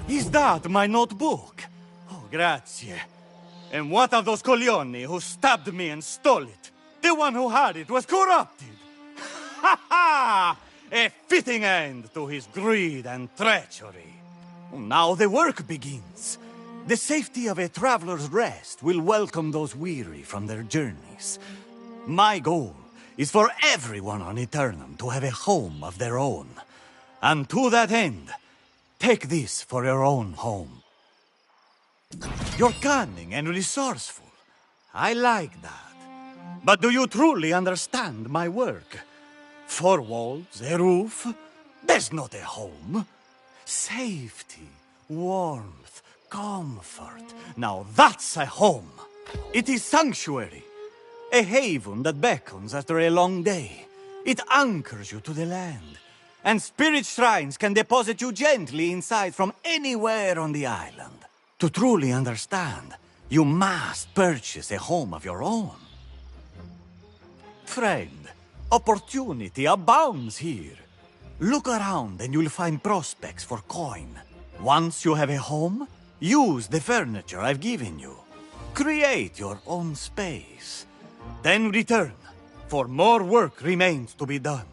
Is that my notebook? Oh, grazie. And what of those coglioni who stabbed me and stole it? The one who had it was corrupted. Ha ha! A fitting end to his greed and treachery. Now the work begins. The safety of a traveler's rest will welcome those weary from their journeys. My goal is for everyone on Aeternum to have a home of their own. And to that end, take this for your own home. You're cunning and resourceful. I like that. But do you truly understand my work? 4 walls, a roof. There's not a home. Safety, warmth, comfort. Now that's a home. It is sanctuary. A haven that beckons after a long day. It anchors you to the land. And spirit shrines can deposit you gently inside from anywhere on the island. To truly understand, you must purchase a home of your own. Friend, opportunity abounds here. Look around and you'll find prospects for coin. Once you have a home, use the furniture I've given you. Create your own space. Then return, for more work remains to be done.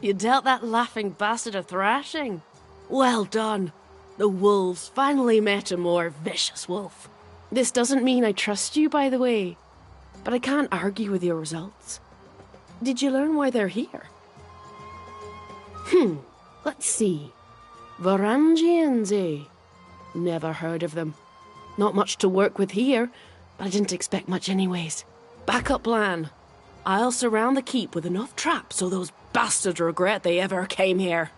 You dealt that laughing bastard a thrashing. Well done. The wolves finally met a more vicious wolf. This doesn't mean I trust you, by the way, but I can't argue with your results. Did you learn why they're here? Let's see. Varangians, eh? Never heard of them. Not much to work with here, but I didn't expect much anyways. Backup plan. I'll surround the keep with enough traps so those bastards regret they ever came here.